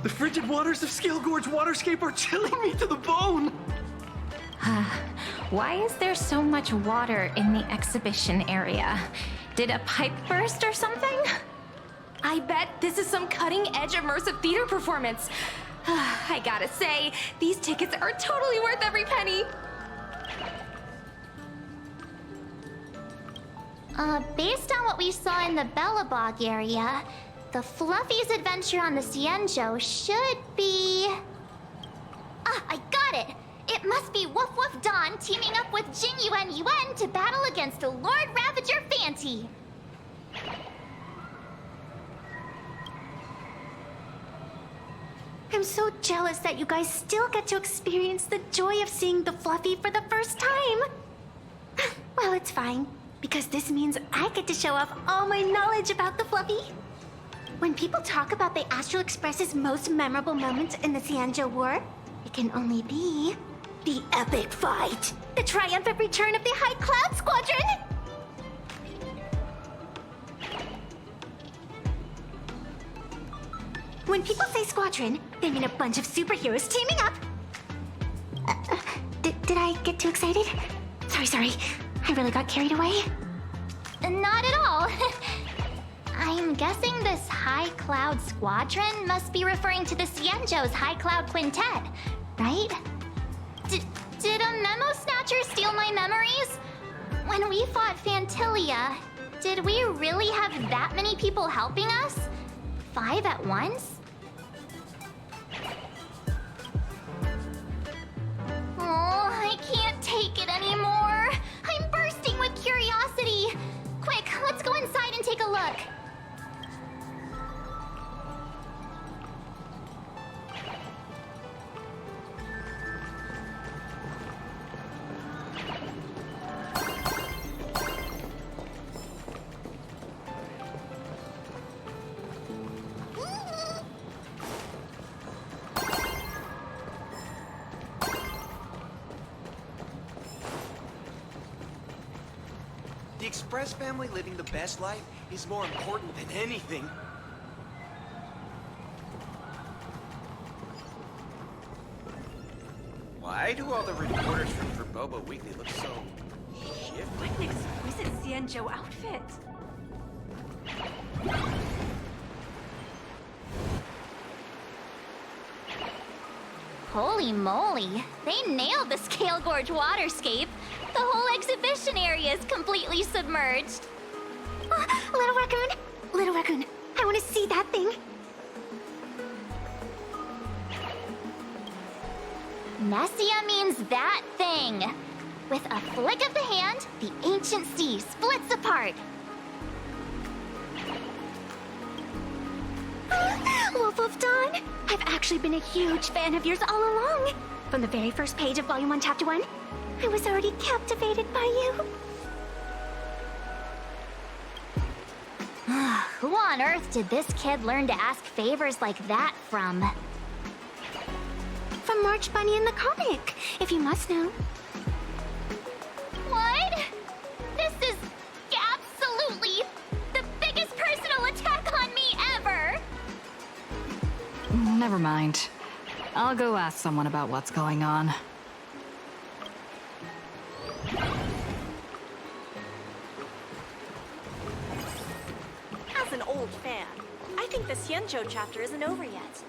The frigid waters of Scale Gorge Waterscape are chilling me to the bone! Why is there so much water in the exhibition area? Did a pipe burst or something? I bet this is some cutting-edge immersive theater performance. I gotta say, these tickets are totally worth every penny. Based on what we saw in the Bellabog area, the Fluffy's adventure on the Cienjo should be... Ah, I got it! It must be Woof Woof Dawn teaming up with Jing Yuan Yuan to battle against the Lord Ravager Fanti. I'm so jealous that you guys still get to experience the joy of seeing the Fluffy for the first time. Well, it's fine, because this means I get to show off all my knowledge about the Fluffy. When people talk about the Astral Express's most memorable moments in the Cienjo War, it can only be the epic fight, the triumphant return of the High Cloud Squadron. When people say squadron, they mean a bunch of superheroes teaming up. Did I get too excited? Sorry. I really got carried away. Not at all. I'm guessing this High Cloud Squadron must be referring to the Cienjo's High Cloud Quintet, right? Did a Memo Snatcher steal my memories? When we fought Fantilia, did we really have that many people helping us? 5 at once? Oh, I can't take it anymore. I'm bursting with curiosity. Quick, let's go inside and take a look. The Express family living the best life is more important than anything. Why do all the reporters for Bobo Weekly look so shifty? What an exquisite Cienjo outfit. Holy moly, they nailed the Scale Gorge Waterscape. The whole exhibition area is completely submerged. Little Raccoon, I want to see that thing. Nessia means that thing. With a flick of the hand, the ancient sea splits apart. Wolf of Dawn, I've actually been a huge fan of yours all along. From the very first page of Volume 1, Chapter 1, I was already captivated by you. Who on earth did this kid learn to ask favors like that from? From March Bunny in the comic, if you must know. What? This is absolutely the biggest personal attack on me ever! Never mind. I'll go ask someone about what's going on. As an old fan, I think the Cienjo chapter isn't over yet.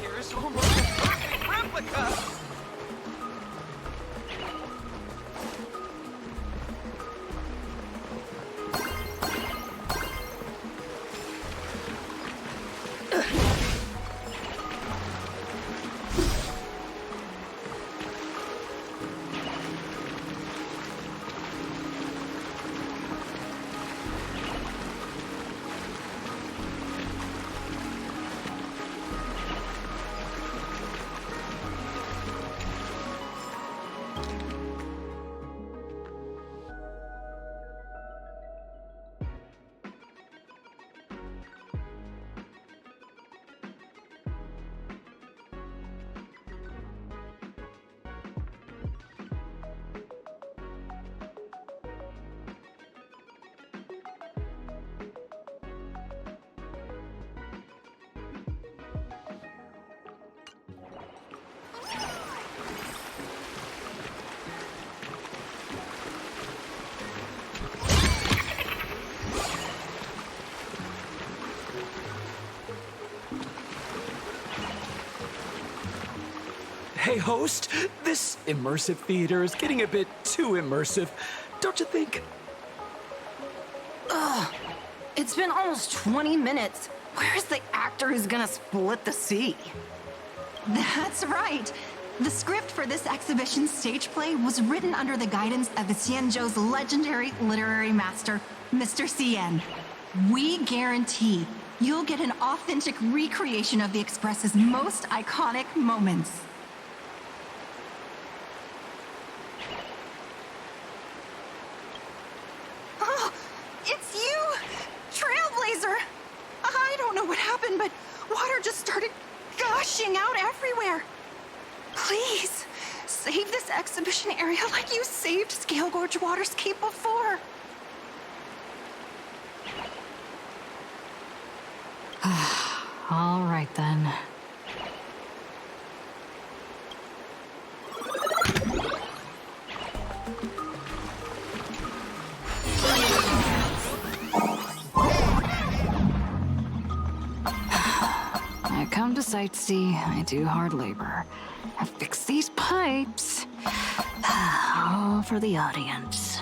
Here is almost a perfect replica! host. This immersive theater is getting a bit too immersive, don't you think? Ugh. It's been almost 20 minutes. Where's the actor who's gonna split the sea? That's right. The script for this exhibition stage play was written under the guidance of the Xianzhou's legendary literary master, Mr. Cien. We guarantee you'll get an authentic recreation of the Express's most iconic moments. Oh, it's you! Trailblazer! I don't know what happened, but water just started gushing out everywhere. Please, save this exhibition area like you saved Scale Gorge Waterscape before. All right then. I come to sightsee, I do hard labor. I fix these pipes. All for the audience.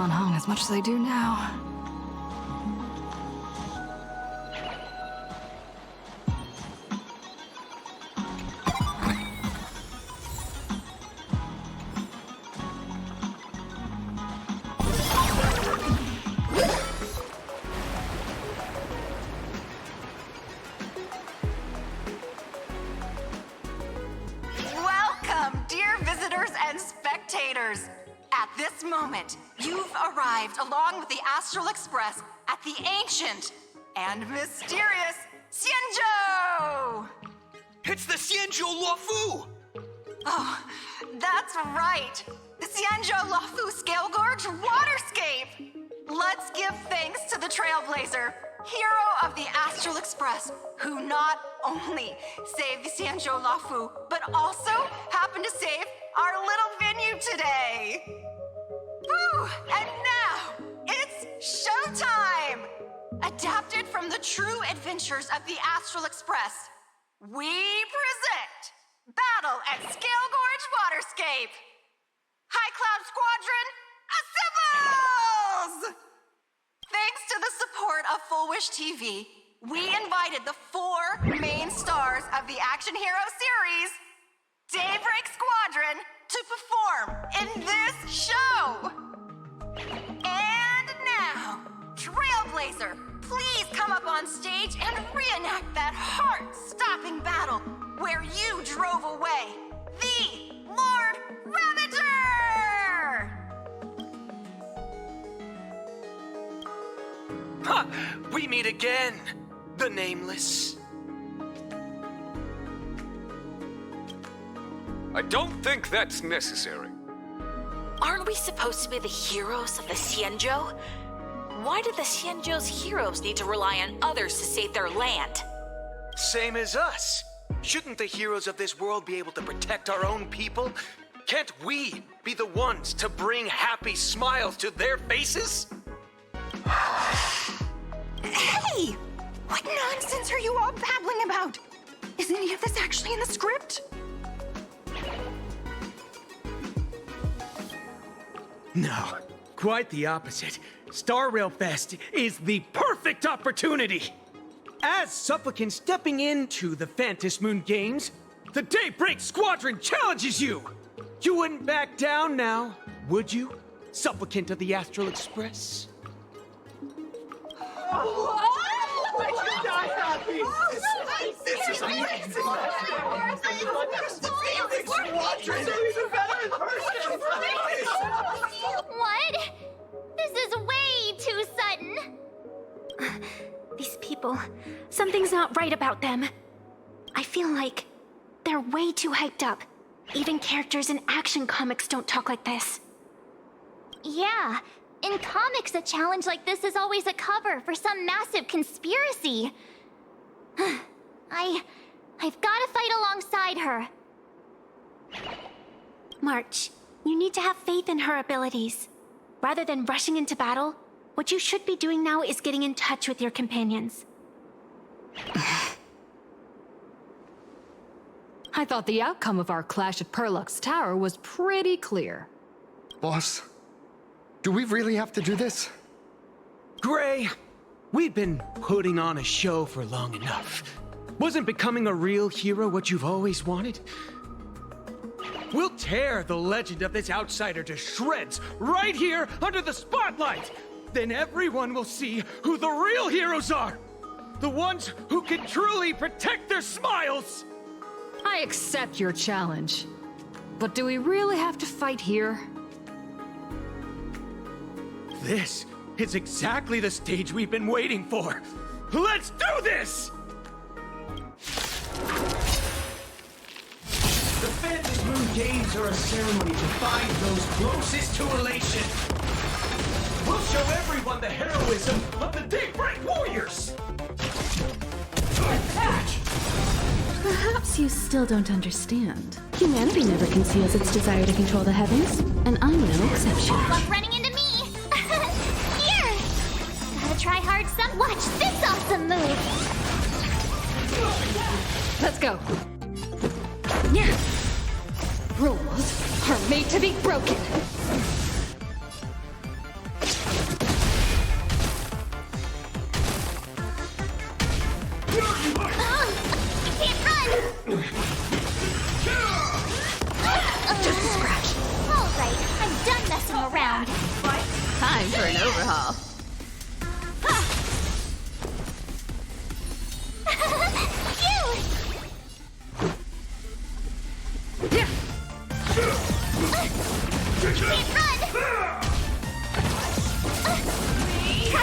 Han Hong as much as I do now. Welcome, dear visitors and spectators. At this moment, you've arrived along with the Astral Express at the ancient and mysterious Xianzhou! It's the Xianzhou Luofu! Oh, that's right. The Xianzhou Luofu Scale Gorge Waterscape! Let's give thanks to the Trailblazer, hero of the Astral Express, who not only saved the Xianzhou Luofu, but also happened to save our little venue today. Woo! And now, it's showtime! Adapted from the true adventures of the Astral Express, we present Battle at Scale Gorge Waterscape! High Cloud Squadron, assembles! Thanks to the support of Full Wish TV, we invited the 4 main stars of the Action Hero series, Daybreak Squadron, to perform in this show! And now, Trailblazer, please come up on stage and reenact that heart-stopping battle where you drove away the Lord Ravager! Ha! We meet again, the Nameless. I don't think that's necessary. Aren't we supposed to be the heroes of the Xianzhou? Why do the Xianzhou's heroes need to rely on others to save their land? Same as us. Shouldn't the heroes of this world be able to protect our own people? Can't we be the ones to bring happy smiles to their faces? Hey! What nonsense are you all babbling about? Is any of this actually in the script? No, quite the opposite. Star Rail Fest is the perfect opportunity. As supplicants stepping into the Phantom Moon Games, the Daybreak Squadron challenges you. You wouldn't back down now, would you, supplicant of the Astral Express? This is amazing! What? This is way too sudden. These people, something's not right about them. I feel like they're way too hyped up. Even characters in action comics don't talk like this. Yeah, in comics, a challenge like this is always a cover for some massive conspiracy. I've gotta fight alongside her. March, you need to have faith in her abilities. Rather than rushing into battle, what you should be doing now is getting in touch with your companions. I thought the outcome of our clash at Perlux Tower was pretty clear. Boss, do we really have to do this? Gray, we've been putting on a show for long enough. Wasn't becoming a real hero what you've always wanted? We'll tear the legend of this outsider to shreds right here under the spotlight! Then everyone will see who the real heroes are! The ones who can truly protect their smiles! I accept your challenge. But do we really have to fight here? This is exactly the stage we've been waiting for! Let's do this! The Phantom Moon Games are a ceremony to find those closest to elation. We'll show everyone the heroism of the Daybreak Warriors! Attach! Perhaps you still don't understand. Humanity never conceals its desire to control the heavens, and I'm no exception. Luck running into me! Here! Gotta try hard some. Watch this awesome move! Let's go. Yeah. Rules are made to be broken.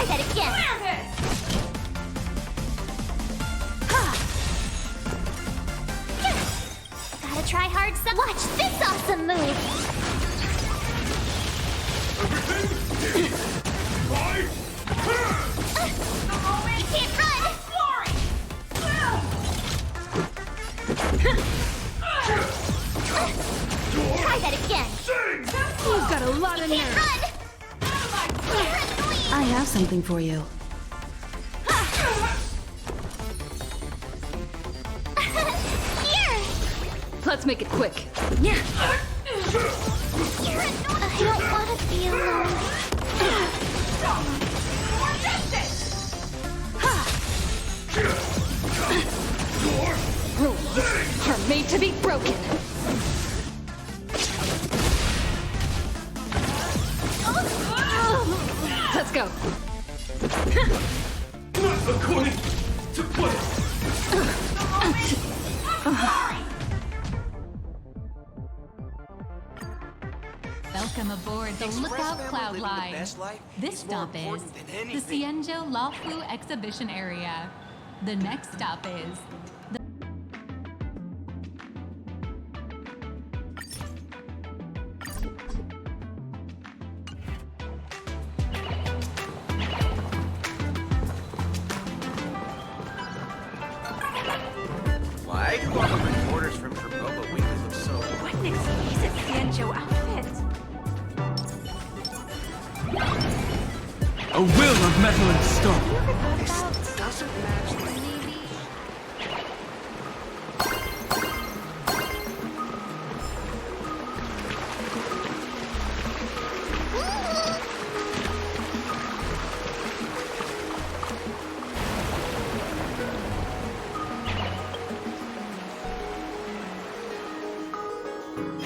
Try that again. Gotta try hard some. Watch this awesome move. You can't run. Try that again. You've got a lot of nerve. Run. I have something for you. Here. Let's make it quick. I don't want to be alone. Rules are made to be broken. Let's go. Not according to plan. Welcome aboard the Lookout Cloud Line. This stop is the Cienjo Lafu Exhibition Area. The next stop is the Why do all the reporters from Promoba Weekly look so... Goodness, he's a Cienjo outfit. A will of metal and stone. This doesn't match the...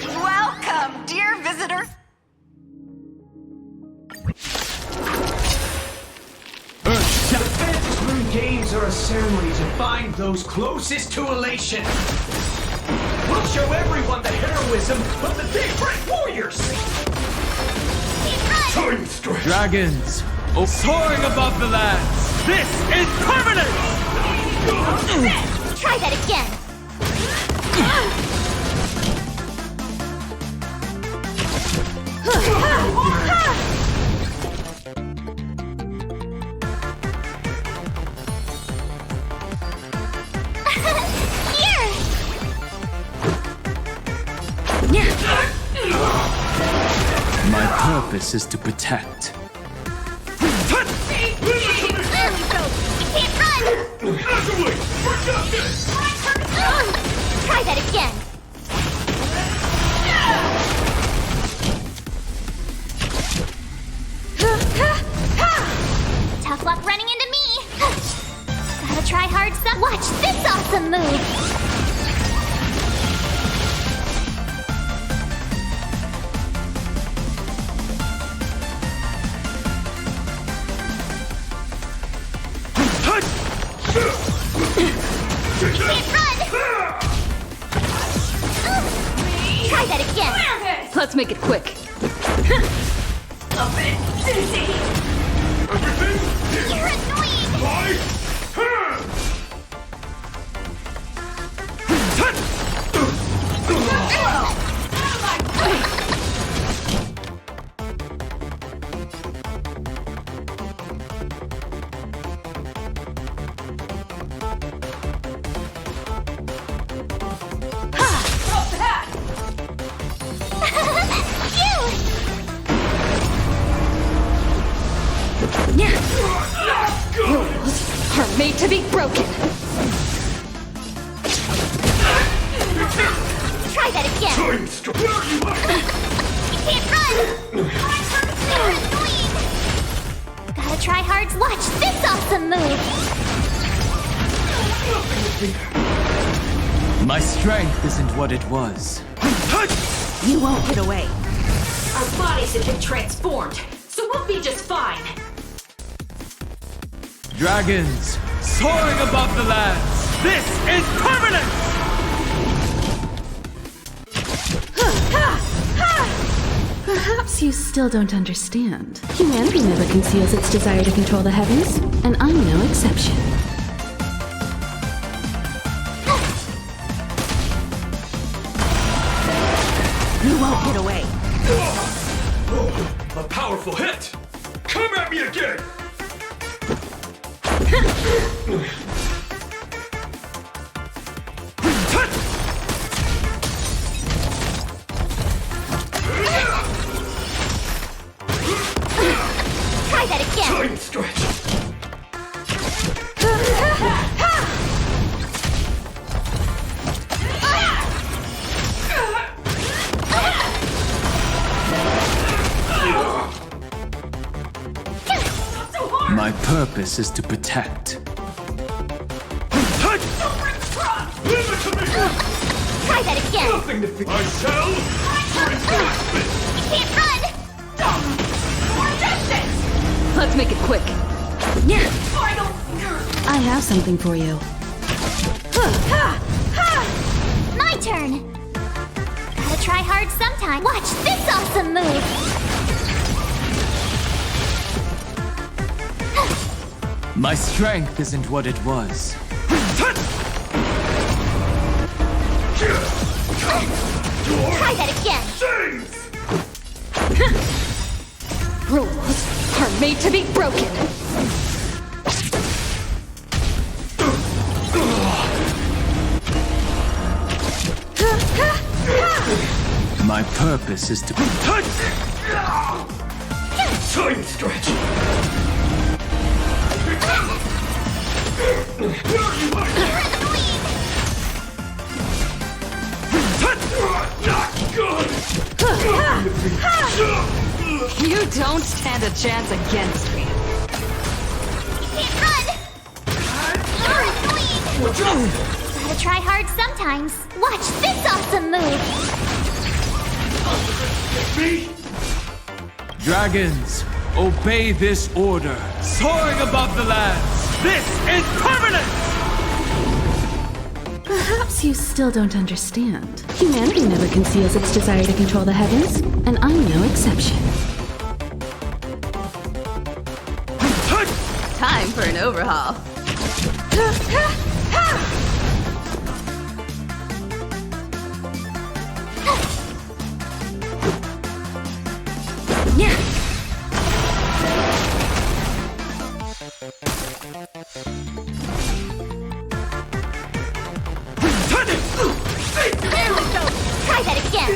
Welcome, dear visitor. The Fantasy Moon Games are a ceremony to find those closest to elation. We'll show everyone the heroism of the big red warriors. Time strike. Dragons, soaring above the lands. This is permanent! Try that again. My purpose is to protect. There we go. You can't run. Try that again. Tough luck running into me. Gotta try hard some. Watch this awesome move. You can't run. Try that again. Let's make it quick. A bit dizzy. You're annoying. Rules are made to be broken. Try that again. You can't run. You're annoying. Gotta try hard. Watch this awesome move. My strength isn't what it was. You won't get away. Our bodies have been transformed, so we'll be just fine. Dragons, soaring above the lands. This is permanent! Perhaps you still don't understand. Humanity never conceals its desire to control the heavens, and I'm no exception. You won't get away. A powerful hit! Come at me again! Try that again. Time stretch! My purpose is to protect. Try that again. Nothing to fear. I shall bring back this. You can't run. More justice! Let's make it quick. I have something for you. My turn. Gotta try hard sometime. Watch this awesome move. My strength isn't what it was. Try that again. Rules are made to be broken. My purpose is to Time stretch! Not good! You don't stand a chance against me. You can't run. You're annoying. Gotta try hard sometimes. Watch this awesome move. Dragons, obey this order. Soaring above the lands. This is permanence! Perhaps you still don't understand. Humanity never conceals its desire to control the heavens, and I'm no exception. Time for an overhaul. Try that again.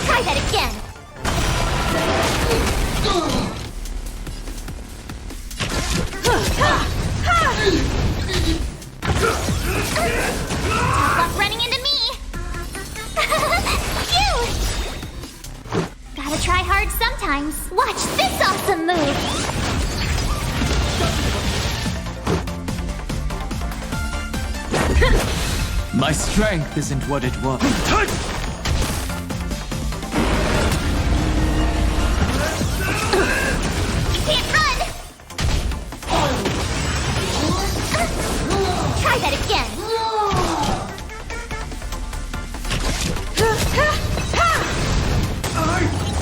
Try that again. Stop running into me. Cute. Gotta try hard sometimes. Watch this awesome move. My strength isn't what it was. You can't run. Try that again.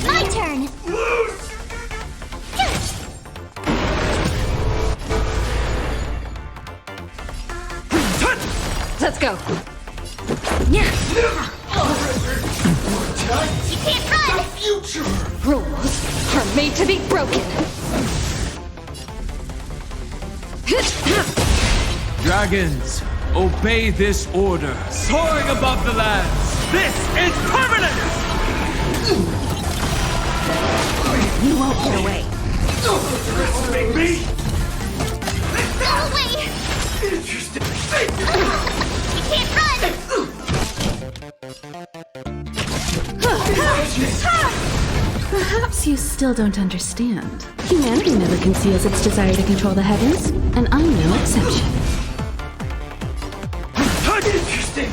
My turn. Let's go. You can't run. Rules are made to be broken. Dragons, obey this order. Soaring above the lands. This is permanence! You won't get away. Underestimate me? Go away. Interesting. You can't run. Perhaps you still don't understand. Humanity never conceals its desire to control the heavens, and I'm no exception. Interesting.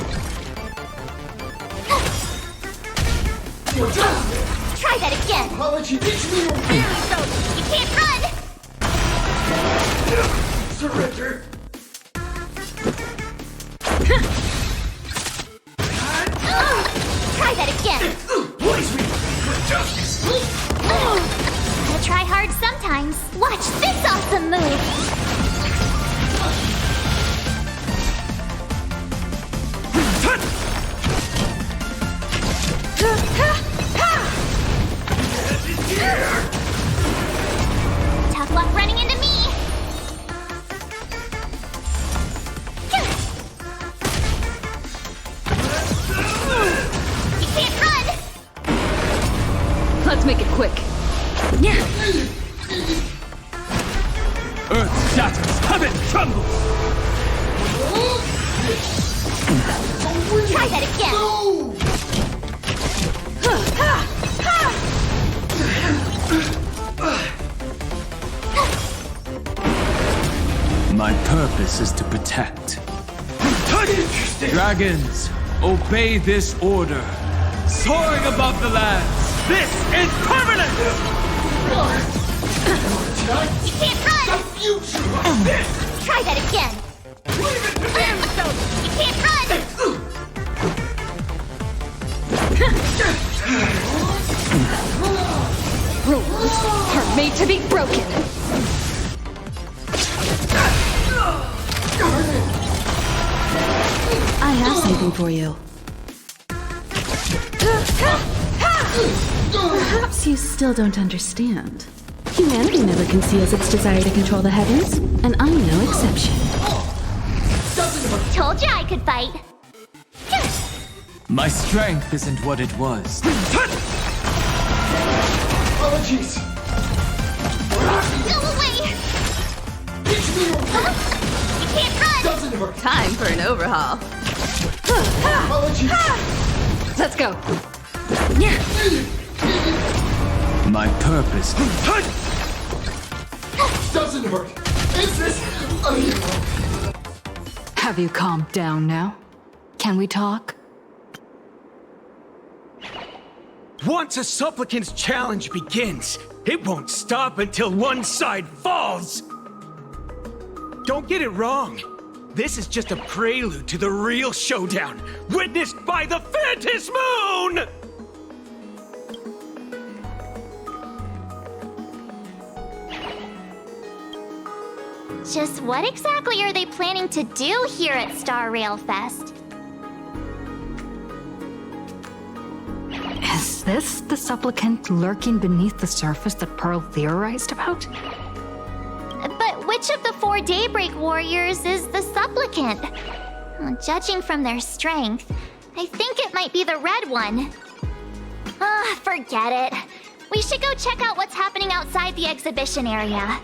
Try that again. Apology, teach me your You can't run. Surrender. that again. Justice! Gotta try hard sometimes. Watch this awesome move. Tough luck running into me. You can't run. Let's make it quick. Earth shatters, heaven trembles! Try that again. My purpose is to protect. Dragons, obey this order. Soaring above the lands, this is permanent! You can't run! Try that again. You can't run! Rules are made to be broken. I have something for you. Perhaps you still don't understand. Humanity never conceals its desire to control the heavens, and I'm no exception. Told you I could fight. My strength isn't what it was. Apologies. Go away! You can't run! Doesn't hurt. Time for an overhaul. Apologies. Let's go. My purpose. Doesn't hurt. Is this a hero? Have you calmed down now? Can we talk? Once a supplicant's challenge begins, it won't stop until one side falls! Don't get it wrong. This is just a prelude to the real showdown, witnessed by the Phantom Moon! Just what exactly are they planning to do here at Star Rail Fest? Is this the supplicant lurking beneath the surface that Pearl theorized about? But which of the 4 Daybreak Warriors is the supplicant? Well, judging from their strength, I think it might be the red one. Forget it. We should go check out what's happening outside the exhibition area.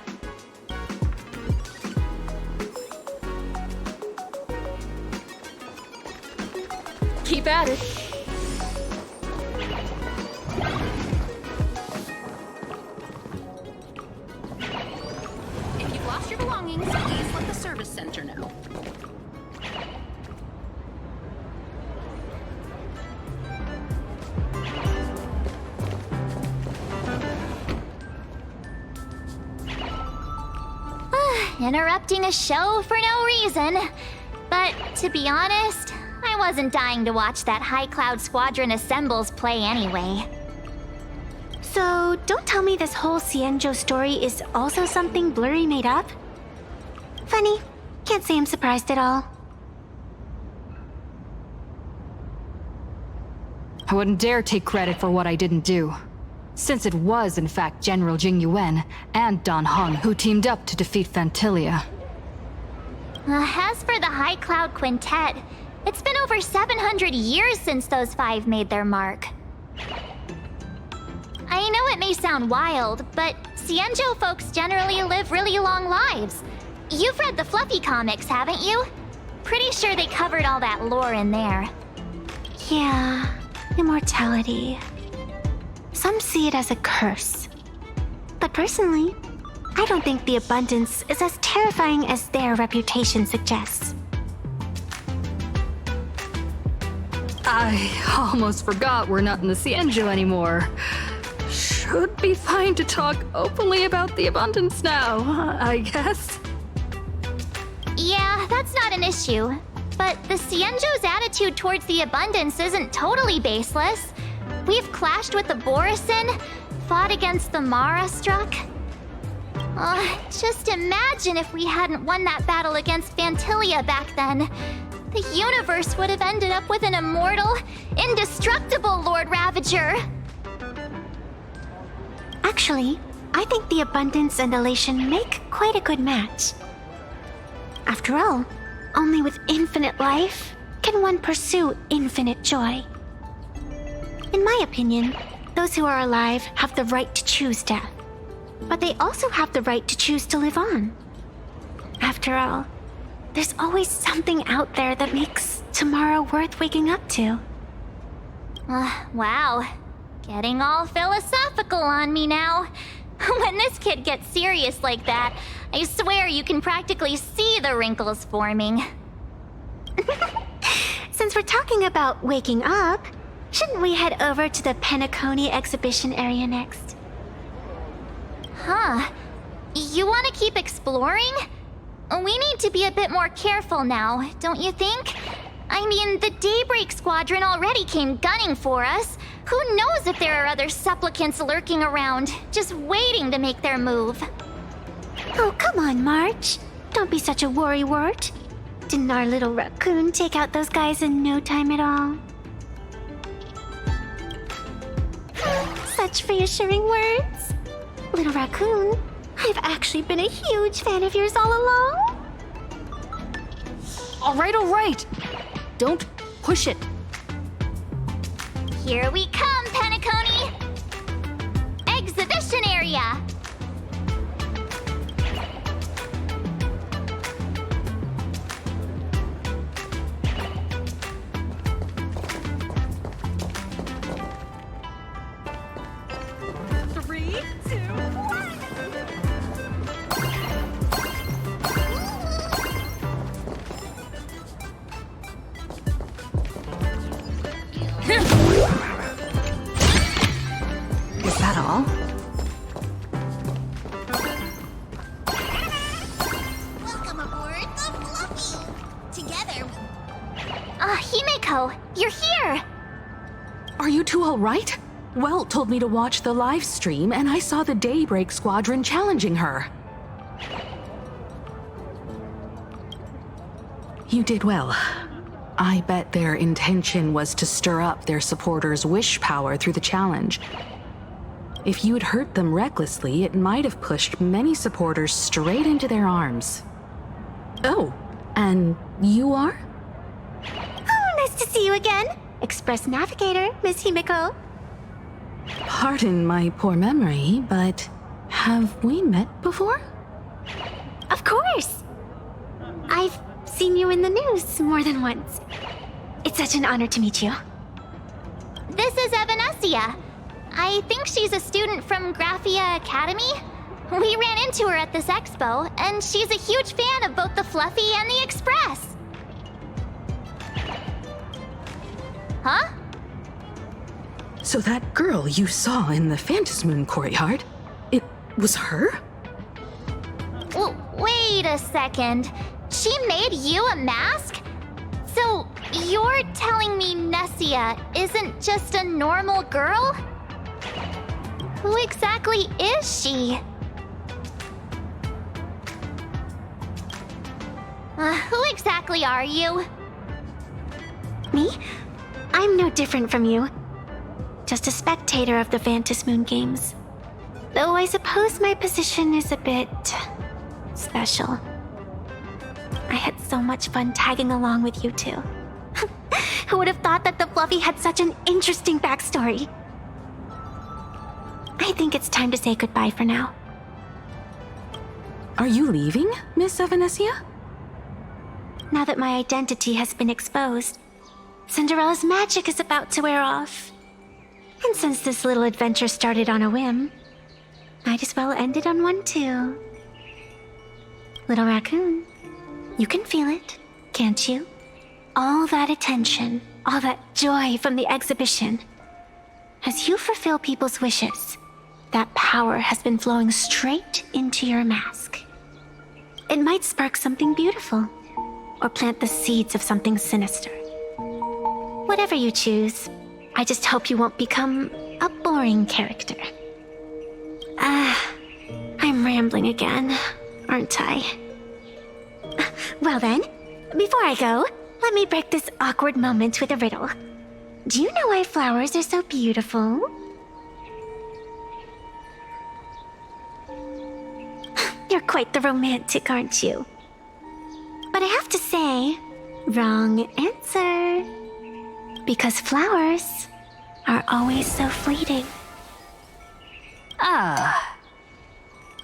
Keep at it. If you've lost your belongings, please let the service center know. Interrupting a show for no reason. But to be honest, I wasn't dying to watch that High Cloud Squadron Assembles play anyway. So, don't tell me this whole Xianzhou story is also something Blurry made up? Funny. Can't say I'm surprised at all. I wouldn't dare take credit for what I didn't do, since it was in fact General Jing Yuan and Dan Heng who teamed up to defeat Fantilia. As for the High Cloud Quintet, it's been over 700 years since those 5 made their mark. I know it may sound wild, but Xianzhou folks generally live really long lives. You've read the Fluffy comics, haven't you? Pretty sure they covered all that lore in there. Yeah, immortality. Some see it as a curse. But personally, I don't think the abundance is as terrifying as their reputation suggests. I almost forgot we're not in the Xianzhou anymore. Should be fine to talk openly about the abundance now, I guess. Yeah, that's not an issue. But the Xianzhou's attitude towards the abundance isn't totally baseless. We've clashed with the Borisin, fought against the Mara struck. Just imagine if we hadn't won that battle against Vantilia back then. The universe would have ended up with an immortal, indestructible Lord Ravager. Actually, I think the abundance and elation make quite a good match. After all, only with infinite life can one pursue infinite joy. In my opinion, those who are alive have the right to choose death. But they also have the right to choose to live on. After all, there's always something out there that makes tomorrow worth waking up to. Wow. Getting all philosophical on me now. When this kid gets serious like that, I swear you can practically see the wrinkles forming. Since we're talking about waking up, shouldn't we head over to the Penacony exhibition area next? Huh. You want to keep exploring? We need to be a bit more careful now, don't you think? I mean, the Daybreak Squadron already came gunning for us. Who knows if there are other supplicants lurking around, just waiting to make their move. Oh, come on, March. Don't be such a worrywart. Didn't our little raccoon take out those guys in no time at all? Such reassuring words. Little raccoon, I've actually been a huge fan of yours all along. All right. Don't push it. Here we come, Penacony! Exhibition area! Is that all? Welcome aboard the Fluffy! Together Himeko, you're here! Are you two all right? Welt told me to watch the live stream, and I saw the Daybreak Squadron challenging her. You did well. I bet their intention was to stir up their supporters' wish power through the challenge. If you'd hurt them recklessly, it might have pushed many supporters straight into their arms. Oh, and you are? Oh, nice to see you again. Express Navigator, Miss Himeko. Pardon my poor memory, but have we met before? Of course. I've seen you in the news more than once. It's such an honor to meet you. This is Evanescia. I think she's a student from Graphia Academy. We ran into her at this expo, and she's a huge fan of both the Fluffy and the Express. Huh? So that girl you saw in the Phantasmoon courtyard, it was her? Wait a second. She made you a mask? So you're telling me Nessia isn't just a normal girl? Who exactly is she? Who exactly are you? Me? I'm no different from you. Just a spectator of the Phantasmoon games. Though I suppose my position is a bit special. I had so much fun tagging along with you two. Who would have thought that the Fluffy had such an interesting backstory? I think it's time to say goodbye for now. Are you leaving, Miss Evanescia? Now that my identity has been exposed, Cinderella's magic is about to wear off. And since this little adventure started on a whim, might as well end it on one too. Little raccoon, you can feel it, can't you? All that attention, all that joy from the exhibition. As you fulfill people's wishes, that power has been flowing straight into your mask. It might spark something beautiful. or plant the seeds of something sinister. Whatever you choose, I just hope you won't become a boring character. I'm rambling again, aren't I? Well then, before I go, let me break this awkward moment with a riddle. Do you know why flowers are so beautiful? You're quite the romantic, aren't you? But I have to say, wrong answer. Because flowers are always so fleeting. Ah.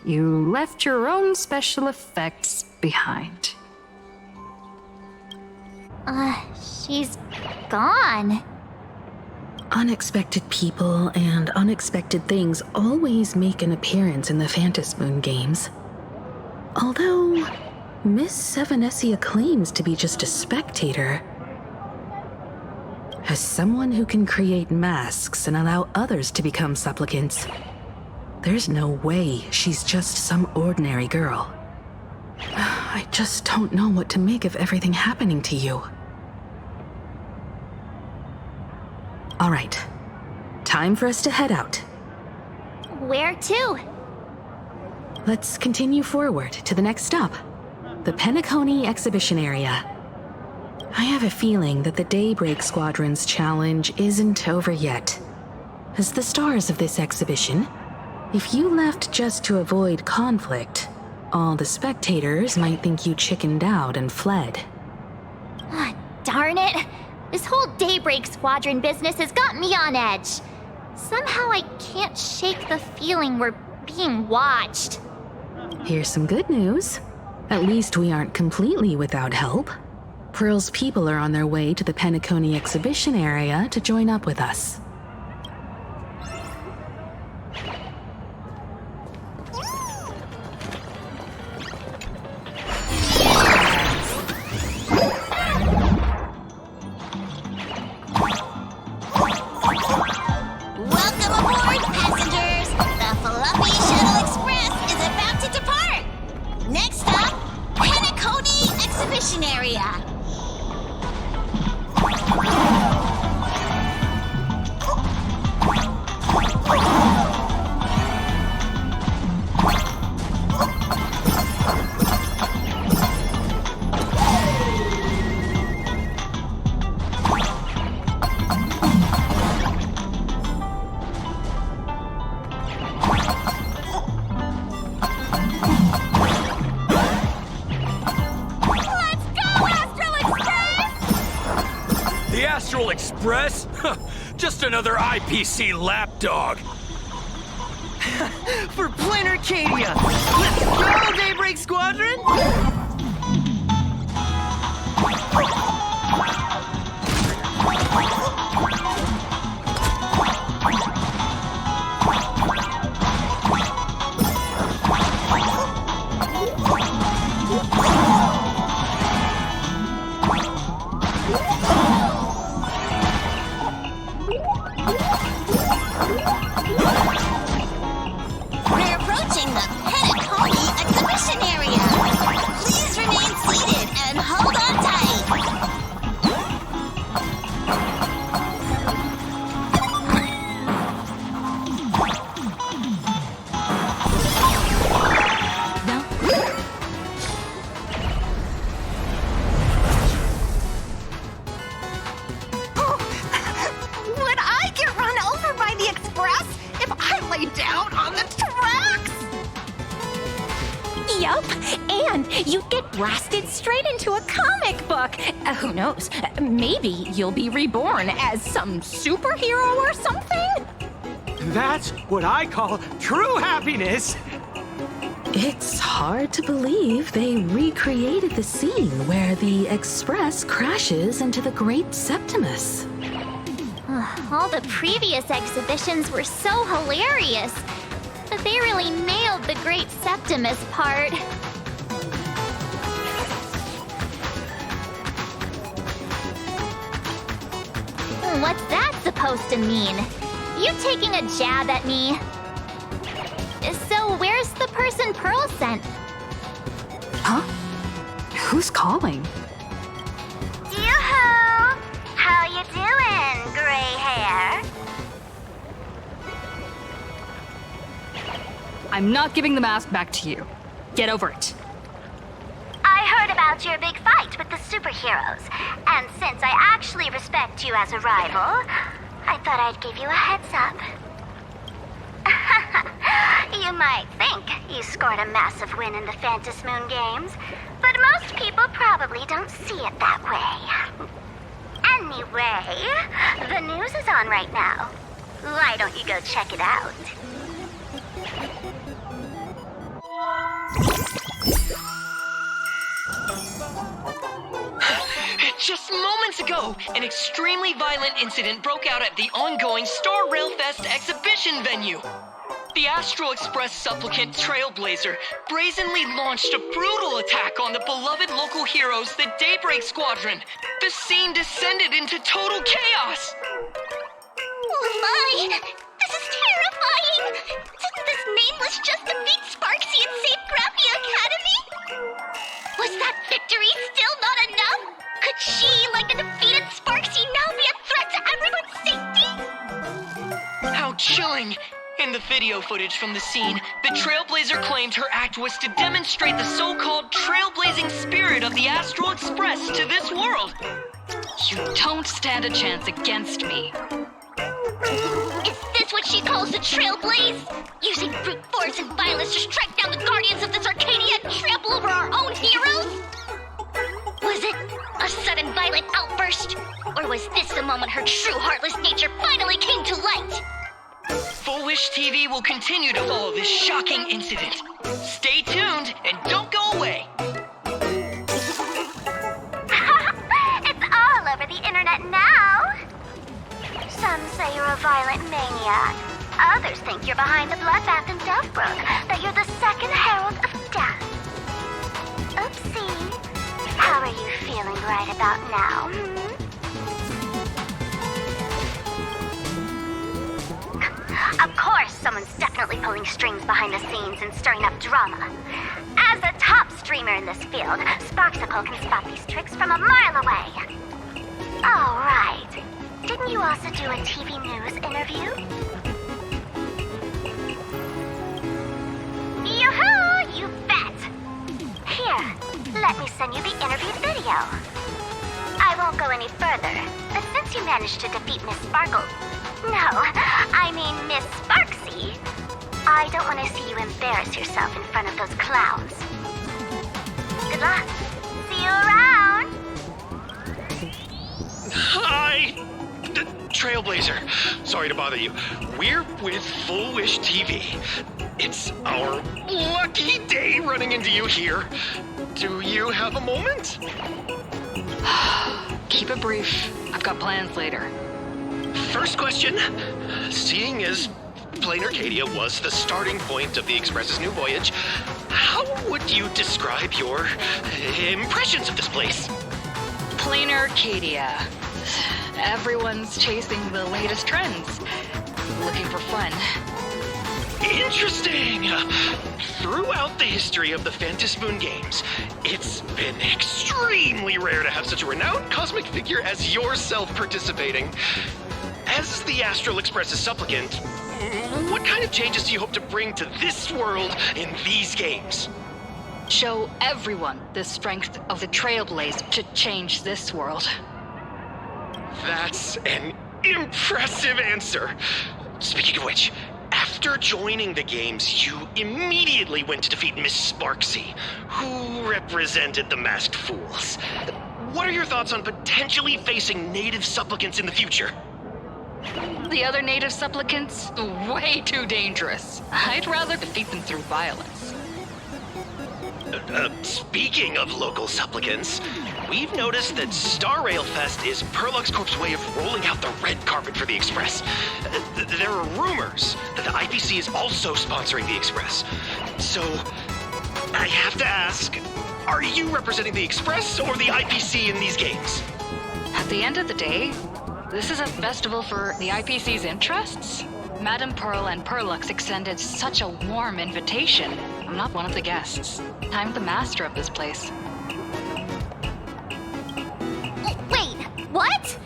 You left your own special effects behind. She's gone. Unexpected people and unexpected things always make an appearance in the Phantasmoon games. Although, Miss Sevenessia claims to be just a spectator. As someone who can create masks and allow others to become supplicants, there's no way she's just some ordinary girl. I just don't know what to make of everything happening to you. All right, time for us to head out. Where to? Let's continue forward to the next stop, the Penacony exhibition area. I have a feeling that the Daybreak Squadron's challenge isn't over yet. As the stars of this exhibition, if you left just to avoid conflict, all the spectators might think you chickened out and fled. Darn it! This whole Daybreak Squadron business has got me on edge. Somehow I can't shake the feeling we're being watched. Here's some good news. At least we aren't completely without help. Pearl's people are on their way to the Penacony exhibition area to join up with us. Welcome aboard, passengers! The Fluffy Shuttle Express is about to depart! Next stop, Penacony Exhibition Area. Express? Just another IPC lapdog. For Planar Cadia! Let's go, Daybreak Squadron! We're approaching the Penacony Exhibition Area. Please remain seated and hold on tight. Would I get run over by the Express if I lay down on the tracks? Yup, and you'd get blasted straight into a comic book. Who knows? Maybe you'll be reborn as some superhero or something? That's what I call true happiness. It's hard to believe they recreated the scene where the Express crashes into the Great Septimus. All the previous exhibitions were so hilarious, but they really nailed the Great Septimus part. What's that supposed to mean? You taking a jab at me? So where's the person Pearl sent? Huh? Who's calling? you doing, gray hair? I'm not giving the mask back to you. Get over it. I heard about your big fight with the superheroes, and since I actually respect you as a rival, I thought I'd give you a heads up. You might think you scored a massive win in the Phantom Moon games, but most people probably don't see it that way. Anyway, the news is on right now. Why don't you go check it out? Just moments ago, an extremely violent incident broke out at the ongoing Star Rail Fest exhibition venue. The Astral Express supplicant Trailblazer brazenly launched a brutal attack on the beloved local heroes, the Daybreak Squadron. The scene descended into total chaos. Oh my! This is terrifying! Didn't this nameless just defeat Sparksy and save Grappy Academy? Was that victory still not enough? Could she, like the defeated Sparksy, now be a threat to everyone's safety? How chilling! In the video footage from the scene, the Trailblazer claimed her act was to demonstrate the so-called trailblazing spirit of the Astral Express to this world. You don't stand a chance against me. Is this what she calls the Trailblaze? Using brute force and violence to strike down the guardians of this Arcadia and trample over our own heroes? Was it a sudden violent outburst? Or was this the moment her true heartless nature finally came to light? Full Wish TV will continue to follow this shocking incident. Stay tuned and don't go away. It's all over the internet now. Some say you're a violent maniac. Others think you're behind the bloodbath in Deathbrook, that you're the second herald of death. Oopsie. How are you feeling right about now, Of course, someone's definitely pulling strings behind the scenes and stirring up drama. As a top streamer in this field, Sparksicle can spot these tricks from a mile away. Oh, right. Didn't you also do a TV news interview? Yoo-hoo! You bet! Here, let me send you the interview video. I won't go any further, but since you managed to defeat Miss Sparkle... No, I mean Miss Sparksy, I don't want to see you embarrass yourself in front of those clowns. Good luck. See you around! Hi! Trailblazer, sorry to bother you. We're with Full Wish TV. It's our lucky day running into you here. Do you have a moment? Keep it brief. I've got plans later. First question. Seeing as Plain Arcadia was the starting point of the Express's new voyage, how would you describe your impressions of this place? Plain Arcadia. Everyone's chasing the latest trends. Looking for fun. Interesting! Throughout the history of the Phantom Moon games, it's been extremely rare to have such a renowned cosmic figure as yourself participating. As the Astral Express's supplicant, what kind of changes do you hope to bring to this world in these games? Show everyone the strength of the Trailblaze to change this world. That's an impressive answer. Speaking of which, after joining the games, you immediately went to defeat Miss Sparksy, who represented the Masked Fools. What are your thoughts on potentially facing native supplicants in the future? The other native supplicants? Way too dangerous. I'd rather defeat them through violence. Speaking of local supplicants, we've noticed that Star Rail Fest is Perlux Corp's way of rolling out the red carpet for the Express. There are rumors that the IPC is also sponsoring the Express. So, I have to ask, are you representing the Express or the IPC in these games? At the end of the day, this is a festival for the IPC's interests. Madame Pearl and Perlux extended such a warm invitation. I'm not one of the guests. I'm the master of this place. Wait, what?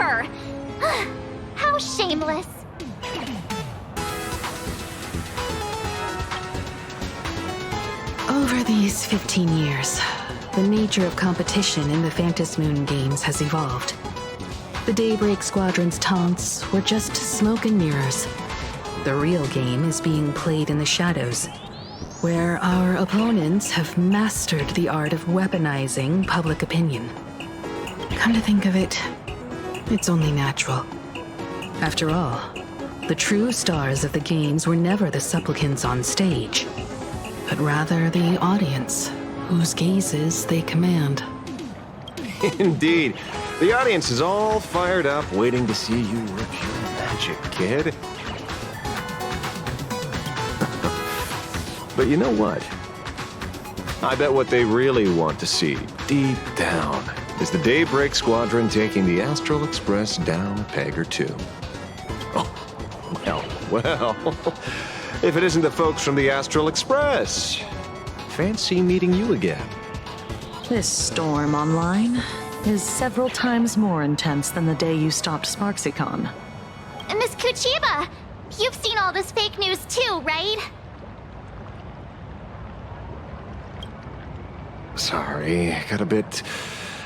her! How shameless. Over these 15 years, the nature of competition in the Phantasmoon games has evolved. The Daybreak Squadron's taunts were just smoke and mirrors. The real game is being played in the shadows, where our opponents have mastered the art of weaponizing public opinion. Come to think of it, it's only natural. After all, the true stars of the games were never the supplicants on stage, but rather the audience, whose gazes they command. Indeed. The audience is all fired up, waiting to see you work your magic, kid. But you know what? I bet what they really want to see, deep down, is the Daybreak Squadron taking the Astral Express down a peg or two. Oh, well, if it isn't the folks from the Astral Express. Fancy meeting you again. This storm online is several times more intense than the day you stopped Sparksycon. Miss Kuchiba, you've seen all this fake news too, right? Sorry, got a bit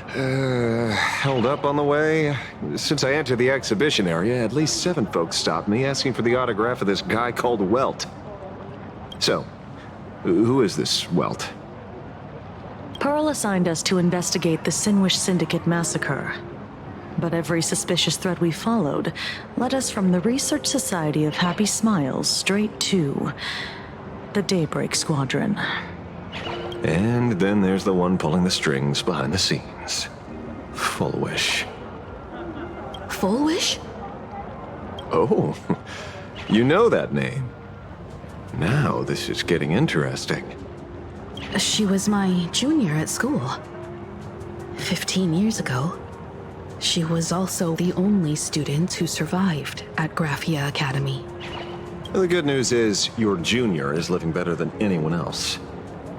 held up on the way. Since I entered the exhibition area, at least 7 folks stopped me asking for the autograph of this guy called Welt. So, who is this Welt? Pearl assigned us to investigate the Sinwish Syndicate massacre. But every suspicious thread we followed led us from the Research Society of Happy Smiles straight to the Daybreak Squadron. And then there's the one pulling the strings behind the scenes. Fullwish. Fullwish? Oh, you know that name. Now this is getting interesting. She was my junior at school. 15 years ago. She was also the only student who survived at Graphia Academy. The good news is your junior is living better than anyone else.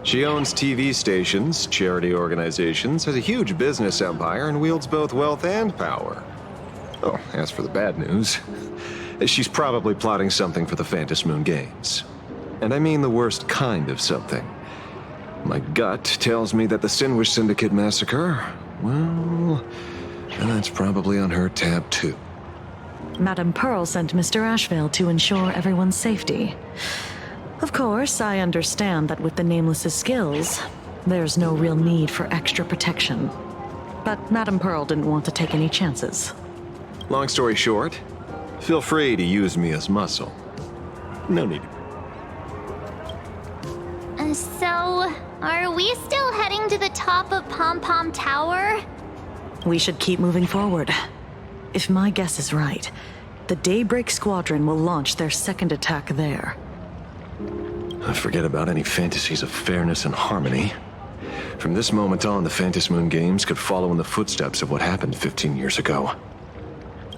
She owns TV stations, charity organizations, has a huge business empire, and wields both wealth and power. Oh, as for the bad news, she's probably plotting something for the Phantasmoon games. And I mean the worst kind of something. My gut tells me that the Sinwish Syndicate massacre, well, that's probably on her tab too. Madame Pearl sent Mr. Ashvale to ensure everyone's safety. Of course, I understand that with the Nameless's skills, there's no real need for extra protection. But Madame Pearl didn't want to take any chances. Long story short, feel free to use me as muscle. No need. So, are we still heading to the top of Pom Pom Tower? We should keep moving forward. If my guess is right, the Daybreak Squadron will launch their second attack there. Forget about any fantasies of fairness and harmony. From this moment on, the Phantasmoon games could follow in the footsteps of what happened 15 years ago.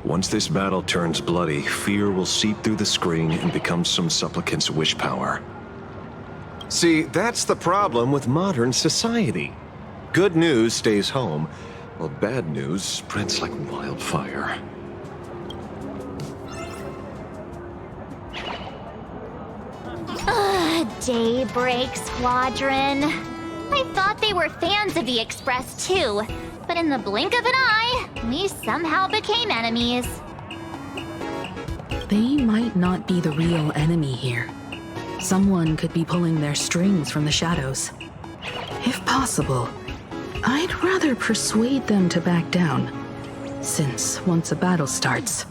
Once this battle turns bloody, fear will seep through the screen and become some supplicant's wish power. See, that's the problem with modern society. Good news stays home, while bad news spreads like wildfire. Daybreak Squadron. I thought they were fans of the Express too, but in the blink of an eye, we somehow became enemies. They might not be the real enemy here. Someone could be pulling their strings from the shadows. If possible, I'd rather persuade them to back down. Since once a battle starts,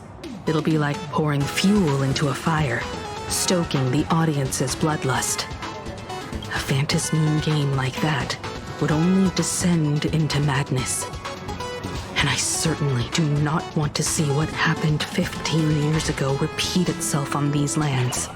it'll be like pouring fuel into a fire, stoking the audience's bloodlust. A Phantasmoon game like that would only descend into madness. And I certainly do not want to see what happened 15 years ago repeat itself on these lands.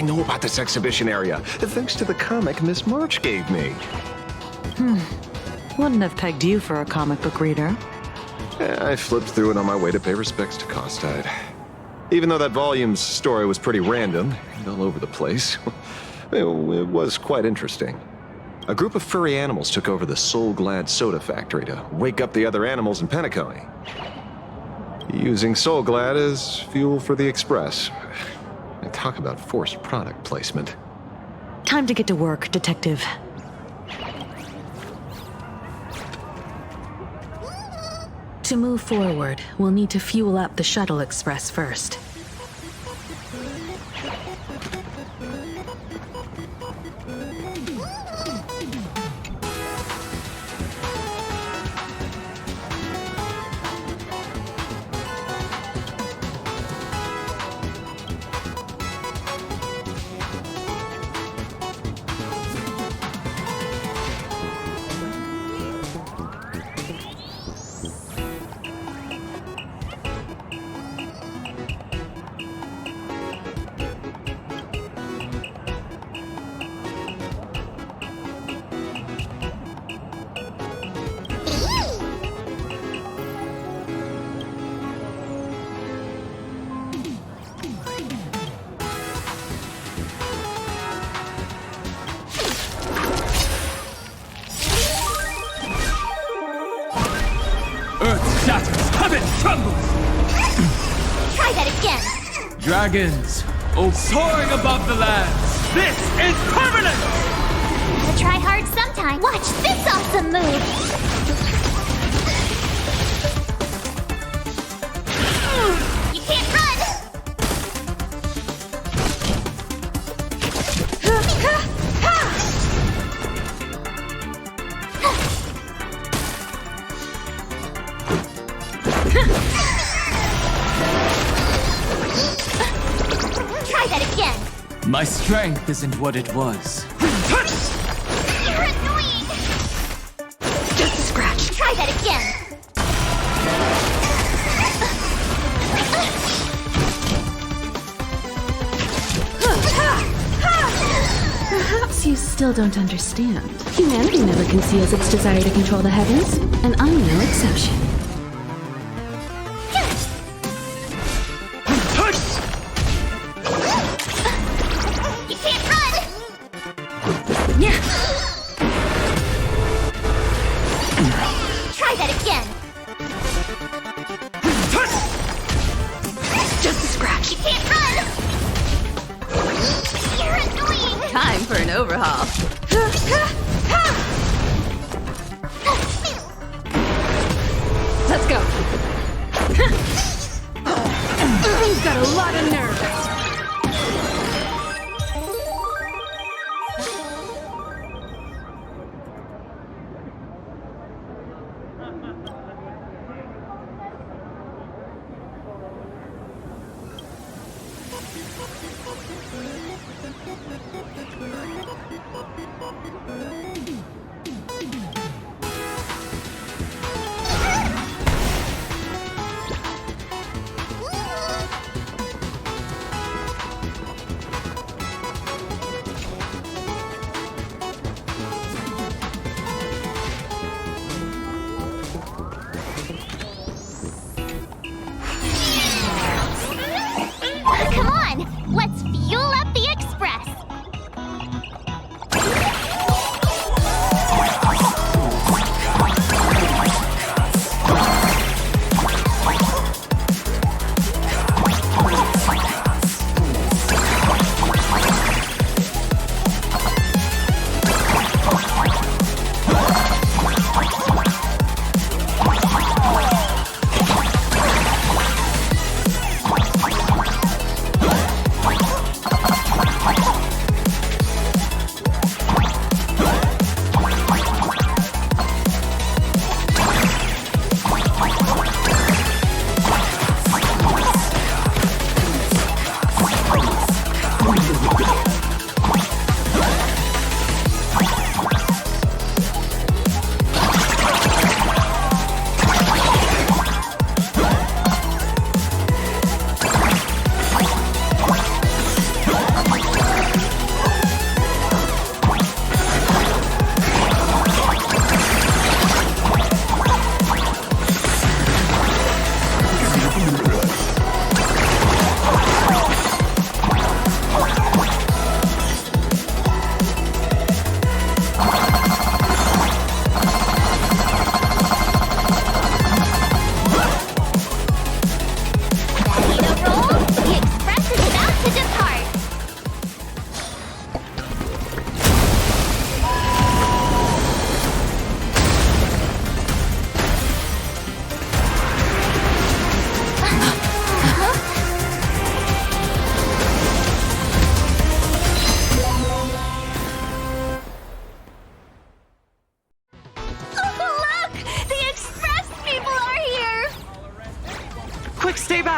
I know about this exhibition area, thanks to the comic Miss March gave me. Wouldn't have pegged you for a comic book reader. I flipped through it on my way to pay respects to Costide. Even though that volume's story was pretty random and all over the place, it was quite interesting. A group of furry animals took over the Soul Glad soda factory to wake up the other animals in Penacony. Using Soul Glad as fuel for the Express. Talk about forced product placement. Time to get to work, Detective. To move forward, we'll need to fuel up the Shuttle Express first. Earth shatters, heaven trembles! Try that again! Dragons, soaring above the lands! This is permanent! Gotta try hard sometime. Watch this awesome move! You can't run! Try that again! My strength isn't what it was. You're annoying! Just a scratch. Try that again! Perhaps you still don't understand. Humanity never conceals its desire to control the heavens, and I'm no exception. You can't run! Try that again! Just a scratch. You can't run! You're annoying! Time for an overhaul. Let's go. He's got a lot of nerve.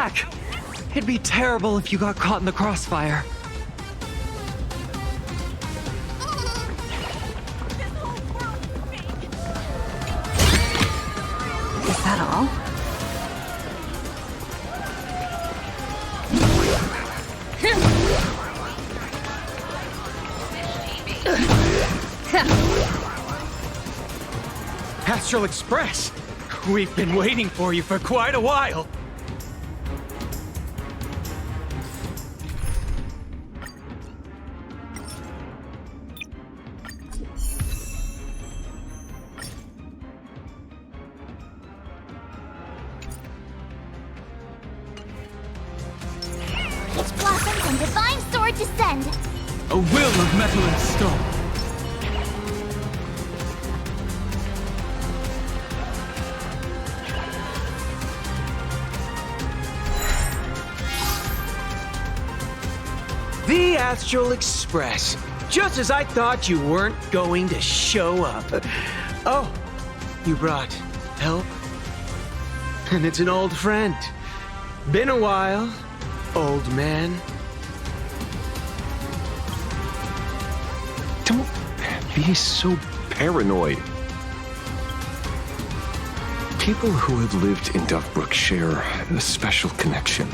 back! It'd be terrible if you got caught in the crossfire. Is that all? Astral Express! We've been waiting for you for quite a while! Peach blossoms and divine sword descend. A will of metal and stone. The Astral Express. Just as I thought you weren't going to show up. Oh, you brought help? And it's an old friend. Been a while, old man. Don't be so paranoid. People who have lived in Duckbrook share a special connection.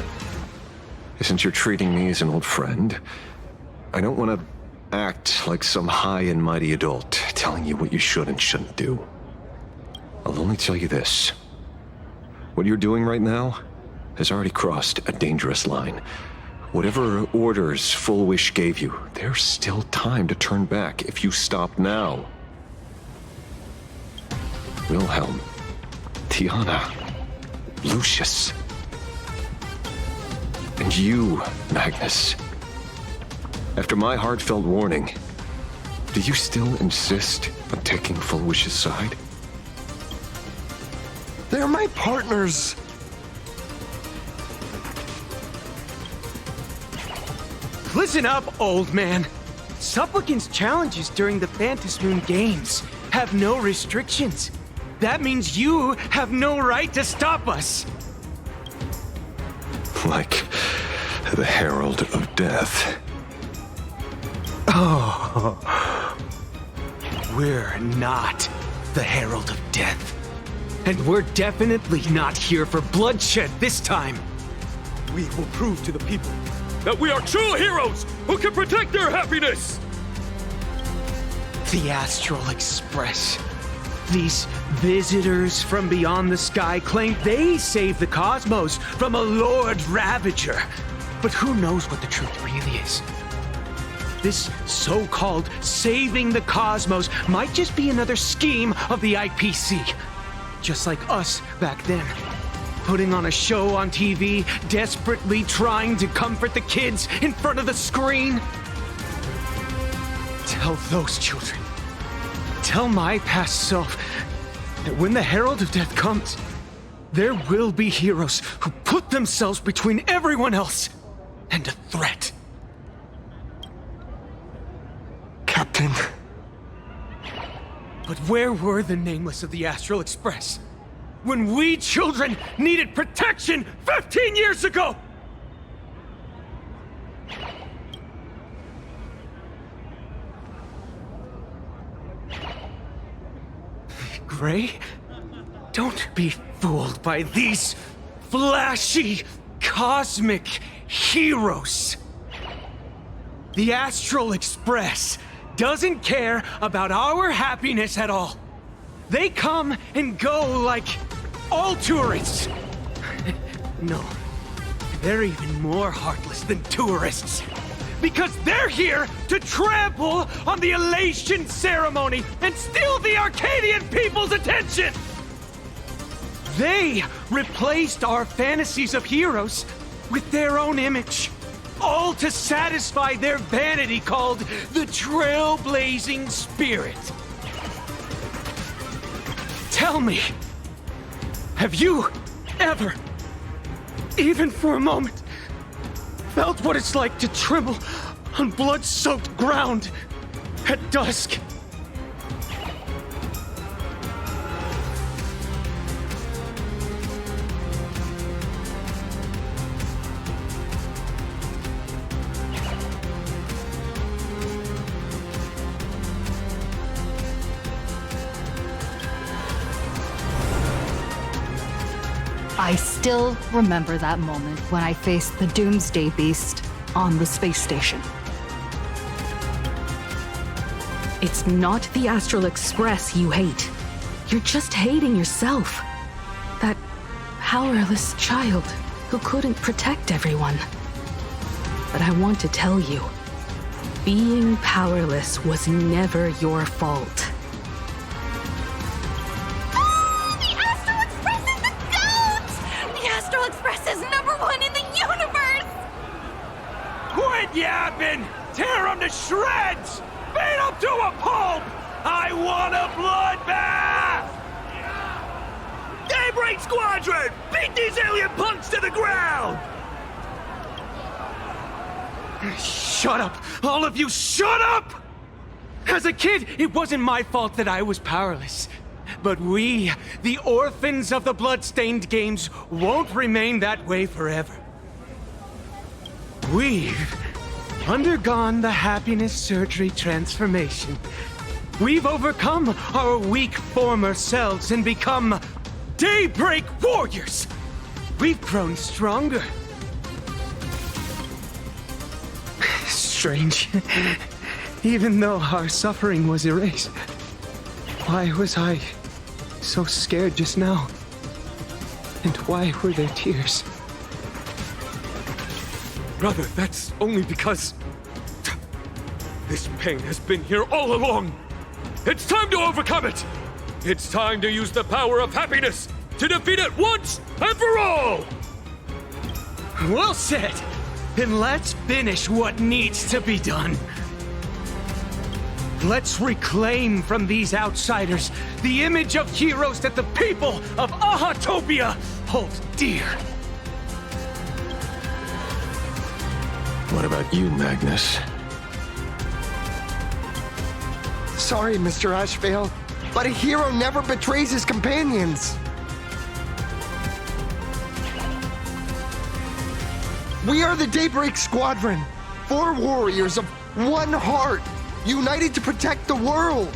Since you're treating me as an old friend, I don't want to act like some high and mighty adult telling you what you should and shouldn't do. I'll only tell you this. What you're doing right now has already crossed a dangerous line. Whatever orders Full Wish gave you, there's still time to turn back if you stop now. Wilhelm, Tiana, Lucius, and you, Magnus. After my heartfelt warning, do you still insist on taking Full Wish's side? They're my partners. Listen up, old man. Supplicants' challenges during the Phantasmoon Games have no restrictions. That means you have no right to stop us. Like the Herald of Death. Oh. We're not the Herald of Death. And we're definitely not here for bloodshed this time. We will prove to the people that we are true heroes who can protect their happiness! The Astral Express. These visitors from beyond the sky claim they saved the cosmos from a Lord Ravager. But who knows what the truth really is? This so-called saving the cosmos might just be another scheme of the IPC. Just like us back then. Putting on a show on TV, desperately trying to comfort the kids in front of the screen. Tell those children. Tell my past self that when the Herald of Death comes, there will be heroes who put themselves between everyone else and a threat. Captain. But where were the nameless of the Astral Express when we children needed protection 15 years ago? Gray, don't be fooled by these flashy, cosmic heroes. The Astral Express doesn't care about our happiness at all. They come and go like all tourists. No, they're even more heartless than tourists. Because they're here to trample on the elation ceremony and steal the Arcadian people's attention! They replaced our fantasies of heroes with their own image. All to satisfy their vanity called the trailblazing spirit. Tell me, have you ever, even for a moment, felt what it's like to tremble on blood-soaked ground at dusk? I still remember that moment when I faced the Doomsday Beast on the space station. It's not the Astral Express you hate. You're just hating yourself. That powerless child who couldn't protect everyone. But I want to tell you, being powerless was never your fault. The Astral Express is the GOAT! The Astral Express is #1 in the universe! Quit yapping! Tear them to shreds! Beat them to a pulp! I want a bloodbath! Daybreak Squadron! Beat these alien punks to the ground! Shut up! All of you, shut up! As a kid, it wasn't my fault that I was powerless. But we, the orphans of the blood-stained games, won't remain that way forever. We've undergone the happiness surgery transformation. We've overcome our weak former selves and become Daybreak Warriors. We've grown stronger. Strange. Even though our suffering was erased, why was I so scared just now? And why were there tears? Brother, that's only because this pain has been here all along. It's time to overcome it. It's time to use the power of happiness to defeat it once and for all. Well said. Then let's finish what needs to be done. Let's reclaim from these outsiders the image of heroes that the people of Ahatopia hold dear. What about you, Magnus? Sorry, Mr. Ashvale, but a hero never betrays his companions. We are the Daybreak Squadron, 4 warriors of one heart, united to protect the world.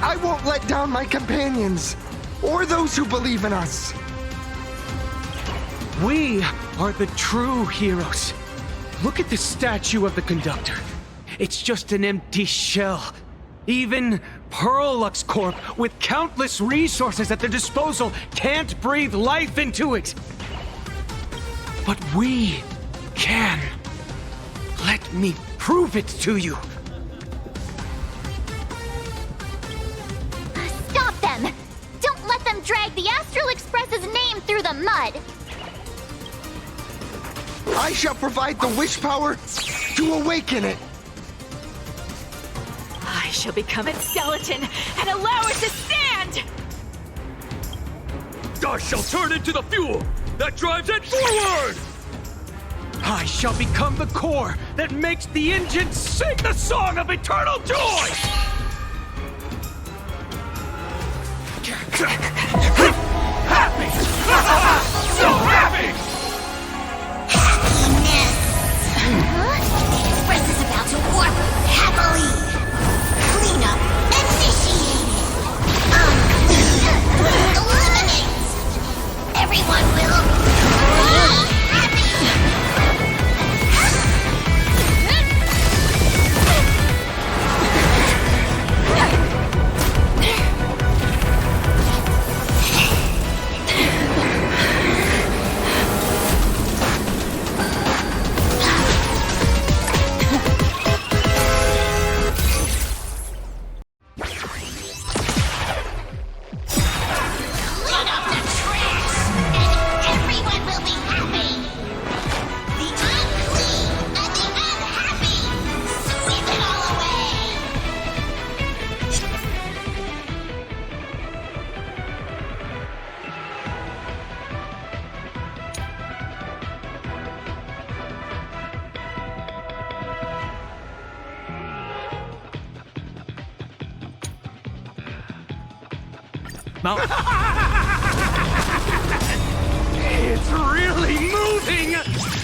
I won't let down my companions, or those who believe in us. We are the true heroes. Look at the statue of the conductor. It's just an empty shell. Even Perlux Corp, with countless resources at their disposal, can't breathe life into it. But we can. Let me prove it to you. Stop them! Don't let them drag the Astral Express's name through the mud! I shall provide the wish power to awaken it. I shall become its skeleton and allow it to stand! I shall turn into the fuel that drives it forward! I shall become the core that makes the engine sing the song of eternal joy! Happy! So happy! The Express is about to warp happily! Cleanup initiated! Eliminate! Everyone will... It's really moving!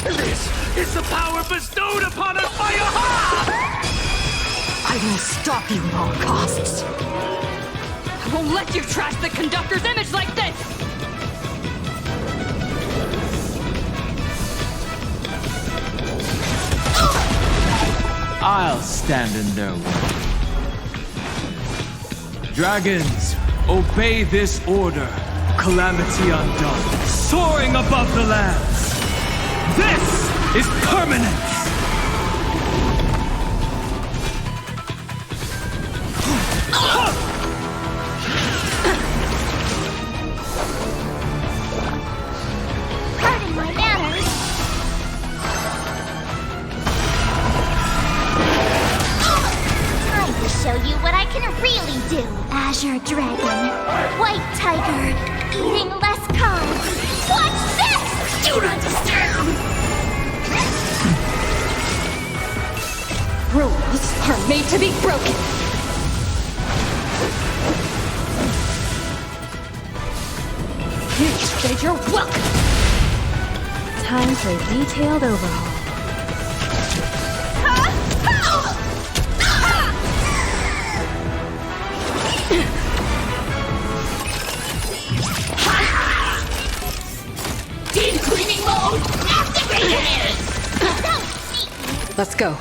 This is the power bestowed upon us by Aha! I will stop you at all costs. I won't let you trash the conductor's image like this! I'll stand in their way. Dragons, obey this order. Calamity undone, soaring above the lands. This is permanence! Pardon my manners. Time to show you what I can really do. Azure Dragon, White Tiger, eating less carbs. Watch this! Do not disturb! Rules are made to be broken. You said you're welcome. Time for a detailed overhaul. Deep cleaning mode activated! Let's go.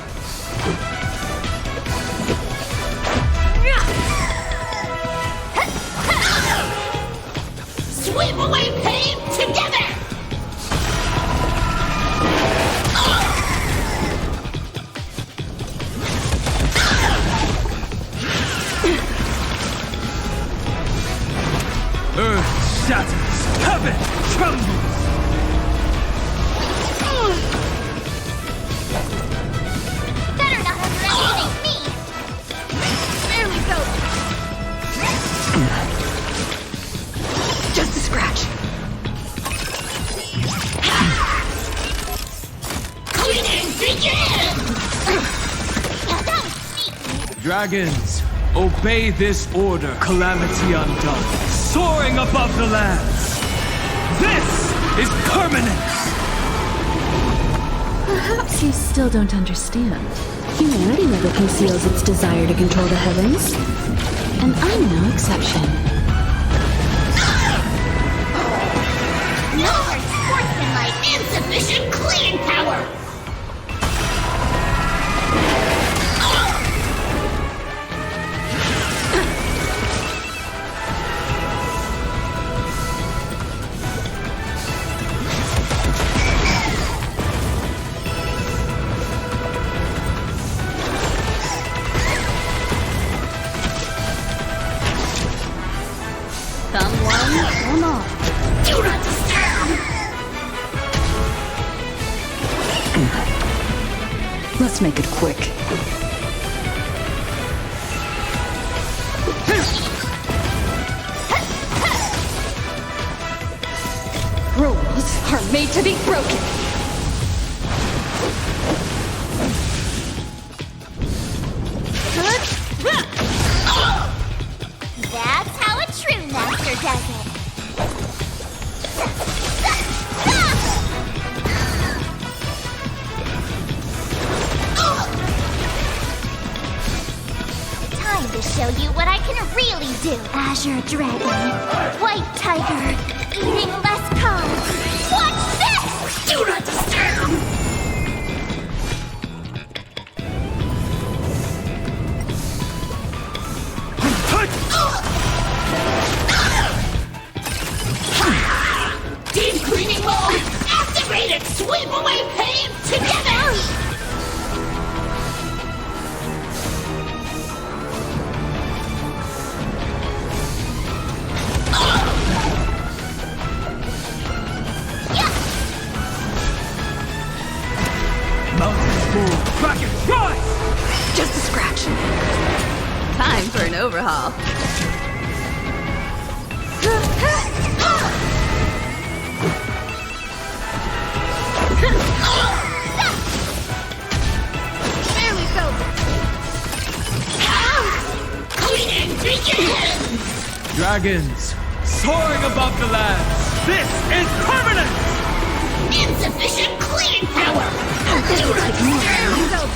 Sweep away pain together! Earth shatters, heaven trembles! Better not underestimate me! There we go! Just a scratch. Cleaning begins! Dragons, obey this order. Calamity undone, soaring above the lands. This is permanence! Perhaps you still don't understand. Humanity never conceals its desire to control the heavens. And I'm no exception. No more sportsmanlike insufficient cleaning power! Come one, come all. Do not disturb! Let's make it quick. Rules are made to be broken. That's how a true master does it. Time to show you what I can really do. Azure Dragon, White Tiger, eating less carbs. Watch this! Do not disturb! Deep cleaning mode activated! Sweep away pain together! Mountains move, dragons rise! Just a scratch. Time for an overhaul. There we go! Cleaning begins! Dragons, soaring above the lands. This is permanence! Insufficient cleaning power!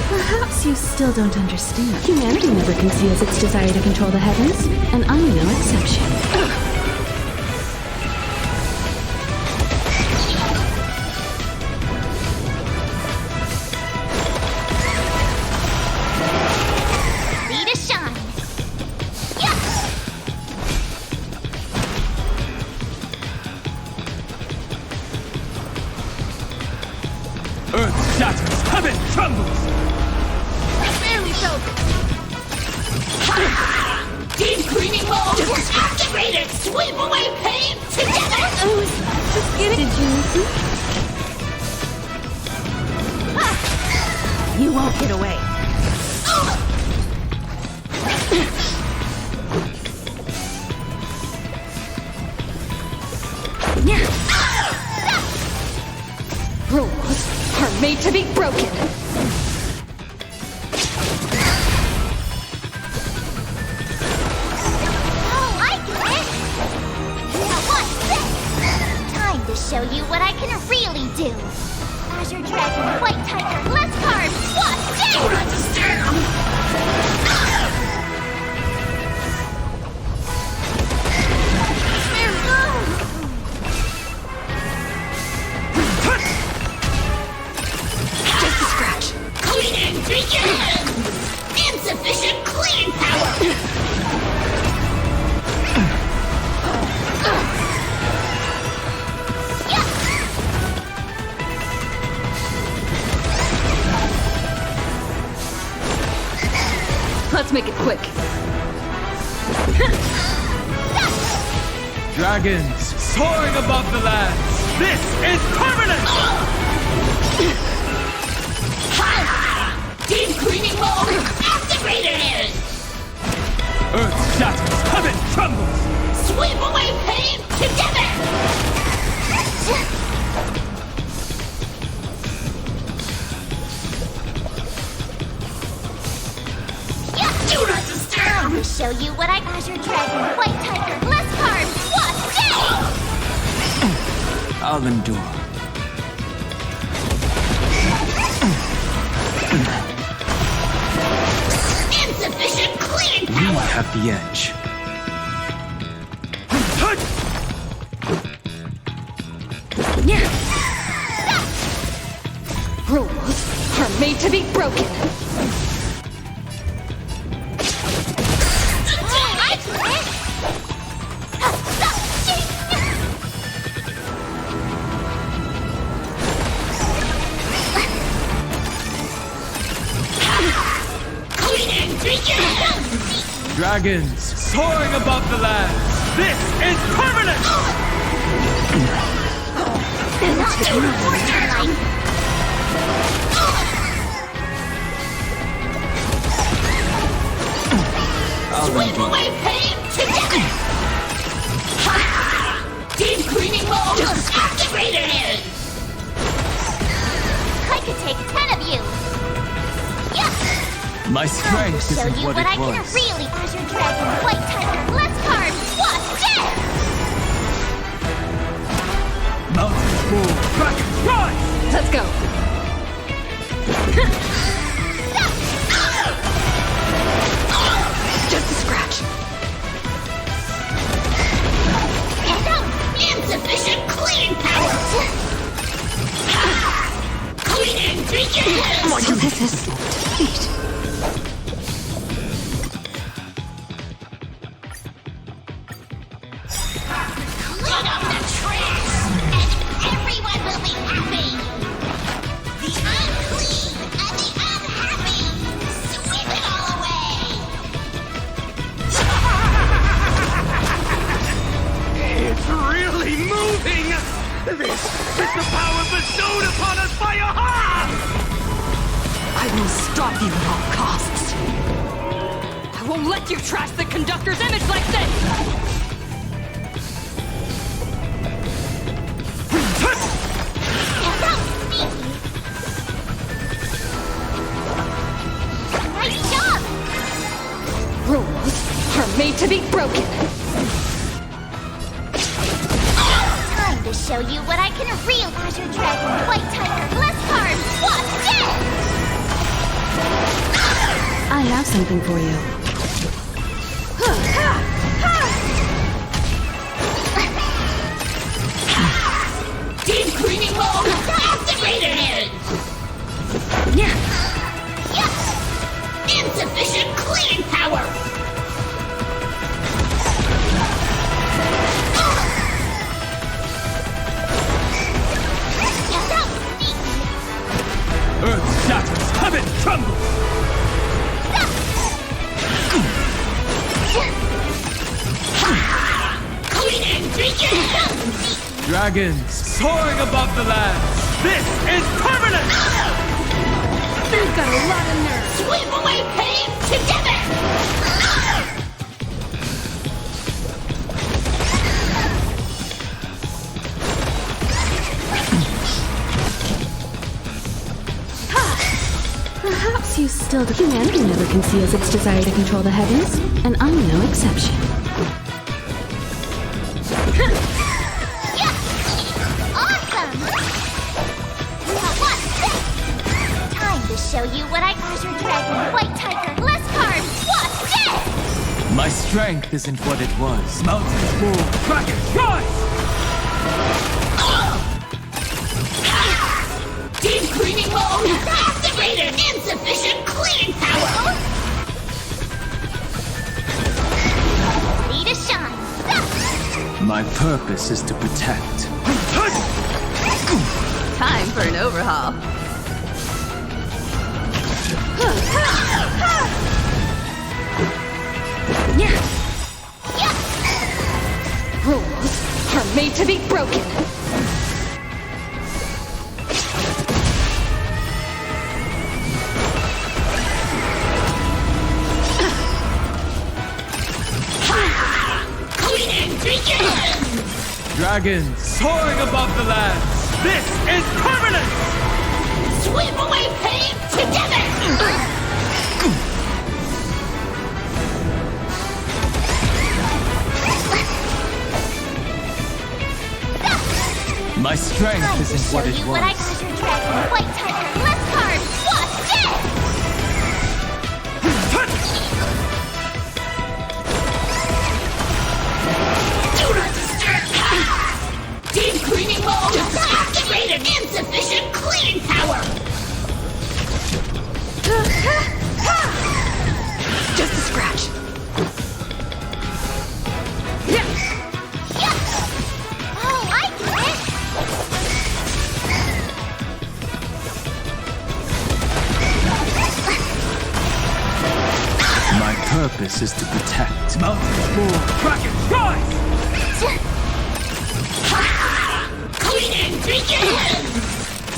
Perhaps you still don't understand. Humanity never conceals its desire to control the heavens, and I'm no exception. Activated! Sweep away pain together! Just get it. Did you listen? You won't get away. Rules are made to be broken. Show you what I can really do. Azure Dragon, White Tiger, let's carve, swap, Just a scratch. Cleaning begins! Insufficient cleaning power! Let's make it quick. Dragons soaring above the lands. This is permanent! Deep cleaning mode activated! Earth shatters, heaven trembles! Sweep away pain together! Do not disturb! Let me show you what I Azure Dragon, White Tiger, let's carve, swap, I'll endure. Insufficient cleaning We power! have the edge. Rules are made to be broken. Dragons soaring above the lands. This is permanent! Sweep away pain together! Deep cleaning mode activated! I could take 10 of you. My strength Show isn't you what what I it can was. really Azure Dragon, White Tiger, let's carve, swap, Mountains move, dragons rise! Let's go. Just a scratch. Get out! Insufficient cleaning power! Cleaning begins! This is defeat. Clean up the trash, and everyone will be happy! The unclean and the unhappy! Sweep it all away! It's really moving! This is the power bestowed upon us by Aha! I will stop you at all costs. I won't let you trash the conductor's image like this! Nice job! Rules are made to be broken. Time to show you what I can real Azure Dragon, White Tiger, let's carve, swap, I have something for you. Deep cleaning mode activated! Insufficient cleaning power! Earth shatters, heaven trembles! Dragons soaring above the lands. This is permanent! You've got a lot of nerve. Sweep away pain together! Perhaps you still do. Humanity never conceals its desire to control the heavens, and I'm no exception. Awesome! Now what's this? Time to show you what I Azure Dragon, White Tiger, less cards! What's this? My strength isn't what it was. Mountains roar, dragons rise! Deep cleaning mode activated! Insufficient cleaning power! Ready to shine! My purpose is to protect. Time for an overhaul. Rules are made to be broken. Dragons soaring above the lands. This is permanent! Sweep away pain together! My strength isn't what it Show you what I was. Azure Dragon, White Tiger, less cards! What's this? Do not disturb! Deep cleaning mode activated! Insufficient cleaning power! Just a scratch. Oh, I get it! My purpose is to protect. Mountains roar, dragons rise! Cleaning begins!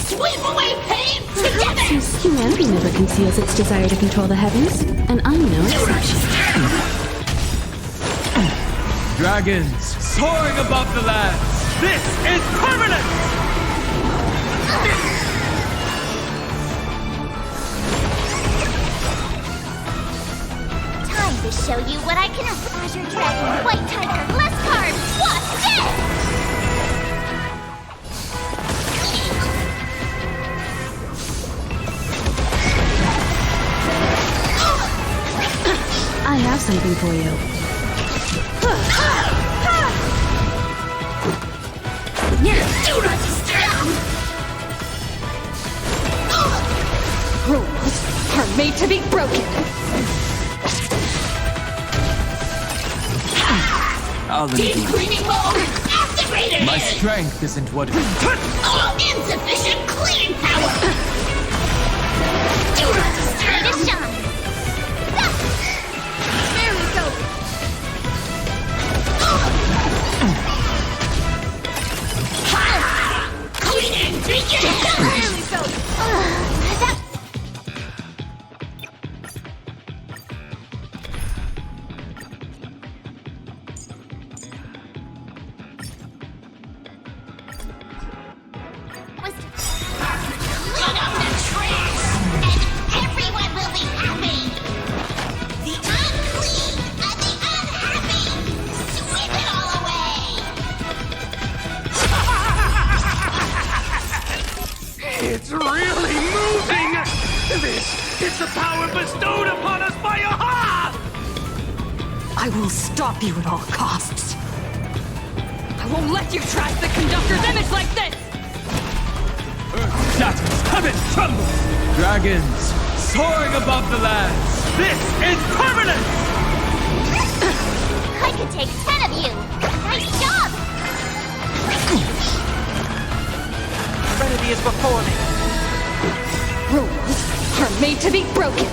Sweep away pain together! Since humanity never conceals its desire to control the heavens, and I'm no exception. Dragons soaring above the lands. This is permanent! Time to show you what I can Azure Dragon, White Tiger, less cards! What's this? I have something for you. Do not disturb! Rules are made to be broken. I'll Deep endure. cleaning mode activated! My strength isn't what it was. Insufficient cleaning power! Do not disturb! Ready to shine! There we go. Cleaning begins! There we go. Clean up the trash! And everyone will be happy! The unclean and the unhappy! Sweep it all away! It's really moving! This is the power bestowed upon us by Aha! I will stop you at all costs. I won't let you trash the conductor's image like this! Earth shatters, heaven trembles. Dragons soaring above the lands. This is permanent! I could take 10 of you! Nice job! Serenity is before me. Rules are made to be broken.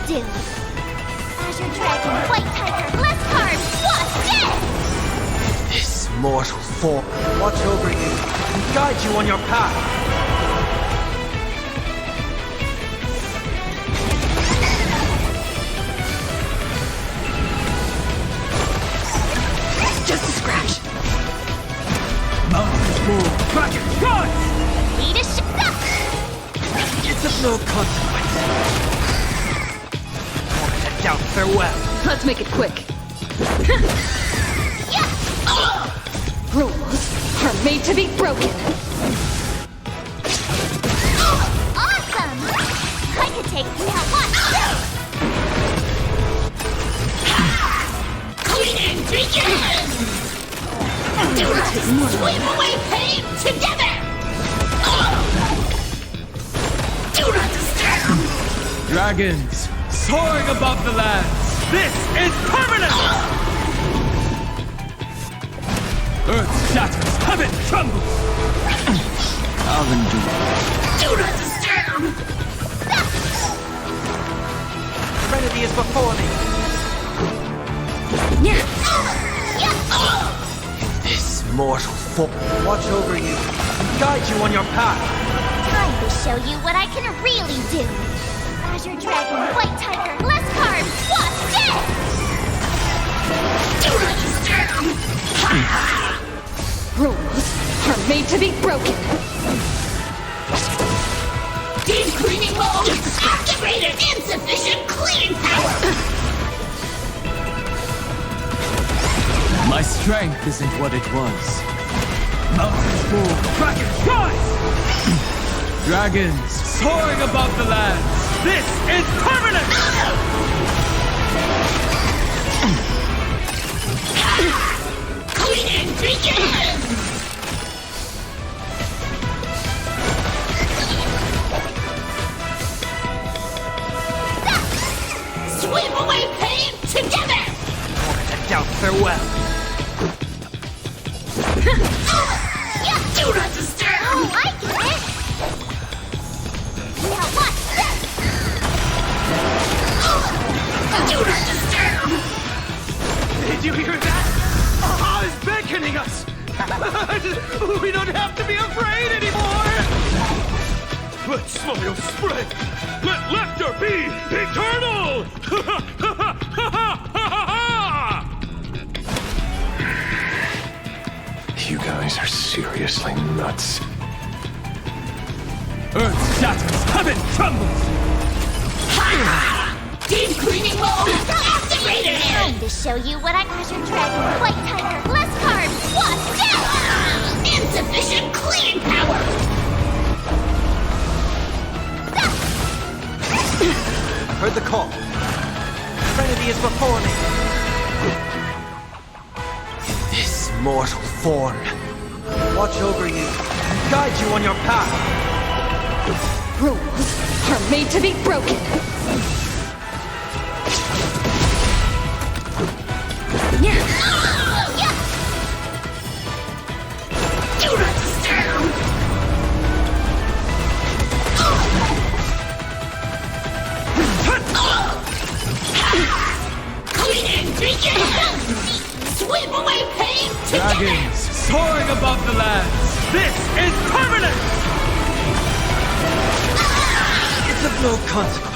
do? Azure Dragon, White Tiger, less cards, what's death? This mortal form, watch over you and guide you on your path. Just a scratch. Mountains move, Kraken, God! Leadership up! It's of no consequence. Moment of doubt, farewell. Let's make it quick. Rules are made to be broken. Awesome! I could take you out once. Cleaning begins! Do not swim away pain together! Do not disturb! Dragons soaring above the lands. This is permanent! Earth shatters, heaven trembles! I'll endure. Do not disturb! Serenity is before me. This mortal form, watch over you and guide you on your path. Time to show you what I can really do. Azure Dragon, White Tiger, less cards, what's death? Do not disturb! Rules are made to be broken. Deep cleaning mode activated! Insufficient cleaning power! My strength isn't what it was. Mountains move, Kraken rise! Dragons soaring above the lands. This is permanent! Cleaning begins! Swim away pain together! Moment of doubt, farewell. Do not disturb! Oh, I get it! Now what's this? Do not disturb! Did you hear that? Aha is beckoning us! We don't have to be afraid anymore! Let smile spread! Let laughter be eternal! You guys are seriously nuts. Earth shatters, heaven trembles! Deep cleaning mode activated! Time to show you what I Azure Dragon, White Tiger, less cards, what's death? Insufficient cleaning power! I've heard the call. Serenity is before me. This mortal form, watch over you and guide you on your path. Rules are made to be broken. Do not disturb! Cleaning begins! Swim away pain together! Dragons soaring above the lands. This is permanent! It's of no consequence.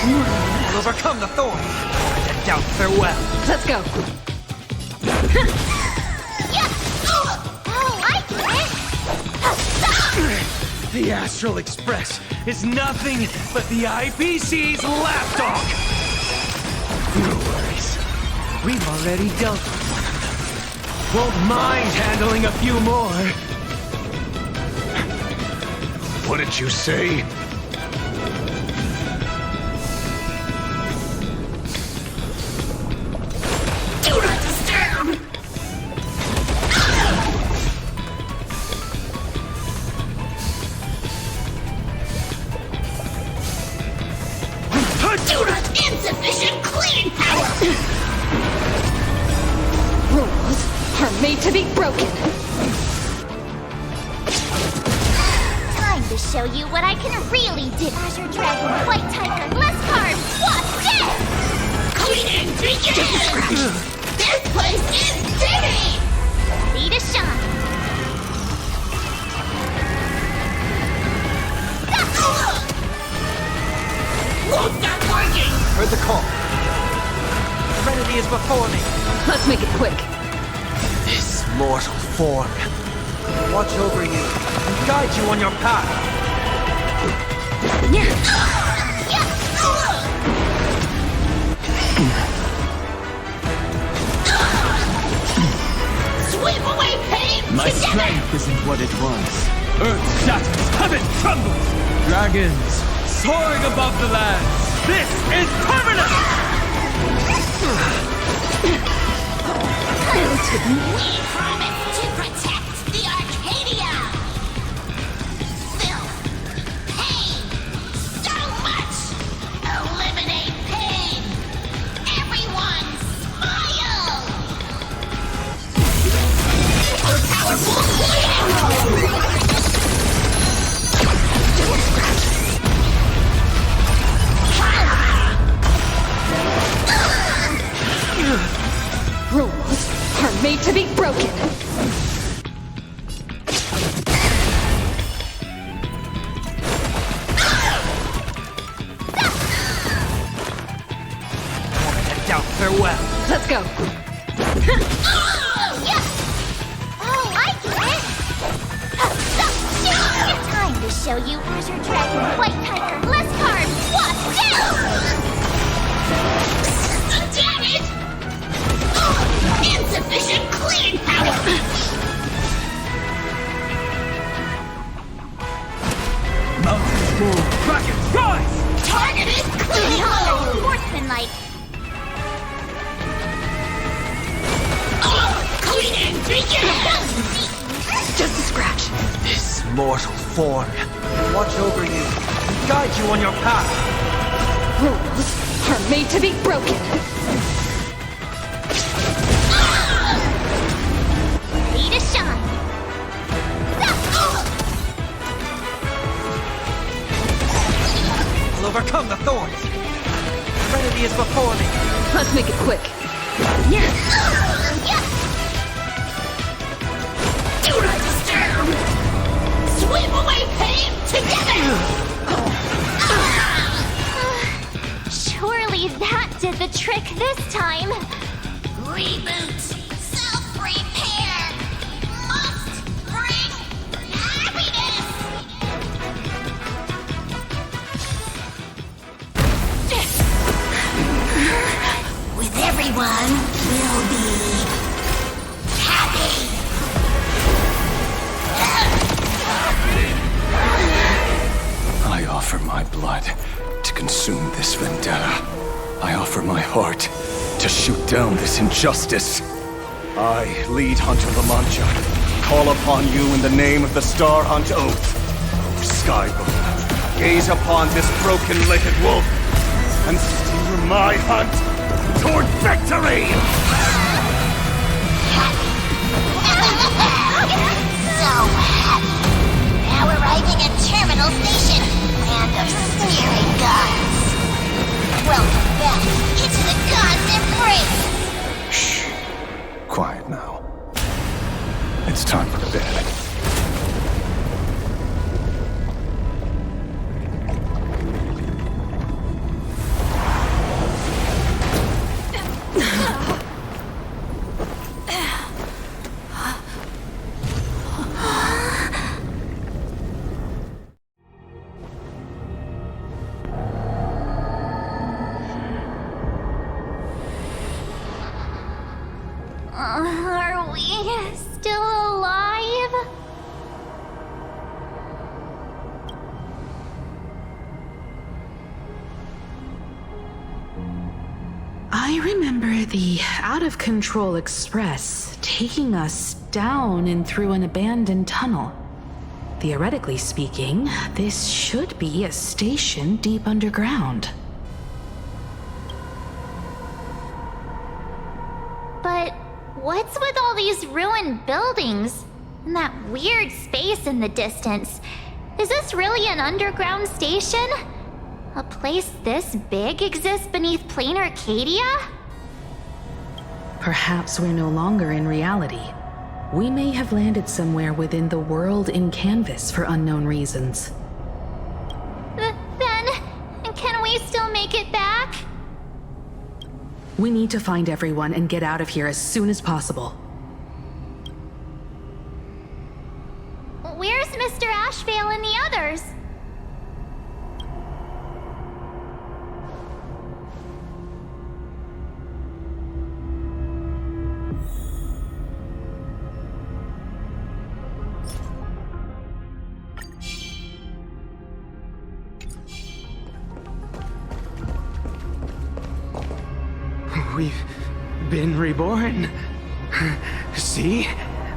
I'll overcome the thorn. And doubt, farewell. Let's go. Oh, I get it! The Astral Express is nothing but the IPC's lapdog! No worries. We've already dealt with one of them. Won't mind handling a few more. What did you say? Do not disturb! Do not insufficient cleaning power! Rules are made to be broken. Time to show you what I can really do. Azure Dragon, White Tiger, Less Carbs, Wasp, Death! Clean begin! This place is dirty! Ready to shine. Won't stop working! Heard the call. Serenity is before me. Let's make it quick. This mortal form. Watch over you and guide you on your path. Sweep away pain My together! strength isn't what it was. Earth shatters, heaven trembles. Dragons soaring above the lands. This is permanent! We promise to protect the Arcadia! Filth, pain, so much! Eliminate pain! Everyone, smile! Rules are made to be broken. Head down, farewell. Let's go. Oh, I get it! Time to show you Azure Dragon, White Tiger, Less Carbs, Wasp, Death! Damn it! Insufficient clean power! Mountains move, dragons rise! Target is clean! Sportsmanlike. Clean begin! Just a scratch. This mortal form. Watch over you and guide you on your path. Rules are made to be broken. Ready to shine. I'll overcome the thorns. Serenity is before me. Let's make it quick. Do not disturb! Sweep away pain together! Surely that did the trick this time. Reboot! Self-repair! Must bring happiness! With everyone, we'll be happy! I offer my blood to consume this vendetta. I offer my heart to shoot down this injustice. I, lead Hunter Lamancha, call upon you in the name of the Star Hunt Oath. O Skybow, gaze upon this broken-legged wolf and steer my hunt toward victory! So happy! Now arriving at Terminal Station, land of sneering gods. Welcome back into the gods' embrace! Shh. Quiet now. It's time for bed. Are we still alive? I remember the out-of-control express taking us down and through an abandoned tunnel. Theoretically speaking, this should be a station deep underground. But what's with all these ruined buildings? And that weird space in the distance? Is this really an underground station? A place this big exists beneath plain Arcadia? Perhaps we're no longer in reality. We may have landed somewhere within the world in canvas for unknown reasons. Then, can we still make it back? We need to find everyone and get out of here as soon as possible. Where's Mr. Ashvale and the others? We've been reborn. See?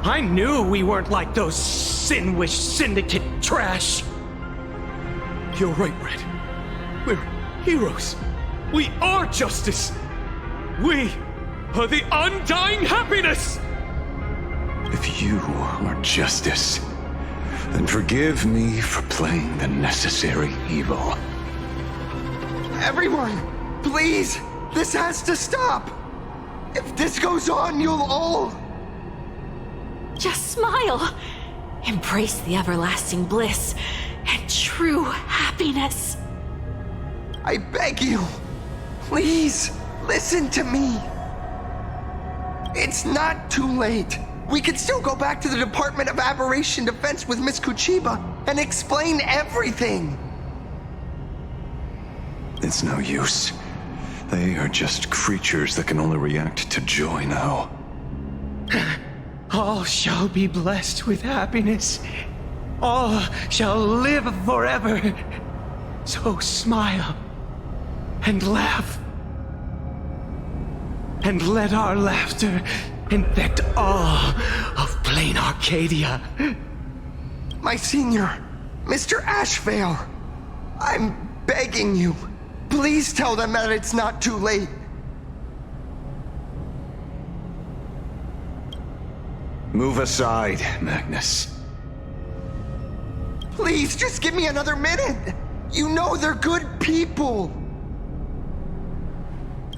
I knew we weren't like those Sinwish Syndicate trash. You're right, Red. We're heroes. We are justice. We are the undying happiness. If you are justice, then forgive me for playing the necessary evil. Everyone, please! This has to stop! If this goes on, you'll all... Just smile! Embrace the everlasting bliss and true happiness. I beg you, please, listen to me. It's not too late. We can still go back to the Department of Aberration Defense with Miss Kuchiba and explain everything. It's no use. They are just creatures that can only react to joy now. All shall be blessed with happiness. All shall live forever. So smile and laugh. And let our laughter infect all of plain Arcadia. My senior, Mr. Ashvale, I'm begging you. Please tell them that it's not too late. Move aside, Magnus. Please, just give me another minute. You know they're good people.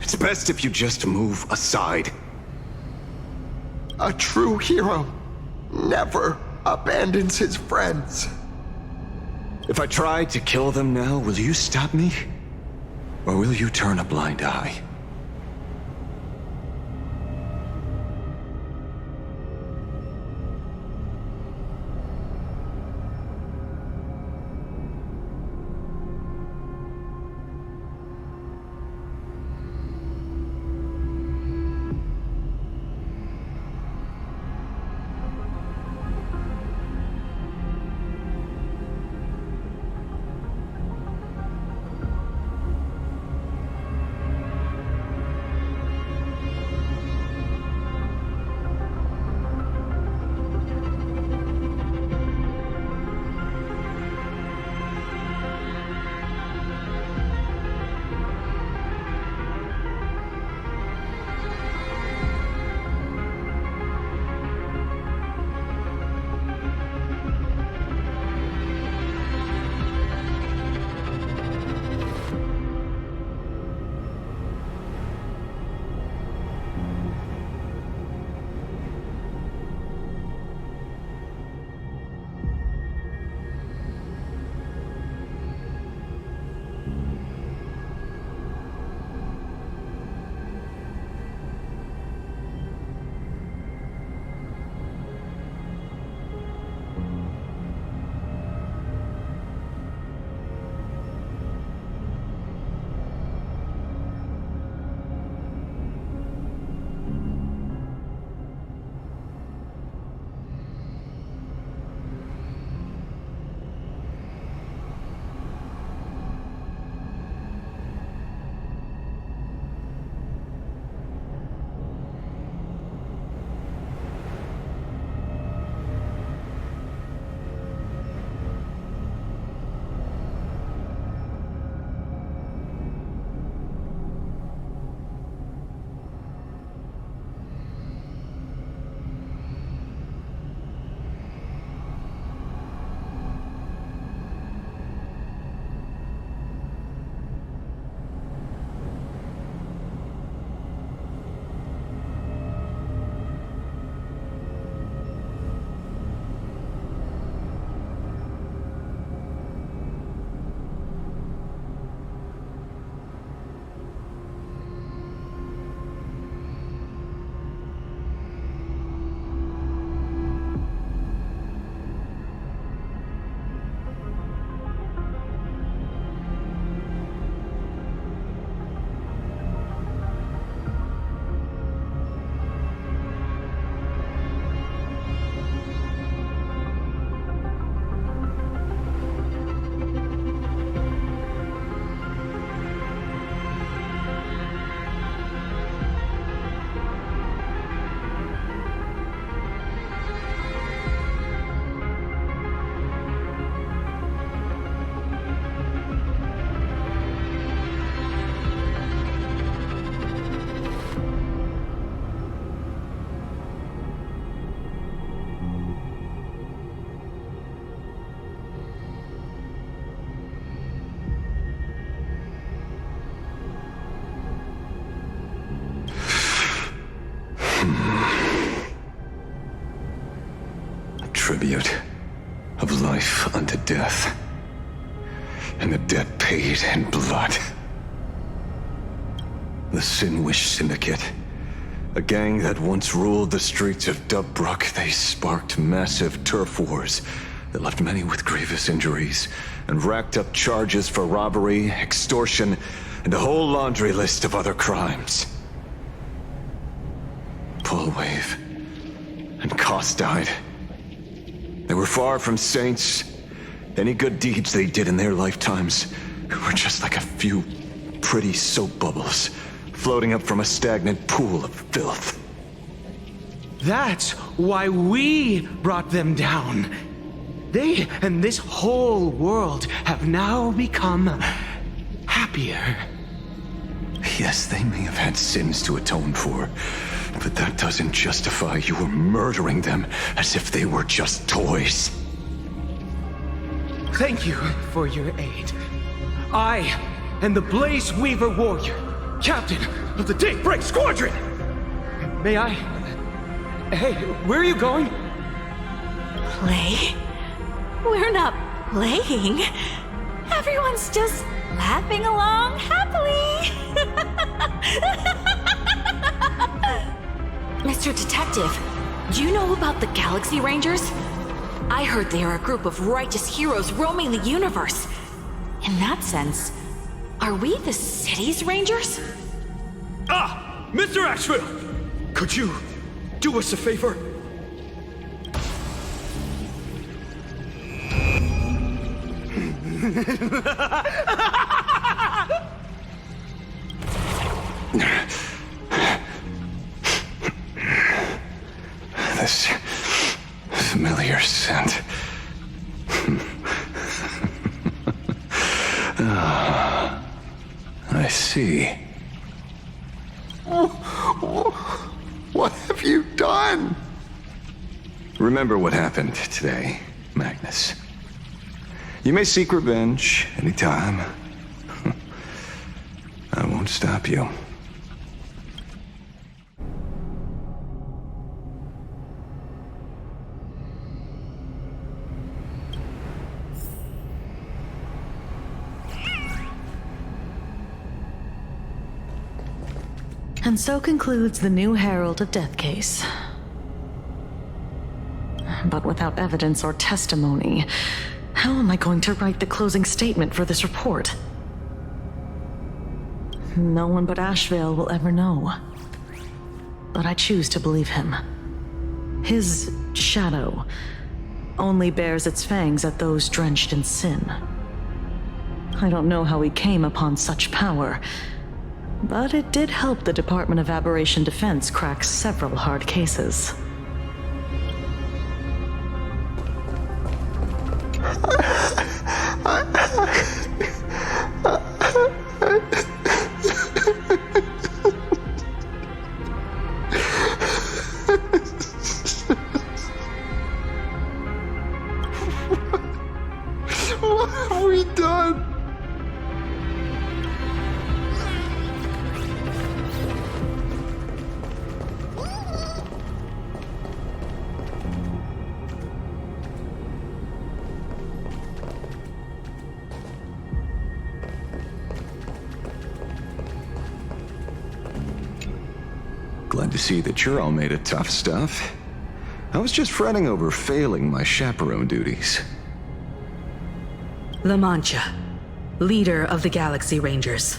It's best if you just move aside. A true hero never abandons his friends. If I try to kill them now, will you stop me? Or will you turn a blind eye? tribute of life unto death, and the debt paid in blood. The Sinwish Syndicate, a gang that once ruled the streets of Dubbrook, they sparked massive turf wars that left many with grievous injuries and racked up charges for robbery, extortion, and a whole laundry list of other crimes. Pullwave and Koss died. They were far from saints. Any good deeds they did in their lifetimes were just like a few pretty soap bubbles floating up from a stagnant pool of filth. That's why we brought them down. They and this whole world have now become happier. Yes, they may have had sins to atone for, but that doesn't justify your murdering them as if they were just toys. Thank you for your aid. I am the Blaze Weaver Warrior, Captain of the Daybreak Squadron! May I... Hey, where are you going? Play? We're not playing. Everyone's just laughing along happily. Mr. Detective, do you know about the Galaxy Rangers? I heard they are a group of righteous heroes roaming the universe. In that sense, are we the city's Rangers? Ah! Mr. Asheville! Could you do us a favor? This familiar scent. I see. What have you done? Remember what happened today, Magnus. You may seek revenge anytime. I won't stop you. And so concludes the new Herald of Death case. But without evidence or testimony, how am I going to write the closing statement for this report? No one but Asheville will ever know. But I choose to believe him. His shadow only bears its fangs at those drenched in sin. I don't know how he came upon such power, but it did help the Department of Aberration Defense crack several hard cases. What have we done? Glad to see that you're all made of tough stuff. I was just fretting over failing my chaperone duties. La Mancha, leader of the Galaxy Rangers.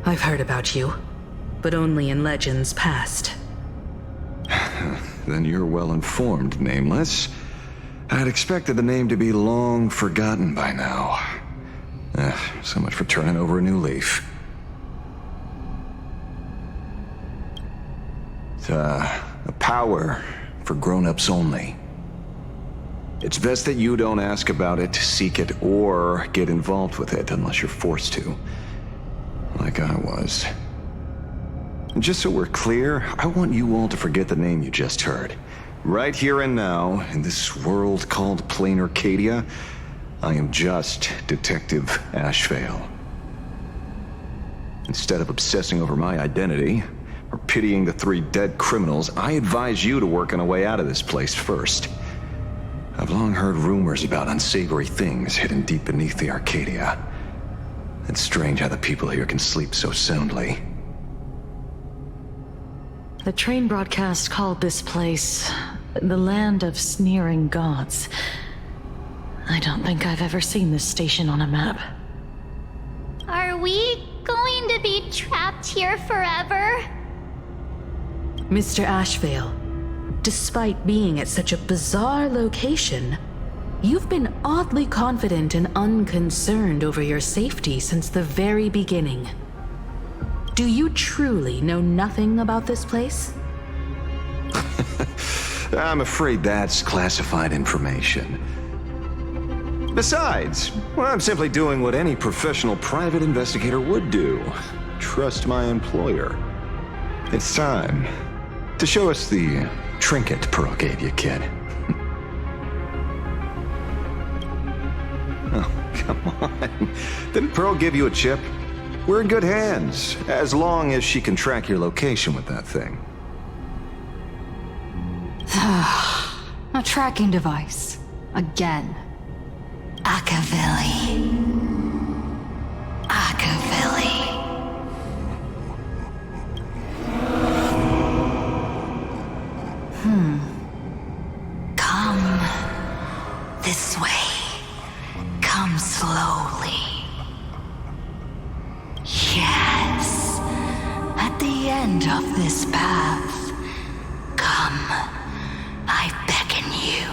I've heard about you, but only in legends past. Then you're well informed, Nameless. I'd expected the name to be long forgotten by now. So much for turning over a new leaf. It's a power for grown-ups only. It's best that you don't ask about it, seek it, or get involved with it unless you're forced to. Like I was. And just so we're clear, I want you all to forget the name you just heard. Right here and now, in this world called Plain Arcadia, I am just Detective Ashevale. Instead of obsessing over my identity, or pitying the 3 dead criminals, I advise you to work on a way out of this place first. I've long heard rumors about unsavory things hidden deep beneath the Arcadia. It's strange how the people here can sleep so soundly. The train broadcast called this place the land of sneering gods. I don't think I've ever seen this station on a map. Are we going to be trapped here forever? Mr. Ashvale, despite being at such a bizarre location, you've been oddly confident and unconcerned over your safety since the very beginning. Do you truly know nothing about this place? I'm afraid that's classified information. Besides, well, I'm simply doing what any professional private investigator would do. Trust my employer. It's time to show us the trinket Pearl gave you, kid. Oh, come on. Didn't Pearl give you a chip? We're in good hands, as long as she can track your location with that thing. A tracking device. Again. Akavilli. Come this way. Come slowly. Yes. At the end of this path. Come. I beckon you.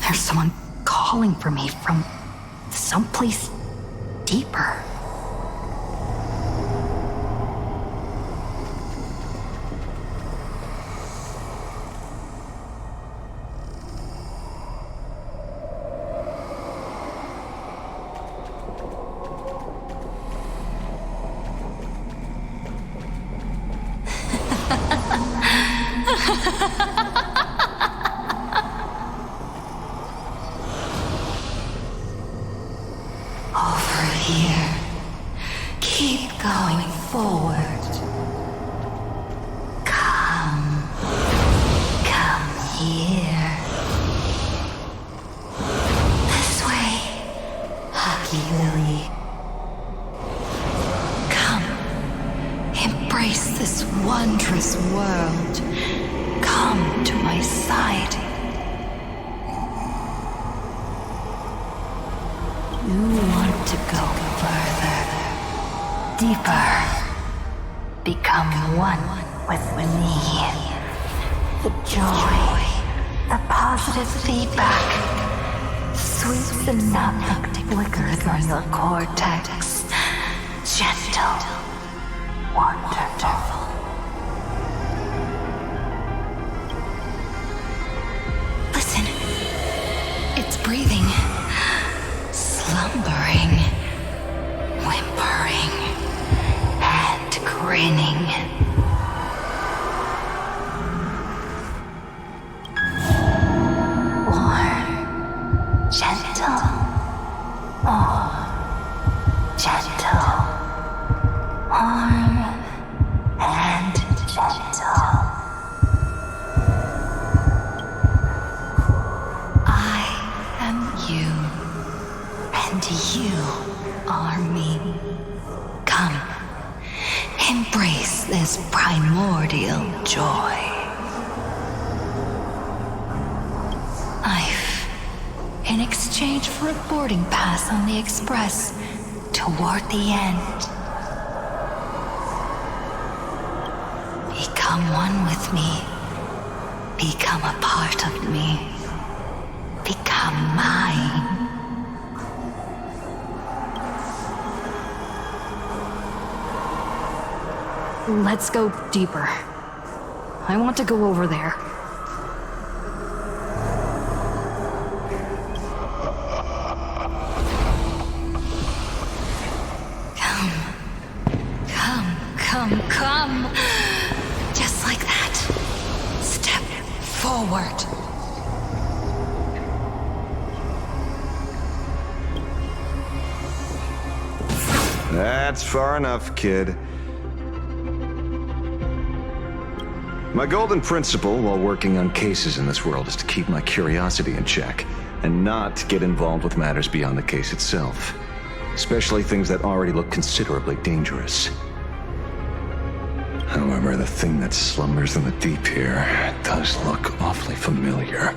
There's someone calling for me from someplace deeper. Over here. Keep going forward. Come. Come here. This way, Hockey Lily. Come. Embrace this wondrous world. Come to my side. You want to go further, deeper, become one with me. The joy, the positive feedback, sweets enough to flicker through your cortex. Gentle, wonderful. Listen, it's breathing. Slumbering, whimpering, and grinning. Warm, gentle, more gentle, warm, and gentle. I am you. And you are me. Come, embrace this primordial joy. In exchange for a boarding pass on the express toward the end. Become one with me. Become a part of me. Become mine. Let's go deeper. I want to go over there. Come. Just like that. Step forward. That's far enough, kid. My golden principle while working on cases in this world is to keep my curiosity in check and not get involved with matters beyond the case itself, especially things that already look considerably dangerous. However, the thing that slumbers in the deep here does look awfully familiar.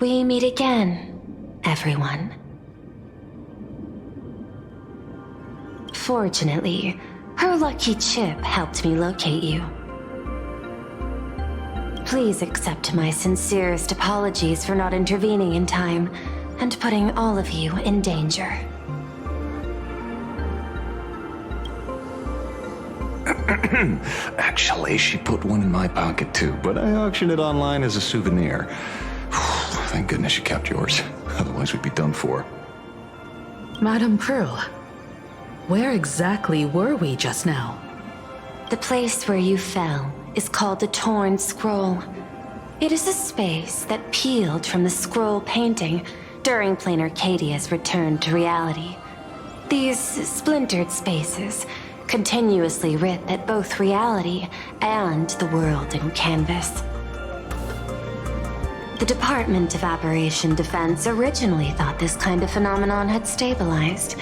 We meet again, everyone. Fortunately, her lucky chip helped me locate you. Please accept my sincerest apologies for not intervening in time and putting all of you in danger. Actually, she put one in my pocket too, but I auctioned it online as a souvenir. Thank goodness you kept yours. Otherwise we'd be done for. Madame Pearl, where exactly were we just now? The place where you fell is called the Torn Scroll. It is a space that peeled from the scroll painting during Plain Arcadia's return to reality. These splintered spaces continuously rip at both reality and the world in canvas. The Department of Aberration Defense originally thought this kind of phenomenon had stabilized,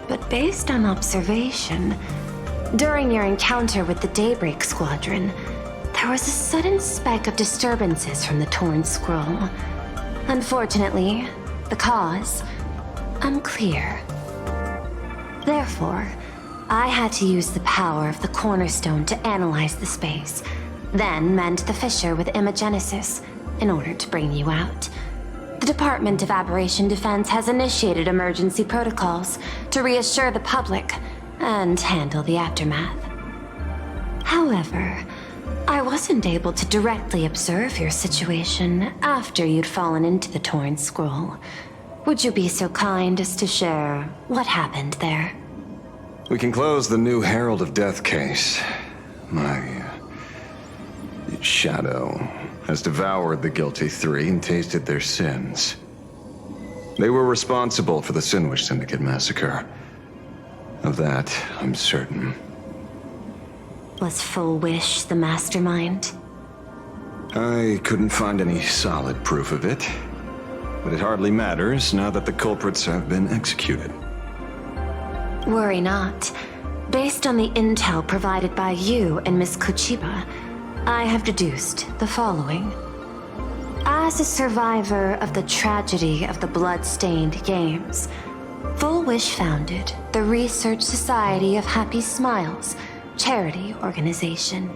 but based on observation, during your encounter with the Daybreak Squadron, there was a sudden spike of disturbances from the Torn Scroll. Unfortunately, the cause, unclear. Therefore, I had to use the power of the Cornerstone to analyze the space, then mend the fissure with Imagenesis in order to bring you out. The Department of Aberration Defense has initiated emergency protocols to reassure the public and handle the aftermath. However, I wasn't able to directly observe your situation after you'd fallen into the Torn Scroll. Would you be so kind as to share what happened there? We can close the new Herald of Death case. My shadow has devoured the guilty three and tasted their sins. They were responsible for the Sinwish Syndicate massacre. Of that, I'm certain. Was Full Wish the mastermind? I couldn't find any solid proof of it, but it hardly matters now that the culprits have been executed. Worry not. Based on the intel provided by you and Miss Kuchiba, I have deduced the following. As a survivor of the tragedy of the Blood-Stained Games, Full Wish founded the Research Society of Happy Smiles, charity organization.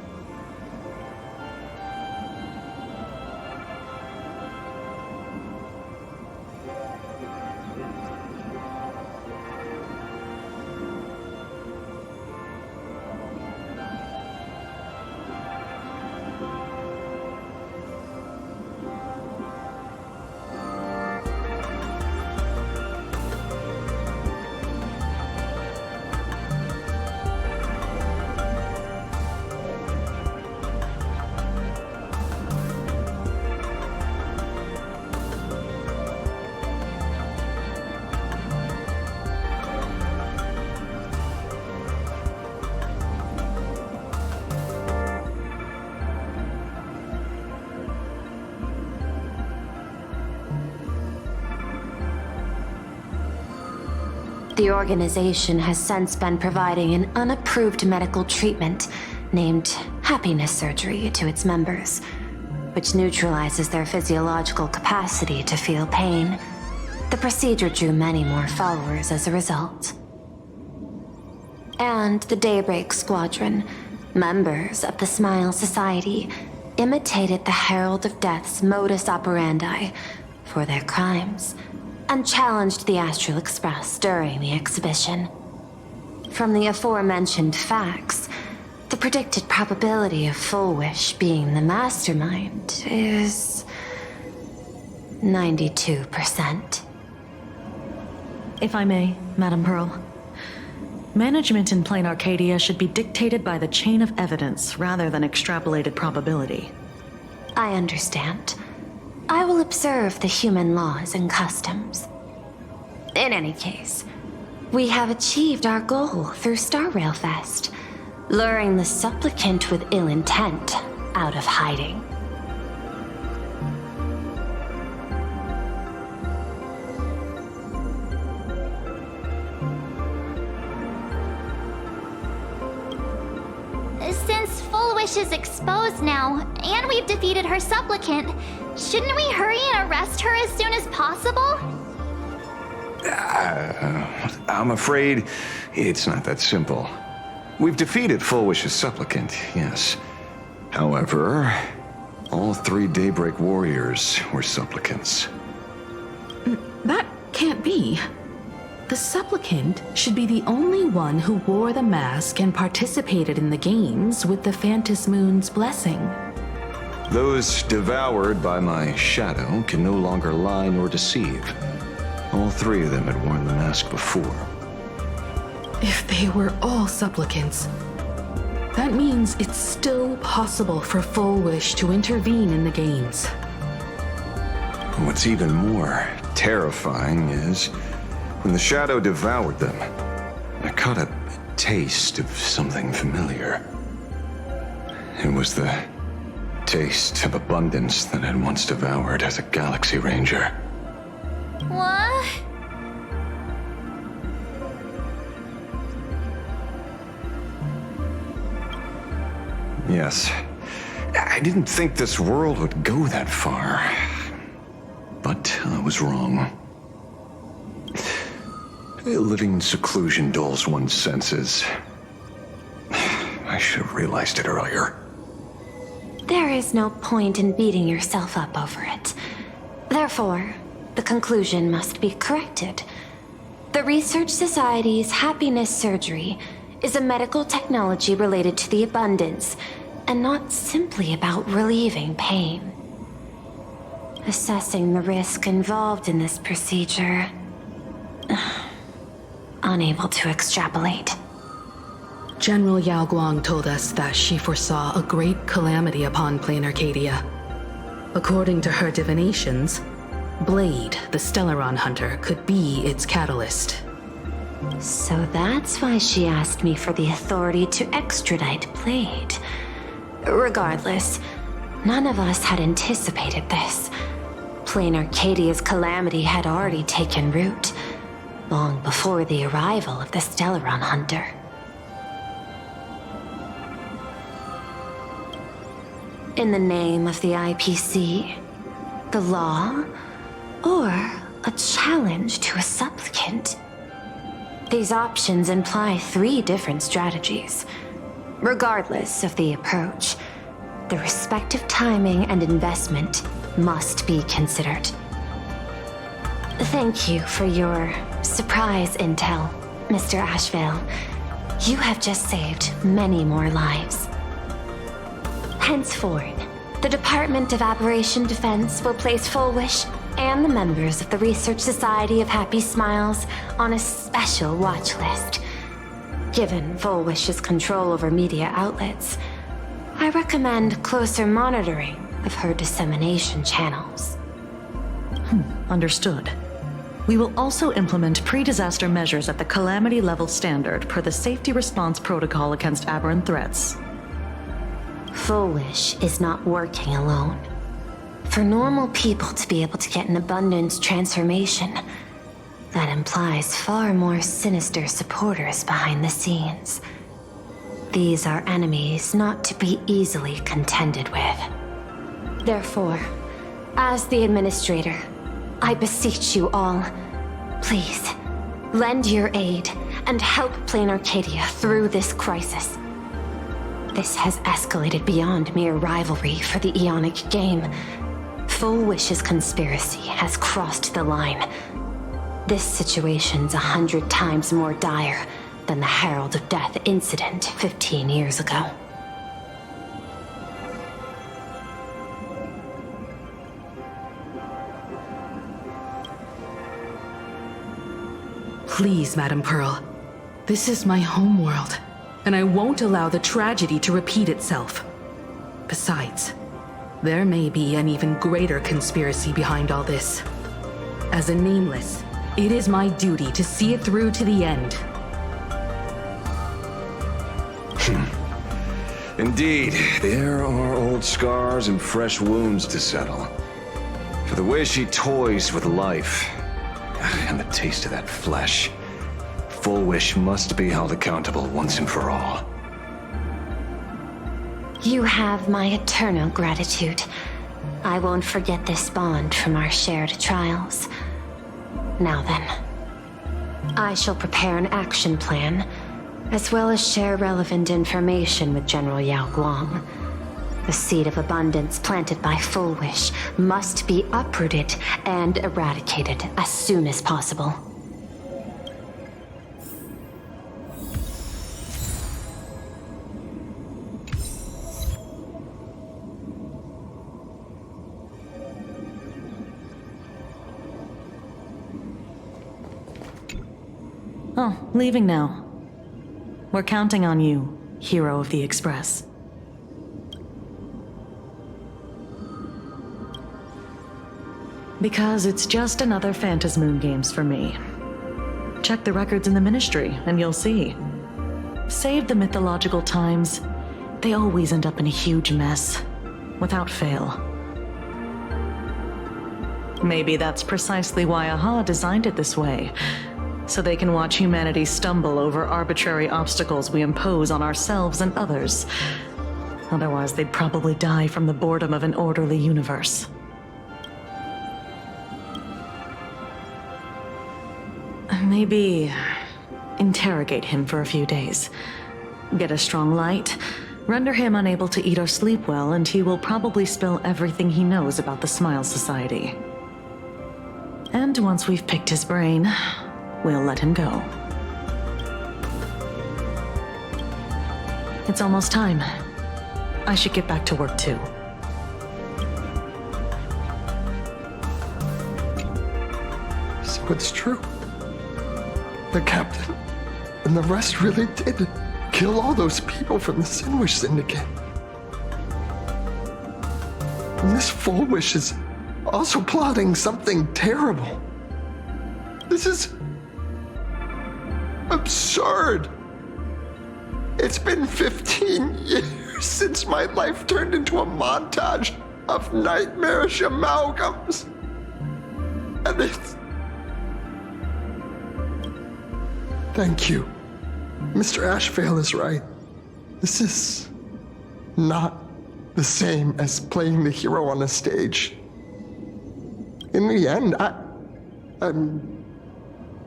The organization has since been providing an unapproved medical treatment named happiness surgery to its members, which neutralizes their physiological capacity to feel pain. The procedure drew many more followers as a result. And the Daybreak Squadron, members of the Smile Society, imitated the Herald of Death's modus operandi for their crimes, and challenged the Astral Express during the exhibition. From the aforementioned facts, the predicted probability of Full Wish being the mastermind is 92%. If I may, Madam Pearl. Management in Plain Arcadia should be dictated by the chain of evidence rather than extrapolated probability. I understand. I will observe the human laws and customs. In any case, we have achieved our goal through Star Rail Fest, luring the supplicant with ill intent out of hiding. Since Full Wish is exposed now, and we've defeated her supplicant, shouldn't we hurry and arrest her as soon as possible? I'm afraid it's not that simple. We've defeated Full Wish's supplicant, yes. However, all 3 Daybreak warriors were supplicants. That can't be. The supplicant should be the only one who wore the mask and participated in the games with the Phantom Moon's blessing. Those devoured by my shadow can no longer lie nor deceive. All 3 of them had worn the mask before. If they were all supplicants, that means it's still possible for Full Wish to intervene in the games. What's even more terrifying is, when the shadow devoured them, I caught a taste of something familiar. It was the taste of abundance that I'd once devoured as a Galaxy Ranger. What? Yes. I didn't think this world would go that far. But I was wrong. Living in seclusion dulls one's senses. I should have realized it earlier. There is no point in beating yourself up over it. Therefore, the conclusion must be corrected. The Research Society's happiness surgery is a medical technology related to the abundance, and not simply about relieving pain. Assessing the risk involved in this procedure, unable to extrapolate. General Yao Guang told us that she foresaw a great calamity upon Plain Arcadia. According to her divinations, Blade, the Stellaron hunter, could be its catalyst. So that's why she asked me for the authority to extradite Blade. Regardless, none of us had anticipated this. Plain Arcadia's calamity had already taken root, long before the arrival of the Stellaron hunter. In the name of the IPC, the law, or a challenge to a supplicant. These options imply 3 different strategies. Regardless of the approach, the respective timing and investment must be considered. Thank you for your surprise intel, Mr. Ashvale. You have just saved many more lives. Henceforth, the Department of Aberration Defense will place Full Wish and the members of the Research Society of Happy Smiles on a special watch list. Given Full Wish's control over media outlets, I recommend closer monitoring of her dissemination channels. Understood. We will also implement pre-disaster measures at the calamity level standard per the Safety Response Protocol against aberrant threats. Full Wish is not working alone. For normal people to be able to get an abundance transformation, That implies far more sinister supporters behind the scenes. These are enemies not to be easily contended with. Therefore, as the administrator, I beseech you all, please, lend your aid and help Plane Arcadia through this crisis. This has escalated beyond mere rivalry for the Ionic game. Full Wish's conspiracy has crossed the line. This situation's 100 times more dire than the Herald of Death incident 15 years ago. Please, Madam Pearl. This is my homeworld, and I won't allow the tragedy to repeat itself. Besides, there may be an even greater conspiracy behind all this. As a Nameless, it is my duty to see it through to the end. Indeed, there are old scars and fresh wounds to settle. For the way she toys with life, and the taste of that flesh, Full Wish must be held accountable once and for all. You have my eternal gratitude. I won't forget this bond from our shared trials. Now then, I shall prepare an action plan, as well as share relevant information with General Yao Guang. The seed of abundance planted by Full Wish must be uprooted and eradicated as soon as possible. Oh, leaving now. We're counting on you, hero of the Express. Because it's just another Phantasmoon Games for me. Check the records in the Ministry, and you'll see. Save the mythological times, they always end up in a huge mess, without fail. Maybe that's precisely why AHA designed it this way, so they can watch humanity stumble over arbitrary obstacles we impose on ourselves and others. Otherwise, they'd probably die from the boredom of an orderly universe. Maybe interrogate him for a few days. Get a strong light, render him unable to eat or sleep well, and he will probably spill everything he knows about the Smile Society. And once we've picked his brain, we'll let him go. It's almost time. I should get back to work too. So it's true. The captain and the rest really did kill all those people from the Sinwish Syndicate. And this Full Wish is also plotting something terrible. This is absurd. It's been 15 years since my life turned into a montage of nightmarish amalgams. And it's... Thank you. Mr. Ashvale is right. This is not the same as playing the hero on a stage. In the end, I'm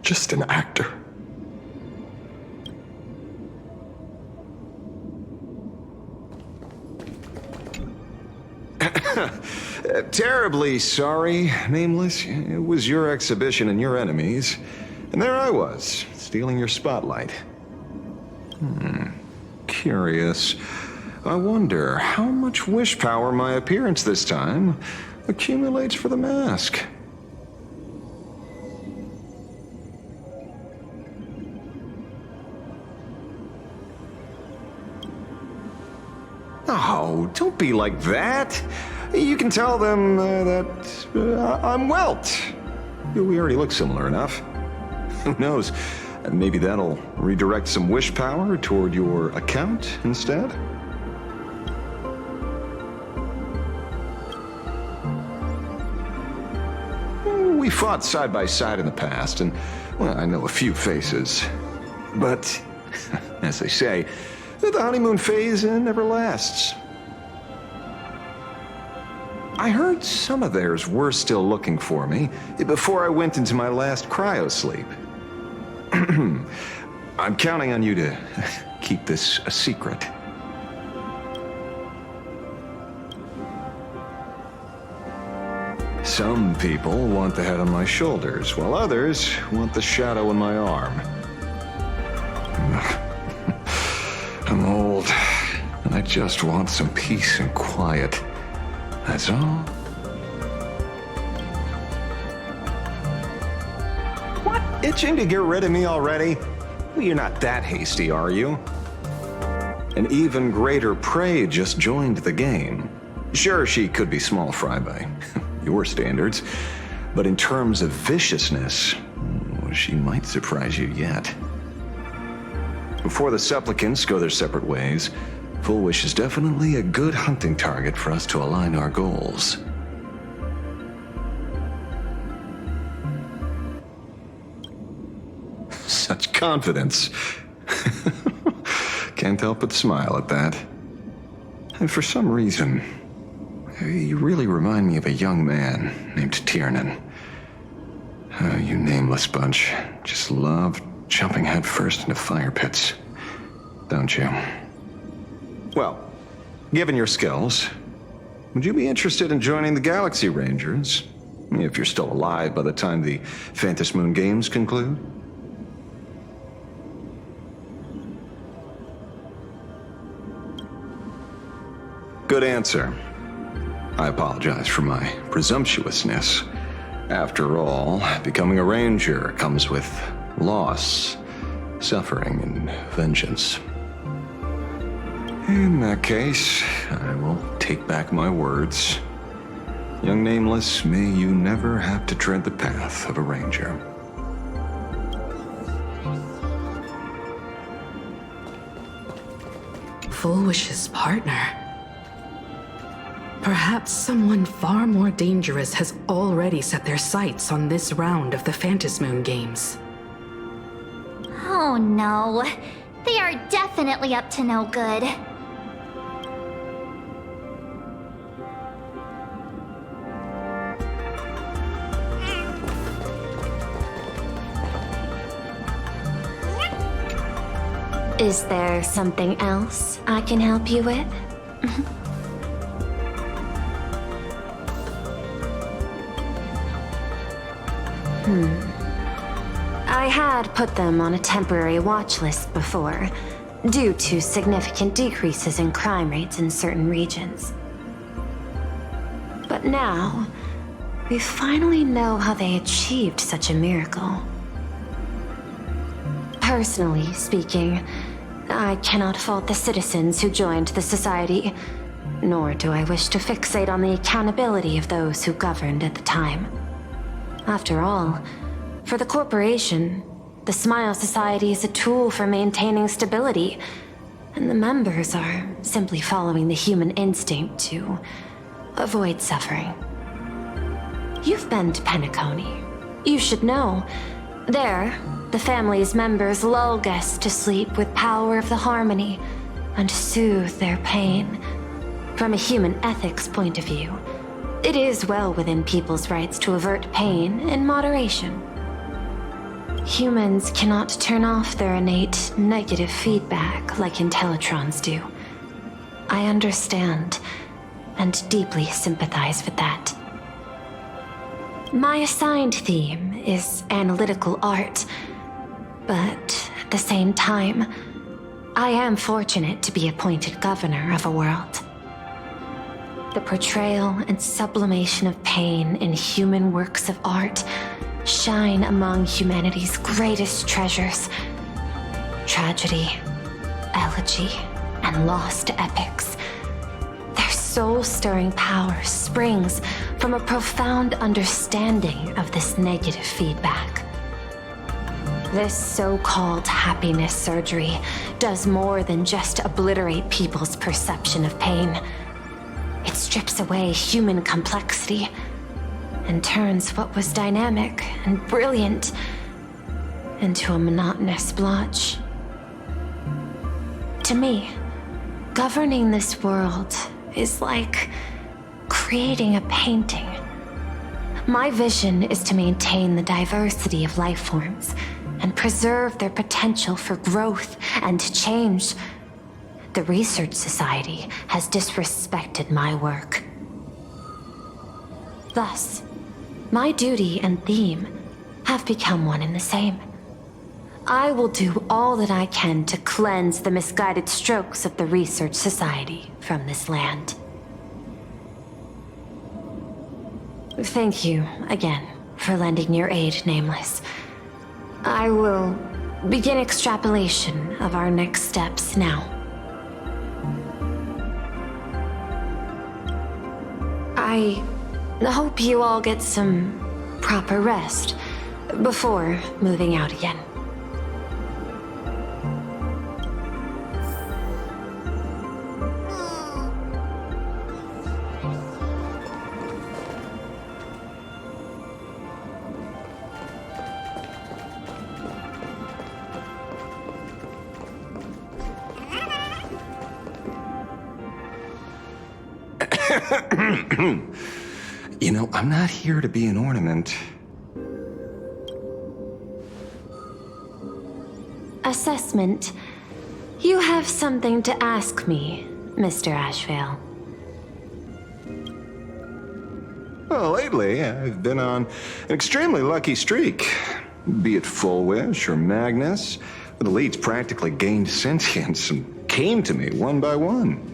just an actor. Terribly sorry, Nameless. It was your exhibition and your enemies. And there I was, stealing your spotlight. Curious. I wonder how much wish power my appearance this time accumulates for the mask. Oh, don't be like that. You can tell them that I'm Welt. We already look similar enough. Who knows? Maybe that'll redirect some wish power toward your account instead? We fought side by side in the past, and, well, I know a few faces. But, as they say, the honeymoon phase never lasts. I heard some of theirs were still looking for me before I went into my last cryosleep. I'm counting on you to keep this a secret. Some people want the head on my shoulders, while others want the shadow in my arm. I'm old, and I just want some peace and quiet. That's all. What? Itching to get rid of me already? Well, you're not that hasty, are you? An even greater prey just joined the game. Sure, she could be small fry by your standards, but in terms of viciousness, she might surprise you yet. Before the supplicants go their separate ways, Full Wish is definitely a good hunting target for us to align our goals. Such confidence. Can't help but smile at that. And for some reason, you really remind me of a young man named Tiernan. You nameless bunch just love jumping headfirst into fire pits, don't you? Well, given your skills, would you be interested in joining the Galaxy Rangers? If you're still alive by the time the Phantom Moon Games conclude? Good answer. I apologize for my presumptuousness. After all, becoming a ranger comes with loss, suffering, and vengeance. In that case, I will take back my words. Young Nameless, may you never have to tread the path of a ranger. Full Wish's partner. Perhaps someone far more dangerous has already set their sights on this round of the Phantom Moon Games. Oh no, they are definitely up to no good. Is there something else I can help you with? I had put them on a temporary watch list before, due to significant decreases in crime rates in certain regions. But now, we finally know how they achieved such a miracle. Personally speaking, I cannot fault the citizens who joined the society, nor do I wish to fixate on the accountability of those who governed at the time. After all, for the corporation, the Smile Society is a tool for maintaining stability, and the members are simply following the human instinct to avoid suffering. You've been to Penacony. You should know. There, the family's members lull guests to sleep with power of the harmony and soothe their pain. From a human ethics point of view, it is well within people's rights to avert pain in moderation. Humans cannot turn off their innate negative feedback like Intellitrons do. I understand and deeply sympathize with that. My assigned theme is analytical art, but at the same time, I am fortunate to be appointed governor of a world. The portrayal and sublimation of pain in human works of art shine among humanity's greatest treasures. Tragedy, elegy, and lost epics. Their soul-stirring power springs from a profound understanding of this negative feedback. This so-called happiness surgery does more than just obliterate people's perception of pain. It strips away human complexity, and turns what was dynamic and brilliant into a monotonous blotch. To me, governing this world is like creating a painting. My vision is to maintain the diversity of life forms and preserve their potential for growth and change. The Research Society has disrespected my work. Thus, my duty and theme have become one and the same. I will do all that I can to cleanse the misguided strokes of the Research Society from this land. Thank you again for lending your aid, Nameless. I will begin extrapolation of our next steps now. I hope you all get some proper rest before moving out again. You know, I'm not here to be an ornament. Assessment. You have something to ask me, Mr. Ashvale. Well, lately, I've been on an extremely lucky streak. Be it Full Wish or Magnus, the leads practically gained sentience and came to me one by one.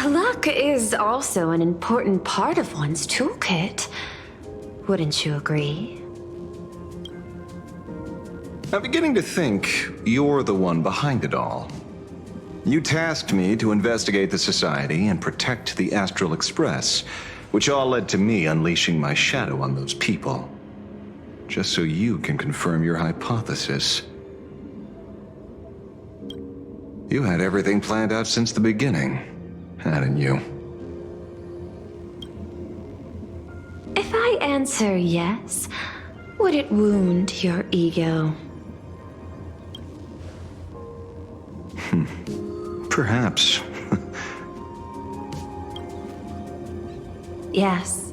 Luck is also an important part of one's toolkit. Wouldn't you agree? I'm beginning to think you're the one behind it all. You tasked me to investigate the Society and protect the Astral Express, which all led to me unleashing my shadow on those people. Just so you can confirm your hypothesis. You had everything planned out since the beginning, hadn't you? If I answer yes, would it wound your ego? Perhaps. Yes.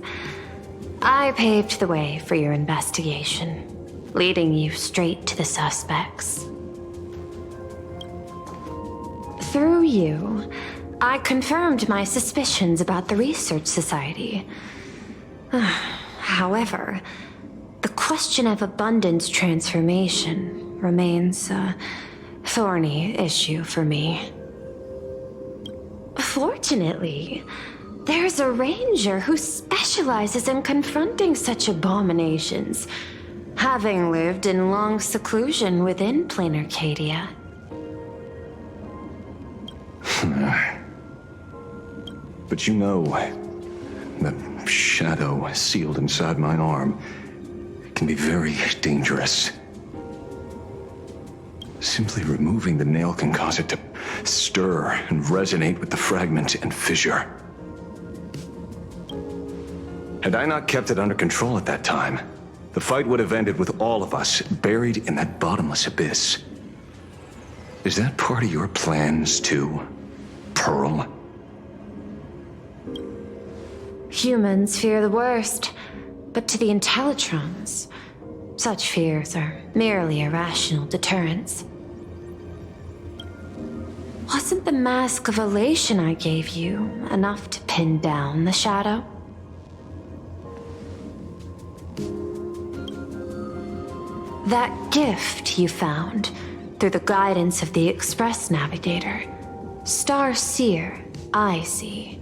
I paved the way for your investigation, leading you straight to the suspects. Through you, I confirmed my suspicions about the Research Society. However, the question of abundance transformation remains a thorny issue for me. Fortunately, there's a ranger who specializes in confronting such abominations, having lived in long seclusion within planar Cadia. But you know, the shadow sealed inside my arm can be very dangerous. Simply removing the nail can cause it to stir and resonate with the fragment and fissure. Had I not kept it under control at that time, the fight would have ended with all of us buried in that bottomless abyss. Is that part of your plans too, Pearl? Humans fear the worst, but to the Intellitrons, such fears are merely irrational deterrents. Wasn't the mask of elation I gave you enough to pin down the shadow? That gift you found through the guidance of the Express Navigator, Star Seer, I see.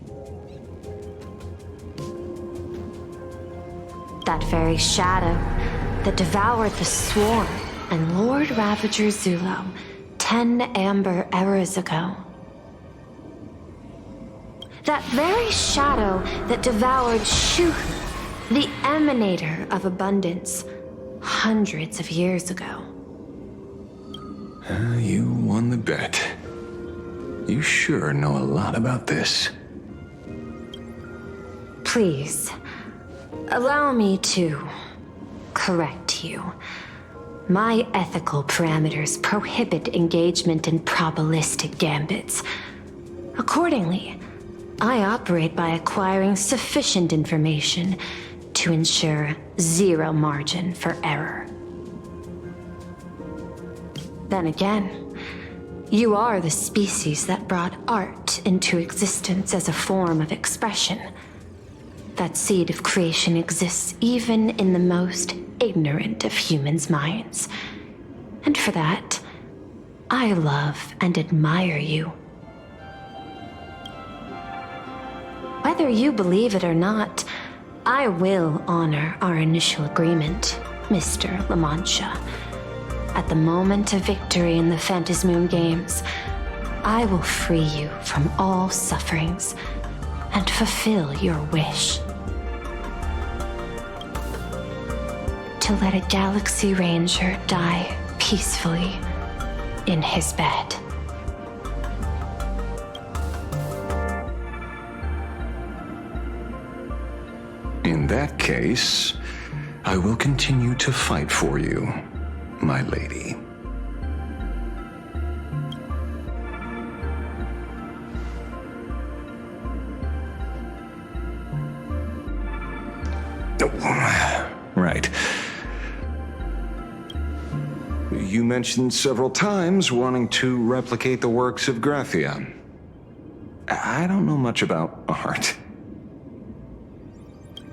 That very shadow that devoured the Swarm and Lord Ravager Zulo 10 amber eras ago. That very shadow that devoured Shuhu, the emanator of abundance, hundreds of years ago. You won the bet. You sure know a lot about this. Please, allow me to correct you. My ethical parameters prohibit engagement in probabilistic gambits. Accordingly, I operate by acquiring sufficient information to ensure zero margin for error. Then again, you are the species that brought art into existence as a form of expression. That seed of creation exists even in the most ignorant of humans' minds. And for that, I love and admire you. Whether you believe it or not, I will honor our initial agreement, Mr. La Mancha. At the moment of victory in the Phantasmoon Games, I will free you from all sufferings and fulfill your wish. To let a Galaxy Ranger die peacefully in his bed. In that case, I will continue to fight for you, my lady. Oh, right. You mentioned several times wanting to replicate the works of Graphia. I don't know much about art.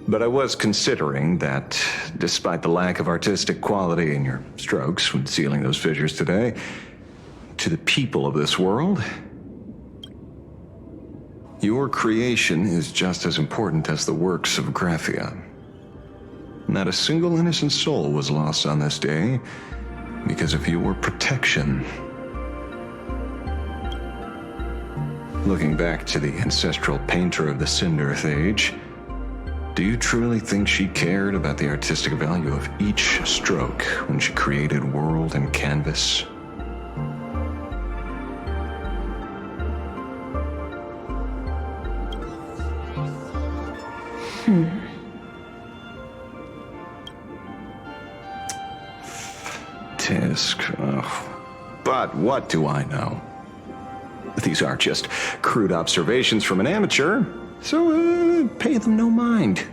But I was considering that, despite the lack of artistic quality in your strokes when sealing those fissures today, to the people of this world, your creation is just as important as the works of Graphia. Not a single innocent soul was lost on this day because of your protection. Looking back to the ancestral painter of the Cinderth Age, do you truly think she cared about the artistic value of each stroke when she created world and canvas? Tisk. But what do I know? These are just crude observations from an amateur, so pay them no mind.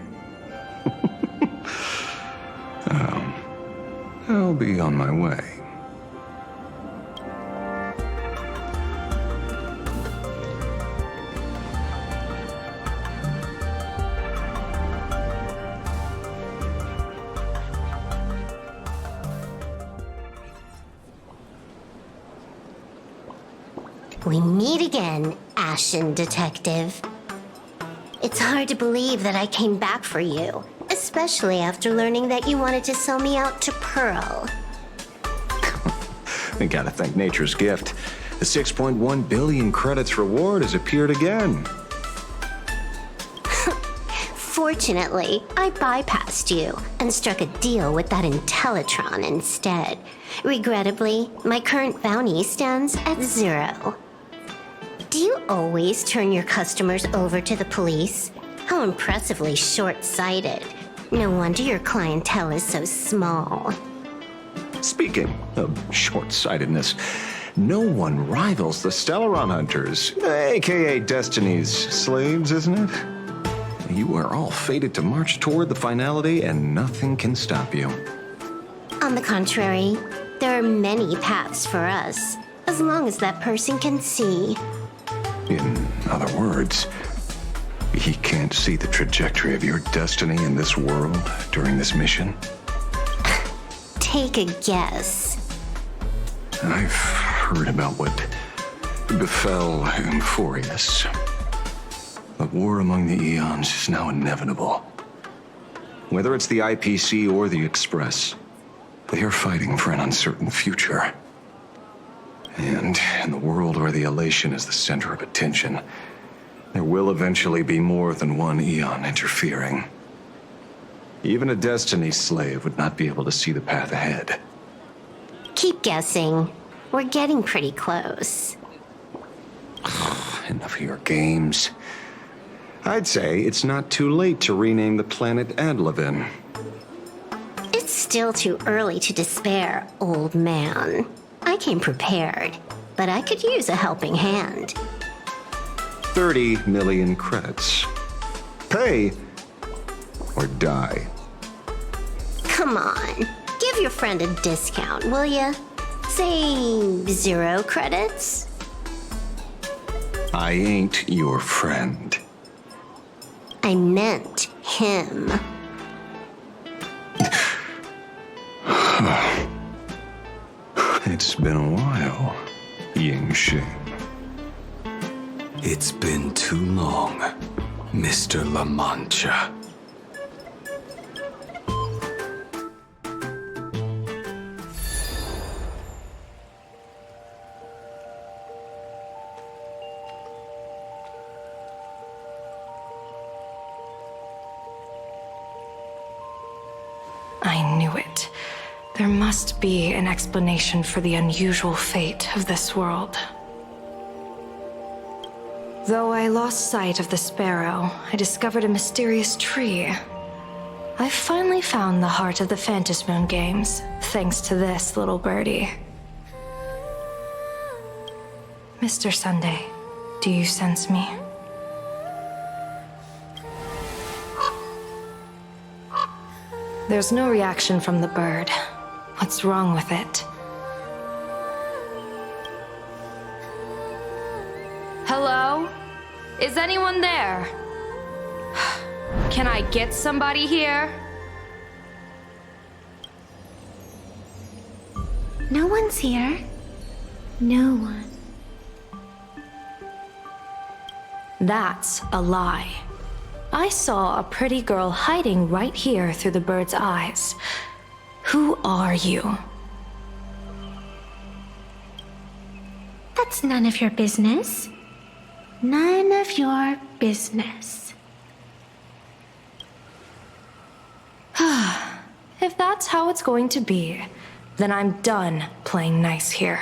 I'll be on my way. We meet again, Ashen Detective. It's hard to believe that I came back for you, especially after learning that you wanted to sell me out to Pearl. I gotta thank nature's gift. The 6.1 billion credits reward has appeared again. Fortunately, I bypassed you and struck a deal with that Intellitron instead. Regrettably, my current bounty stands at 0. Do you always turn your customers over to the police? How impressively short-sighted. No wonder your clientele is so small. Speaking of short-sightedness, no one rivals the Stellaron Hunters, aka Destiny's slaves, isn't it? You are all fated to march toward the finality, and nothing can stop you. On the contrary, there are many paths for us, as long as that person can see. In other words, he can't see the trajectory of your destiny in this world during this mission? Take a guess. I've heard about what befell Euphorius. The war among the Eons is now inevitable. Whether it's the IPC or the Express, they are fighting for an uncertain future. And in the world where the elation is the center of attention, there will eventually be more than one Eon interfering. Even a Destiny slave would not be able to see the path ahead. Keep guessing. We're getting pretty close. Enough of your games. I'd say it's not too late to rename the planet Adlevin. It's still too early to despair, old man. I came prepared, but I could use a helping hand. 30 million credits. Pay or die. Come on, give your friend a discount, will ya? Say 0 credits? I ain't your friend. I meant him. It's been a while, Yingxing. It's been too long, Mr. La Mancha. I knew it. There must be an explanation for the unusual fate of this world. Though I lost sight of the sparrow, I discovered a mysterious tree. I finally found the heart of the Phantasmoon games, thanks to this little birdie. Mr. Sunday, do you sense me? There's no reaction from the bird. What's wrong with it? Hello? Is anyone there? Can I get somebody here? No one's here. No one. That's a lie. I saw a pretty girl hiding right here through the bird's eyes. Who are you? That's none of your business. None of your business. If that's how it's going to be, then I'm done playing nice here.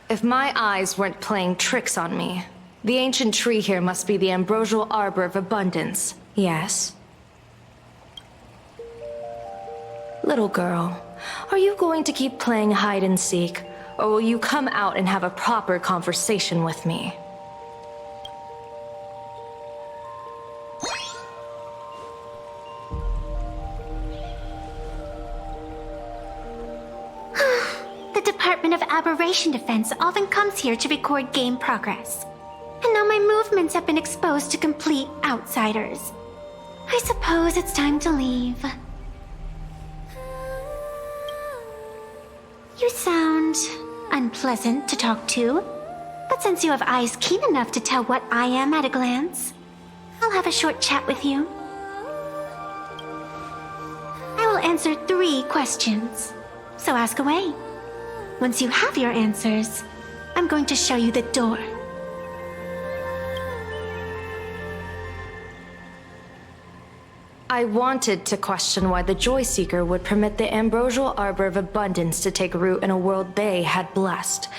If my eyes weren't playing tricks on me, the ancient tree here must be the ambrosial arbor of abundance, yes? Little girl, are you going to keep playing hide and seek, or will you come out and have a proper conversation with me? The Department of Aberration Defense often comes here to record game progress. And now my movements have been exposed to complete outsiders. I suppose it's time to leave. You sound unpleasant to talk to, but since you have eyes keen enough to tell what I am at a glance, I'll have a short chat with you. I will answer 3 questions, so ask away. Once you have your answers, I'm going to show you the door. I wanted to question why the Joy Seeker would permit the ambrosial arbor of abundance to take root in a world they had blessed.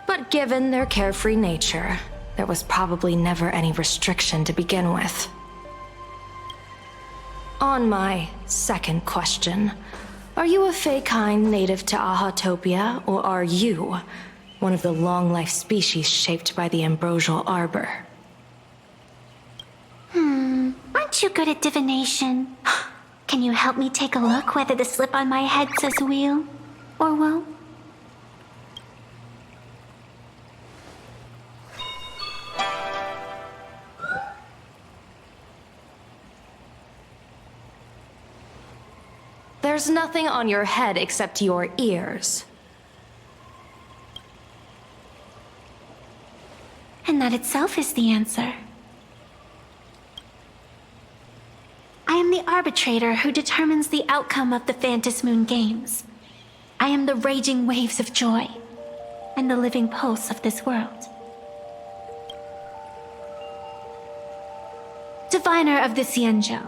But given their carefree nature, there was probably never any restriction to begin with. On my second question, are you a Fey-kind native to Ahatopia, or are you one of the long-life species shaped by the ambrosial arbor? Aren't you good at divination? Can you help me take a look whether the slip on my head says wheel or woe? There's nothing on your head except your ears. And that itself is the answer. I am the arbitrator who determines the outcome of the Phantasmoon games. I am the raging waves of joy and the living pulse of this world. Diviner of the Xianzhou,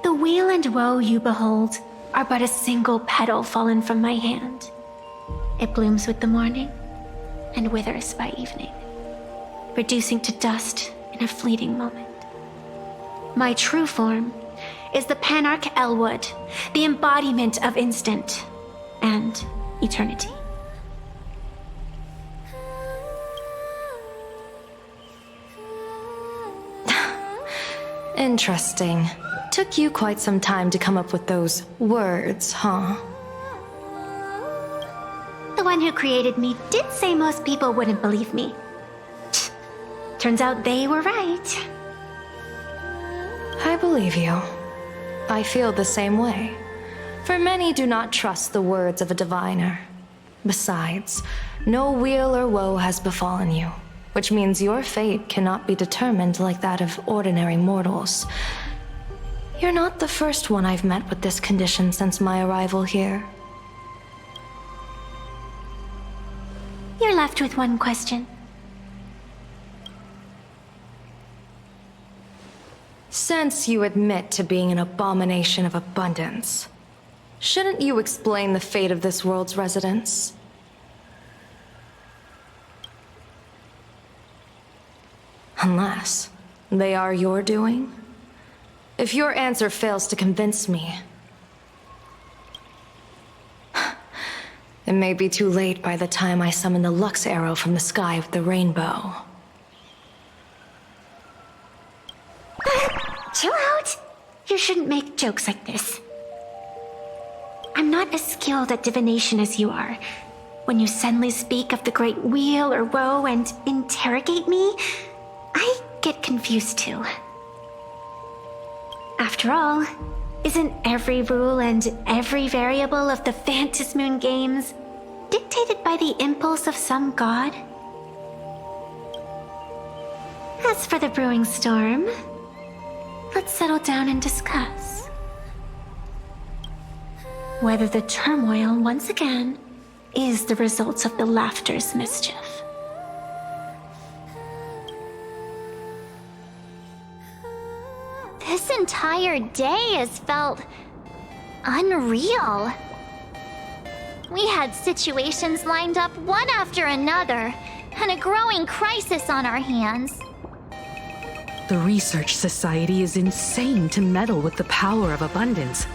the weal and woe you behold are but a single petal fallen from my hand. It blooms with the morning and withers by evening. reducing to dust in a fleeting moment. My true form is the Panarch Elwood, the embodiment of instant and eternity. Interesting. Took you quite some time to come up with those words, huh? The one who created me did say most people wouldn't believe me. Turns out they were right. I believe you. I feel the same way. For many do not trust the words of a diviner. Besides, no weal or woe has befallen you, which means your fate cannot be determined like that of ordinary mortals. You're not the first one I've met with this condition since my arrival here. You're left with one question. Since you admit to being an abomination of abundance, shouldn't you explain the fate of this world's residents? Unless they are your doing? If your answer fails to convince me, it may be too late by the time I summon the Lux Arrow from the sky with the rainbow. Chill out! You shouldn't make jokes like this. I'm not as skilled at divination as you are. When you suddenly speak of the great weal or woe and interrogate me, I get confused too. After all, isn't every rule and every variable of the Phantasmoon games dictated by the impulse of some god? As for the brewing storm, let's settle down and discuss whether the turmoil once again is the result of the laughter's mischief. This entire day has felt unreal. We had situations lined up one after another, and a growing crisis on our hands. The Research Society is insane to meddle with the power of abundance.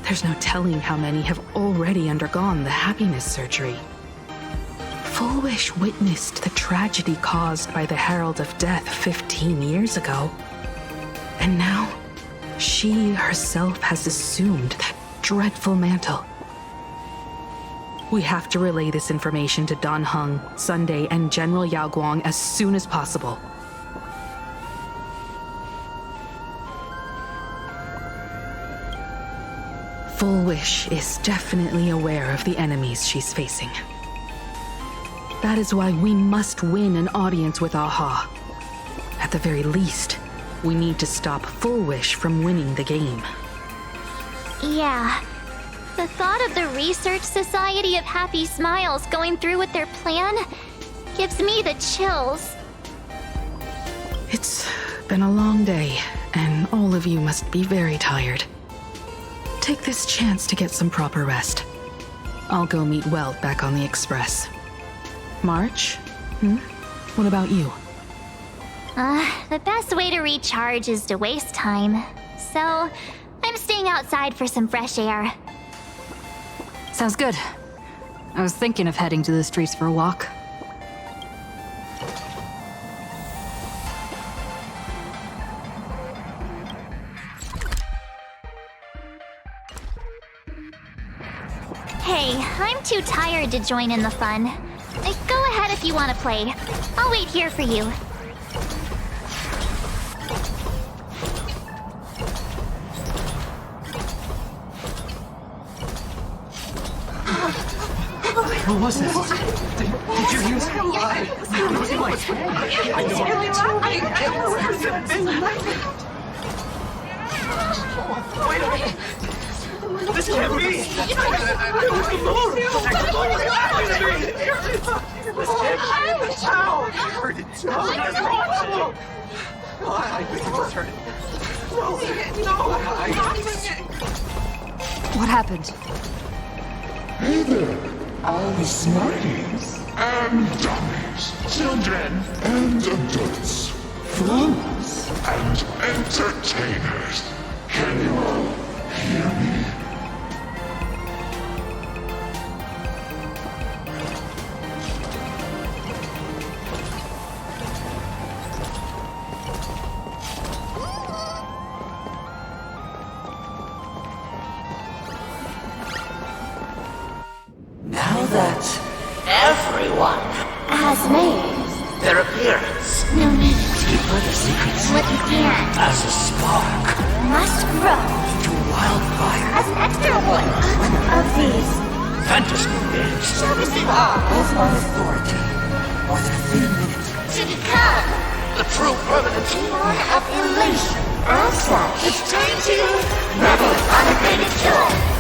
There's no telling how many have already undergone the happiness surgery. Full Wish witnessed the tragedy caused by the Herald of Death 15 years ago. And now, she herself has assumed that dreadful mantle. We have to relay this information to Dan Heng, Sunday, and General Yao Guang as soon as possible. Full Wish is definitely aware of the enemies she's facing. That is why we must win an audience with Aha. At the very least, we need to stop Full Wish from winning the game. Yeah. The thought of the Research Society of Happy Smiles going through with their plan gives me the chills. It's been a long day, and all of you must be very tired. Take this chance to get some proper rest. I'll go meet Weld back on the Express. March? What about you? The best way to recharge is to waste time. So, I'm staying outside for some fresh air. Sounds good. I was thinking of heading to the streets for a walk. Hey, I'm too tired to join in the fun. Go ahead if you want to play. I'll wait here for you. What was that? Did you use This can't be! This can't be the town! I heard it too. I think I just heard it. What happened? Hey there! all the smarties and dummies, children and adults, fools and entertainers. Can you all hear me? Now that everyone has made their appearance, no need to keep further secrets what you can as a spark must grow to wildfire as an extra one of these fantasy games shall receive all authority within a minute to become the true permanent born of elation. As such, it's time to revel in unabated joy.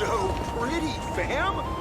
So pretty, fam!